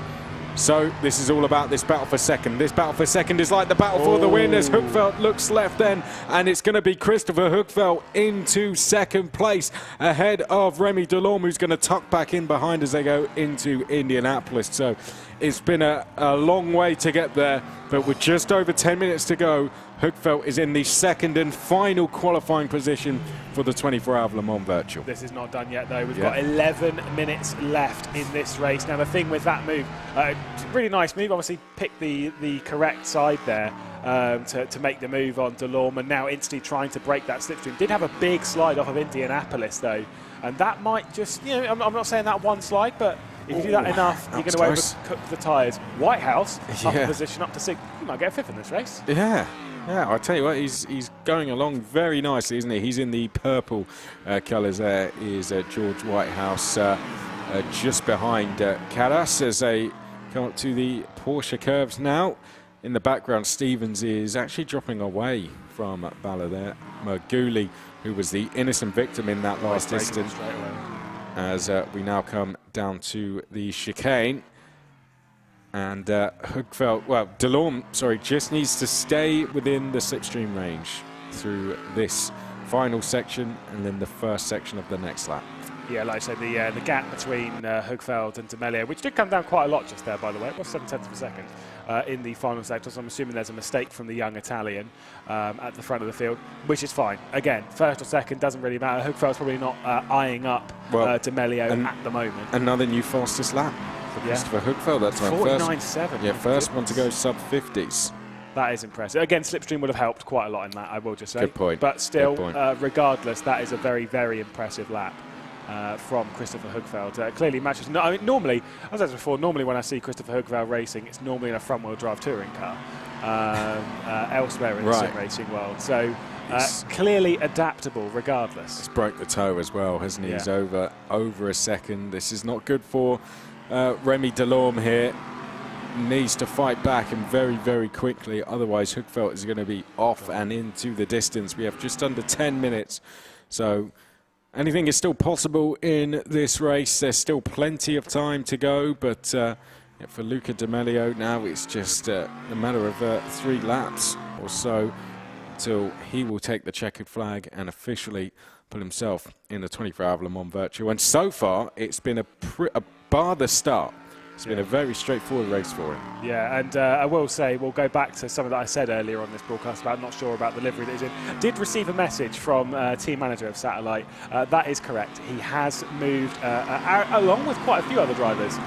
So this is all about this battle for second. This battle for second is like the battle for the win as Hoogveld looks left then, and it's going to be Christopher Hoogveld into second place ahead of Remy Delorme, who's going to tuck back in behind as they go into Indianapolis. So it's been a long way to get there, but with just over 10 minutes to go, Hoogveld is in the second and final qualifying position for the 24-hour Le Mans Virtual. This is not done yet, though. We've got 11 minutes left in this race. Now, the thing with that move, really nice move. Obviously, picked the correct side there to make the move on Delorme, and now instantly trying to break that slipstream. Did have a big slide off of Indianapolis, though, and that might just, I'm not saying that one slide, but if you do that enough, you're going to overcook the tyres. Whitehouse up in position up to 6th. You might get a 5th in this race. Yeah. Yeah, I'll tell you what, he's going along very nicely, isn't he? He's in the purple colours. There is George Whitehouse just behind Caras as they come up to the Porsche curves now. In the background, Stevens is actually dropping away from Bala there. Marguli, who was the innocent victim in that last distance. As we now come down to the chicane. And Hugfeld, well, Delorme, sorry, just needs to stay within the slipstream range through this final section and then the first section of the next lap. Yeah, like I said, the gap between Hugfeld and D'Amelio, which did come down quite a lot just there, by the way. It was 7/10 of a second in the final sector, so I'm assuming there's a mistake from the young Italian at the front of the field, which is fine. Again, first or second doesn't really matter. Hugfeld's probably not eyeing up D'Amelio at the moment. Another new fastest lap for Christopher Hugfeld. That's 49.7. Yeah, first one to go sub-50s. That is impressive. Again, slipstream would have helped quite a lot in that, I will just say. Good point. But still, regardless, that is a very, very impressive lap. From Christopher Hugfeld. Clearly matches. No, I mean, normally, as I said before, normally when I see Christopher Hugfeld racing, it's normally in a front-wheel drive touring car elsewhere in the sim racing world. So clearly adaptable regardless. He's broke the toe as well, hasn't he? Yeah. He's over a second. This is not good for Remy Delorme here. Needs to fight back and very, very quickly. Otherwise, Hugfeld is going to be off and into the distance. We have just under 10 minutes. So anything is still possible in this race. There's still plenty of time to go, but for Luca D'Amelio now it's just a matter of 3 laps or so until he will take the checkered flag and officially put himself in the 24-hour Le Mans Virtual. And so far, it's been a bar the start. It's been a very straightforward race for him. Yeah, and I will say, we'll go back to something that I said earlier on this broadcast about not sure about the livery that he's in. Did receive a message from team manager of Satellite. That is correct. He has moved, along with quite a few other drivers,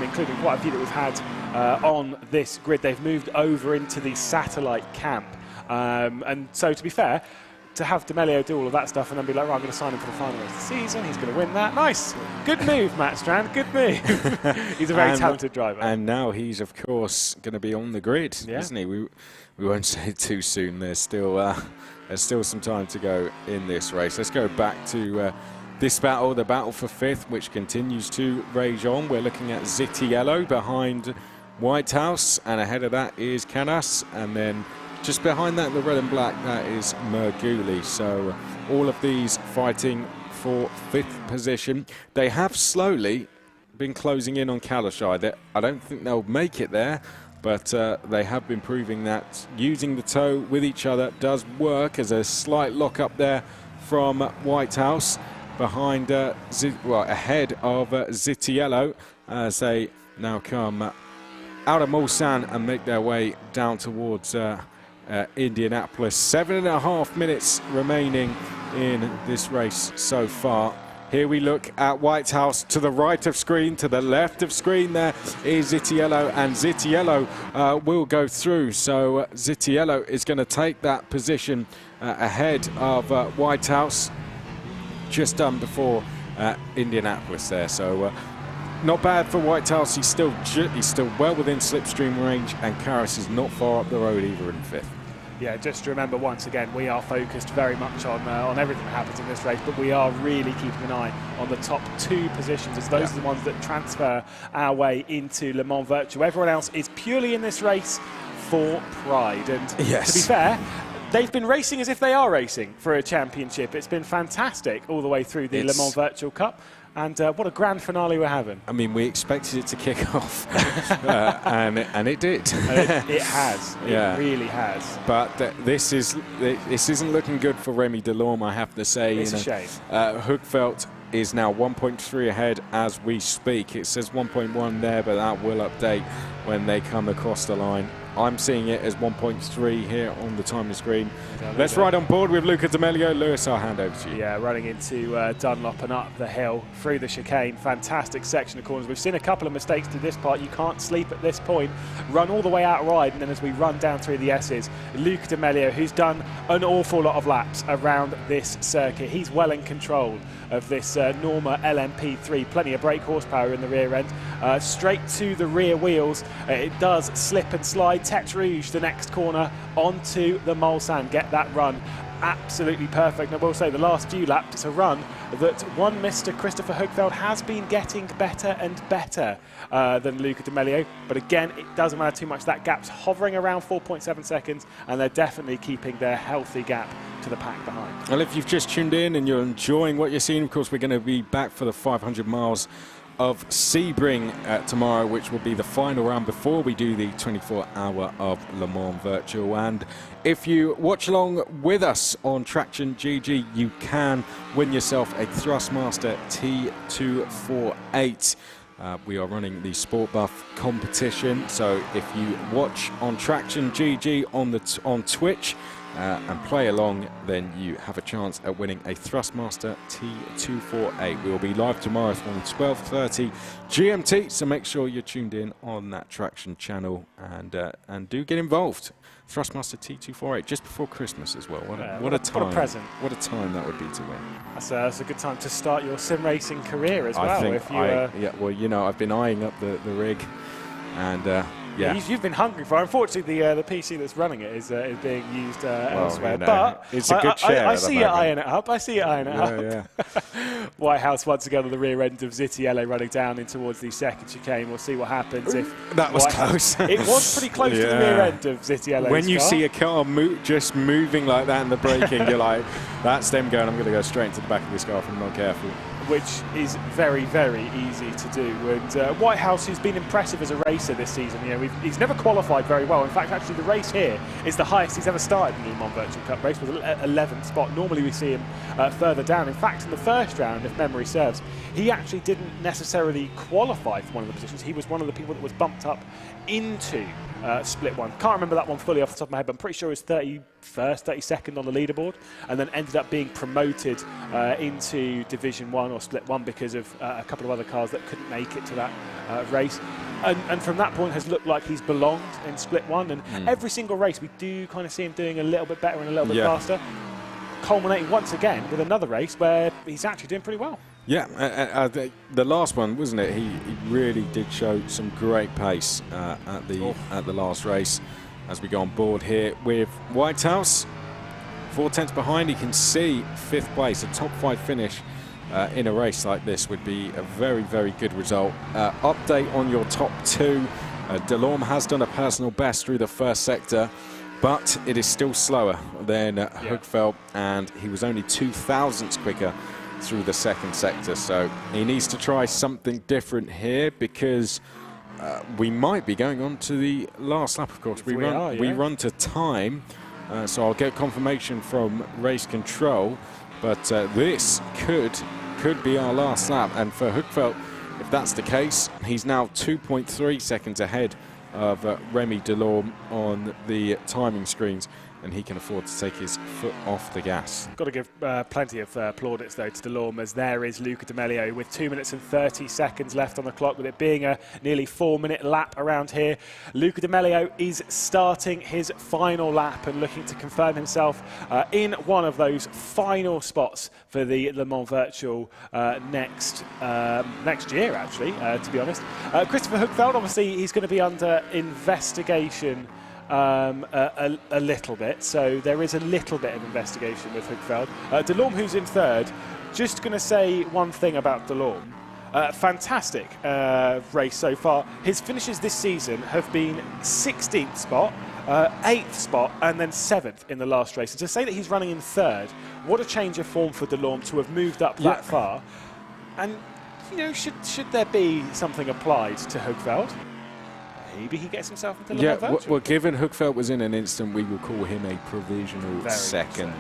including quite a few that we've had on this grid. They've moved over into the Satellite camp. And so, to be fair, to have D'Amelio do all of that stuff and then be like, right, I'm going to sign him for the final race of the season. He's going to win that. Nice. Good move, Matt Strand. Good move. He's a very talented driver. And now he's, of course, going to be on the grid, isn't he? We won't say it too soon. There's still some time to go in this race. Let's go back to this battle, the battle for 5th, which continues to rage on. We're looking at Zitiello behind Whitehouse, and ahead of that is Canas, and then just behind that, the red and black, that is Marguli. So all of these fighting for 5th position. They have slowly been closing in on Kalashai. I don't think they'll make it there, but they have been proving that using the toe with each other does work. As a slight lock up there from Whitehouse behind, ahead of Zitiello, as they now come out of Mulsanne and make their way down towards Indianapolis. 7.5 minutes remaining in this race so far. Here we look at Whitehouse to the right of screen, to the left of screen there is Zitiello, and Zitiello will go through. So Zitiello is going to take that position ahead of Whitehouse, just done before Indianapolis there. So not bad for Whitehouse. He's still well within slipstream range, and Caras is not far up the road either in 5th. Yeah, just to remember once again, we are focused very much on everything that happens in this race, but we are really keeping an eye on the top 2 positions, as those are the ones that transfer our way into Le Mans Virtual. Everyone else is purely in this race for pride. And to be fair, they've been racing as if they are racing for a championship. It's been fantastic all the way through the Le Mans Virtual Cup. And what a grand finale we're having. I mean, we expected it to kick off, and it did. It has. It really has. But this isn't looking good for Remy Delorme, I have to say. It's a shame. Hugfeld is now 1.3 ahead as we speak. It says 1.1 there, but that will update when they come across the line. I'm seeing it as 1.3 here on the timing screen. Let's ride on board with Luca D'Amelio. Lewis, I'll hand over to you. Yeah, running into Dunlop and up the hill through the chicane. Fantastic section of corners. We've seen a couple of mistakes to this part. You can't sleep at this point. Run all the way out wide, and then as we run down through the S's, Luca D'Amelio, who's done an awful lot of laps around this circuit. He's well in control of this Norma LMP3. Plenty of brake horsepower in the rear end. straight to the rear wheels. It does slip and slide. Tete Rouge, the next corner, onto the Mulsanne. Get that run absolutely perfect. And I will say the last few laps, it's a run that one Mr. Christopher Hugfeld has been getting better and better than Luca Di Melio. But again, it doesn't matter too much. That gap's hovering around 4.7 seconds, and they're definitely keeping their healthy gap to the pack behind. Well, if you've just tuned in and you're enjoying what you're seeing, of course, we're going to be back for the 500 miles of Sebring tomorrow, which will be the final round before we do the 24-hour of Le Mans Virtual. And if you watch along with us on Traction GG, you can win yourself a Thrustmaster T248. We are running the Sport Buff competition, so if you watch on Traction GG on Twitch and play along, then you have a chance at winning a Thrustmaster T248. We will be live tomorrow from 12:30 GMT, so make sure you're tuned in on that Traction channel and do get involved. Thrustmaster T248 just before Christmas as well. What a time! What a present! What a time that would be to win. That's a good time to start your sim racing career as well. Yeah, well, you know, I've been eyeing up the rig, and yeah, you've been hungry for it. Unfortunately, the PC that's running it is being used elsewhere. You know, but it's a good share. I see you eyeing it up. I see you eyeing it up. Yeah. White House once again on the rear end of Zitiello, running down in towards the second chicane. We'll see what happens if that was close. It was pretty close to the rear end of Zitiello's When you car. see a car just moving like that in the braking, you're like, that's them going, I'm going to go straight into the back of this car if I'm not careful. Which is very, very easy to do. And Whitehouse, who's been impressive as a racer this season, you know, he's never qualified very well. In fact, actually, the race here is the highest he's ever started in the Le Mans Virtual Cup race, with 11th spot. Normally, we see him further down. In fact, in the first round, if memory serves, he actually didn't necessarily qualify for one of the positions. He was one of the people that was bumped up into split one. Can't remember that one fully off the top of my head, but I'm pretty sure it was 31st, 32nd on the leaderboard, and then ended up being promoted into Division 1 or Split 1 because of a couple of other cars that couldn't make it to that race. And from that point has looked like he's belonged in Split 1, and every single race we do kind of see him doing a little bit better and a little bit faster, culminating once again with another race where he's actually doing pretty well. Yeah, the last one, wasn't it? He really did show some great pace at the last race. As we go on board here with Whitehouse, 4 tenths behind, he can see 5th place. A top 5 finish in a race like this would be a very, very good result. Update on your top 2. Delorme has done a personal best through the first sector, but it is still slower than Hugfeld, and he was only 2 thousandths quicker through the second sector, so he needs to try something different here, because we might be going on to the last lap. Of course, we run to time, so I'll get confirmation from race control, but this could be our last lap. And for Hugfeld, if that's the case, he's now 2.3 seconds ahead of Remy Delorme on the timing screens, and he can afford to take his foot off the gas. Got to give plenty of plaudits, though, to Delorme, as there is Luca Di Melio with 2 minutes and 30 seconds left on the clock, with it being a nearly 4-minute lap around here. Luca Di Melio is starting his final lap and looking to confirm himself in one of those final spots for the Le Mans Virtual next year, actually, to be honest. Christopher Hugfeld, obviously, he's going to be under investigation a little bit, so there is a little bit of investigation with Hugfeld. Delorme, who's in 3rd, just going to say one thing about Delorme. Fantastic race so far. His finishes this season have been 16th spot, 8th spot, and then 7th in the last race. And to say that he's running in 3rd, what a change of form for Delorme to have moved up that far. And, you know, should there be something applied to Hugfeld? Maybe he gets himself into the Virtual. Well, given Hugfeld was in an instant, we will call him a provisional second.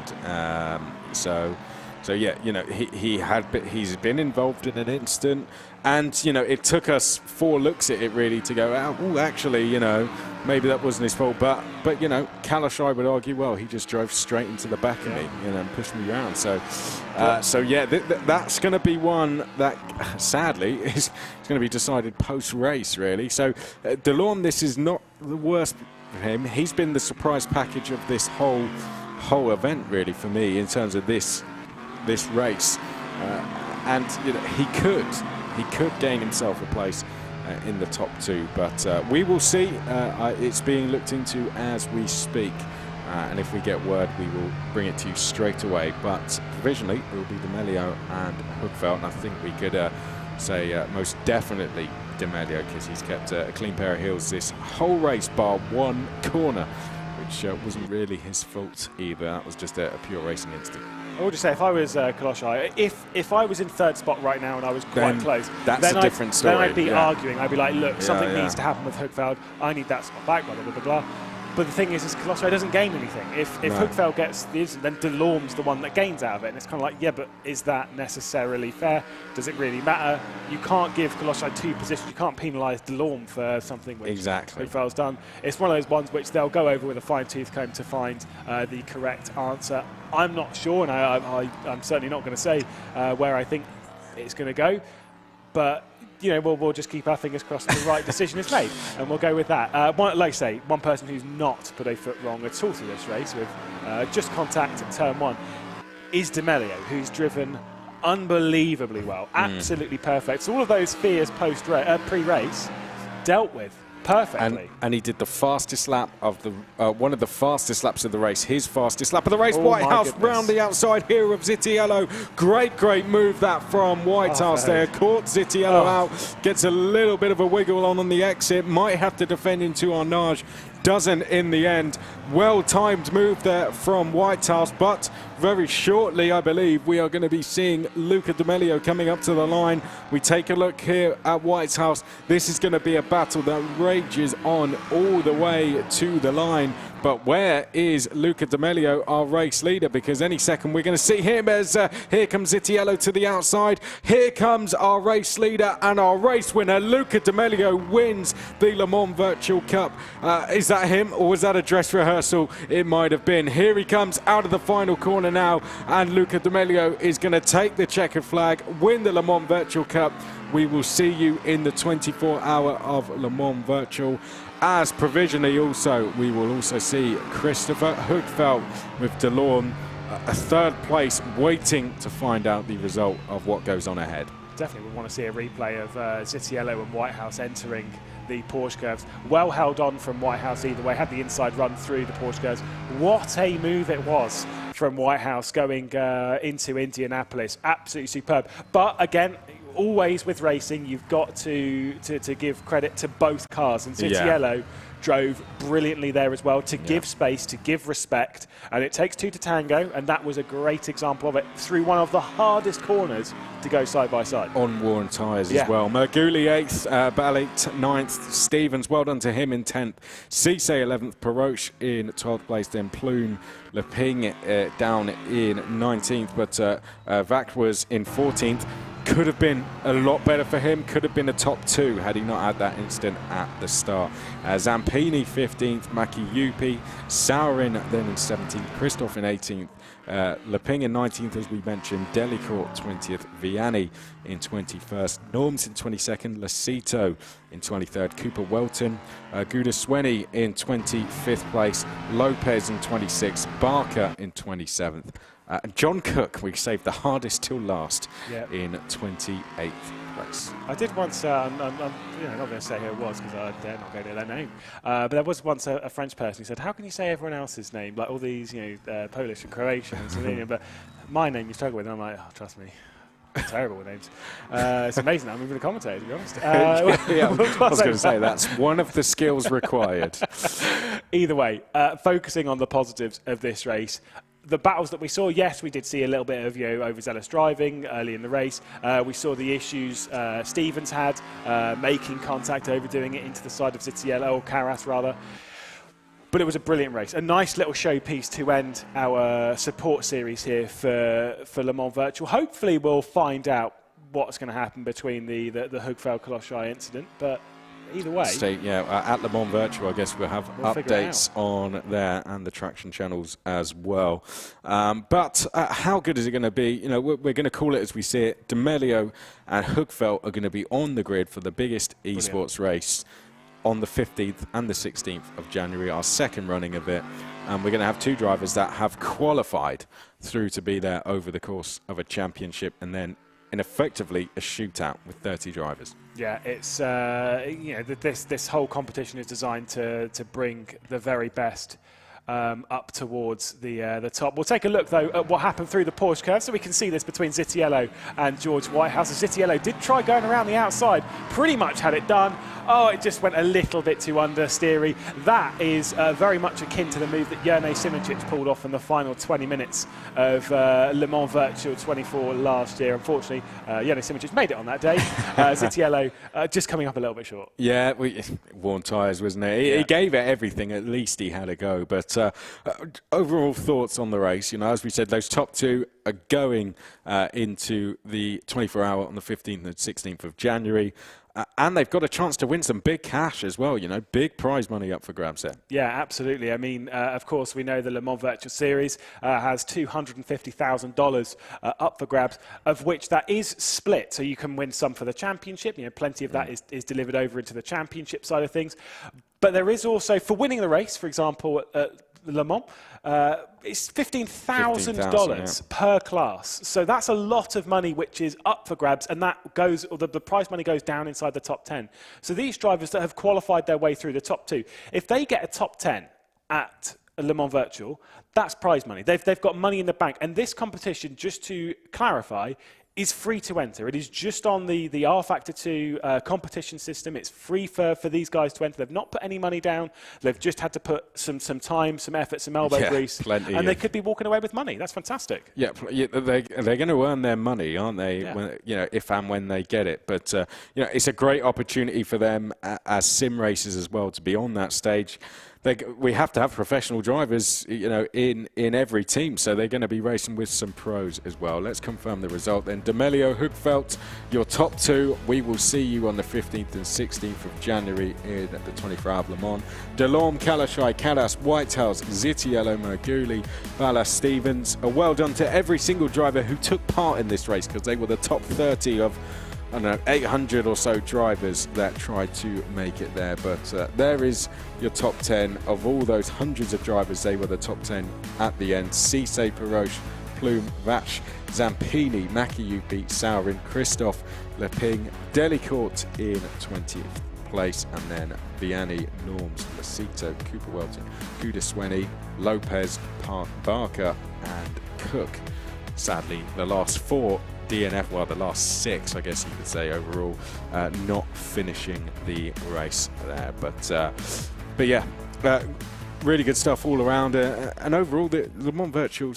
So yeah, you know, he's been involved in an instant, and you know, it took us 4 looks at it really to go, oh, actually, you know, maybe that wasn't his fault. But you know, Kalash, I would argue, well, he just drove straight into the back of me, you know, and pushed me around. So yeah, that's going to be one that sadly is going to be decided post-race, really. So Delorme, this is not the worst for him. He's been the surprise package of this whole event, really, for me, in terms of this race, and you know, he could gain himself a place in the top 2. But we will see. It's being looked into as we speak. And if we get word, we will bring it to you straight away. But provisionally, it will be D'Amelio and Hugfeldt. And I think we could say most definitely D'Amelio, because he's kept a clean pair of heels this whole race, bar one corner, which wasn't really his fault either. That was just a pure racing instinct. I would just say, if I was Koloshay, if I was in 3rd spot right now and I was quite close, that's a different story. Then I'd be arguing. I'd be like, look, something needs to happen with Hugfeldt. I need that spot back, blah, blah, blah, blah. But the thing is Koloshay doesn't gain anything. If Hugfeldt gets the incident, then Delorme's the one that gains out of it. And it's kind of like, yeah, but is that necessarily fair? Does it really matter? You can't give Koloshay 2 positions. You can't penalise Delorme for something which Hugfeldt's done. It's one of those ones which they'll go over with a fine-tooth comb to find the correct answer. I'm not sure, and I'm certainly not going to say where I think it's going to go. But you know, we'll just keep our fingers crossed the right decision is made, and we'll go with that. Like I say, one person who's not put a foot wrong at all through this race with just contact at turn 1 is D'Amelio, who's driven unbelievably well, absolutely perfect. So all of those fears pre-race dealt with perfectly. And he did the fastest lap of the one of the fastest laps of the race, his fastest lap of the race. Whitehouse round the outside here of Zitiello. Great move that from Whitehouse there. Caught Zitiello out, gets a little bit of a wiggle on the exit, might have to defend into Arnage. Doesn't in the end. Well-timed move there from Whitehouse, but very shortly, I believe, we are going to be seeing Luca D'Amelio coming up to the line. We take a look here at Whitehouse. This is going to be a battle that rages on all the way to the line. But where is Luca D'Amelio, our race leader? Because any second we're going to see him as here comes Zitiello to the outside. Here comes our race leader and our race winner. Luca D'Amelio wins the Le Mans Virtual Cup. Is that him, or was that a dress rehearsal? It might have been. Here he comes out of the final corner now, and Luca D'Amelio is going to take the checkered flag, win the Le Mans Virtual Cup. We will see you in the 24-hour of Le Mans Virtual. As provisionally also, we will also see Christopher Hugfeldt with Delorme, a 3rd place, waiting to find out the result of what goes on ahead. Definitely would want to see a replay of Zitiello and Whitehouse entering the Porsche curves. Well held on from Whitehouse either way, had the inside run through the Porsche curves. What a move it was from Whitehouse going into Indianapolis. Absolutely superb. But again, always with racing, you've got to give credit to both cars, and Zitiello drove brilliantly there as well to give space, to give respect, and it takes 2 to tango, and that was a great example of it through one of the hardest corners to go side by side. On worn tyres as well. Merguli 8th, Ballet 9th, Stevens, well done to him in 10th, Cisse 11th, Peroche in 12th place, then Plume, Leping down in 19th, but Vac was in 14th. Could have been a lot better for him, could have been a top 2 had he not had that incident at the start. Zampini 15th, Maki Yupi, Saurin then in 17th, Christoph in 18th, Leping in 19th as we mentioned, Delicourt 20th, Vianney in 21st, Norms in 22nd, Lacito in 23rd, Cooper Welton, Gudasweni in 25th place, Lopez in 26th, Barker in 27th. John Cook, we saved the hardest till last in 28th place. I did once, I'm not going to say who it was because I dare not go near their name, but there was once a French person who said, how can you say everyone else's name, like all these, Polish and Croatian and Slovenian, but my name you struggle with, and I'm like, oh, trust me. Terrible with names. It's amazing I'm even a commentator, to be honest. I was going to say, that's one of the skills required. Either way, focusing on the positives of this race, the battles that we saw, yes, we did see a little bit of overzealous driving early in the race. We saw the issues Stevens had, making contact, overdoing it into the side of Zitiello, or Carras rather. But it was a brilliant race. A nice little showpiece to end our support series here for Le Mans Virtual. Hopefully we'll find out what's going to happen between the Hugfeldt-Koloshay incident, but either way. At Le Mans Virtual, I guess we'll have updates on there and the traction channels as well. But how good is it going to be? We're going to call it as we see it. D'Amelio and Hugfeldt are going to be on the grid for the biggest esports race on the 15th and the 16th of January, our second running of it. And we're going to have 2 drivers that have qualified through to be there over the course of a championship, and then in effectively a shootout with 30 drivers. Yeah, it's this whole competition is designed to bring the very best up towards the top. We'll take a look though at what happened through the Porsche curve, so we can see this between Zitiello and George Whitehouse. Zitiello did try going around the outside, pretty much had it done. Oh, it just went a little bit too understeery. That is very much akin to the move that Jerne Simoncic pulled off in the final 20 minutes of Le Mans Virtual 24 last year. Unfortunately, Jerne Simoncic made it on that day. Zitiello just coming up a little bit short. Yeah, worn tyres, wasn't it? Yeah. He gave it everything. At least he had a go. But overall thoughts on the race, as we said, those top two are going into the 24-hour on the 15th and 16th of January. And they've got a chance to win some big cash as well, big prize money up for grabs there. Yeah, absolutely. I mean, of course, we know the Le Mans Virtual Series has $250,000 up for grabs, of which that is split. So you can win some for the championship. Plenty of that is delivered over into the championship side of things. But there is also, for winning the race, for example, at Le Mans, it's $15,000 per class. So that's a lot of money which is up for grabs, and that goes, or the prize money goes down inside the top 10. So these drivers that have qualified their way through the top two, if they get a top 10 at Le Mans Virtual, that's prize money. They've got money in the bank. And this competition, just to clarify, is free to enter. It is just on the R Factor 2 competition system. It's free for these guys to enter. They've not put any money down. They've just had to put some time, some effort, some elbow grease. And they could be walking away with money. That's fantastic. Yeah, they're going to earn their money, aren't they? Yeah. When, if and when they get it. But it's a great opportunity for them as sim racers as well to be on that stage. We have to have professional drivers, in every team, so they're going to be racing with some pros as well. Let's confirm the result then. D'Amelio, Hoogveld, your top two. We will see you on the 15th and 16th of January in the 24-hour Le Mans. Delorme, Kalashai, Callas, Whitehouse, Zitiello, Merguli, Ballas, Stevens. A well done to every single driver who took part in this race, because they were the top 30 of 800 or so drivers that tried to make it there. But there is your top 10 of all those hundreds of drivers. They were the top 10 at the end. Cisse, Peroche, Plume, Vache, Zampini, Makiupi, Saurin, Christophe, Leping, Delicourt in 20th place, and then Vianney, Norms, Lasito, Cooper Welton, Kudasweni, Lopez, Barker and Cook. Sadly, the last four DNF, well, the last six, I guess you could say, overall, not finishing the race there. But yeah, really good stuff all around. And overall, the Le Mans Virtual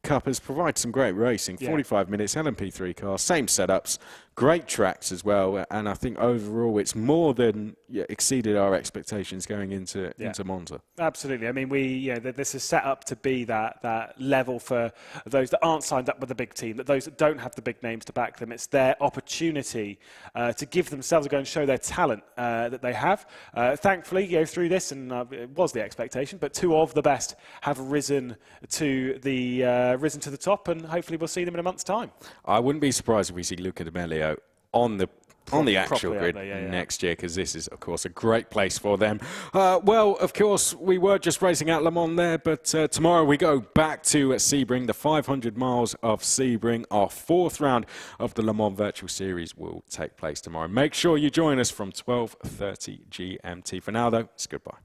Cup has provided some great racing. 45 minutes, LMP3 cars, same setups, great tracks as well. And I think overall, it's more than exceeded our expectations going into Monza. Absolutely. I mean, this is set up to be that level for those that aren't signed up with a big team, that those that don't have the big names to back them. It's their opportunity to give themselves a go and show their talent that they have. Thankfully, through this, and it was the expectation, but two of the best have risen to the top, and hopefully we'll see them in a month's time. I wouldn't be surprised if we see Luca D'Amelio on the actual grid next year, because this is, of course, a great place for them. Well, of course, we were just racing out Le Mans there, but tomorrow we go back to Sebring, the 500 miles of Sebring. Our fourth round of the Le Mans Virtual Series will take place tomorrow. Make sure you join us from 12:30 GMT. For now, though, it's goodbye.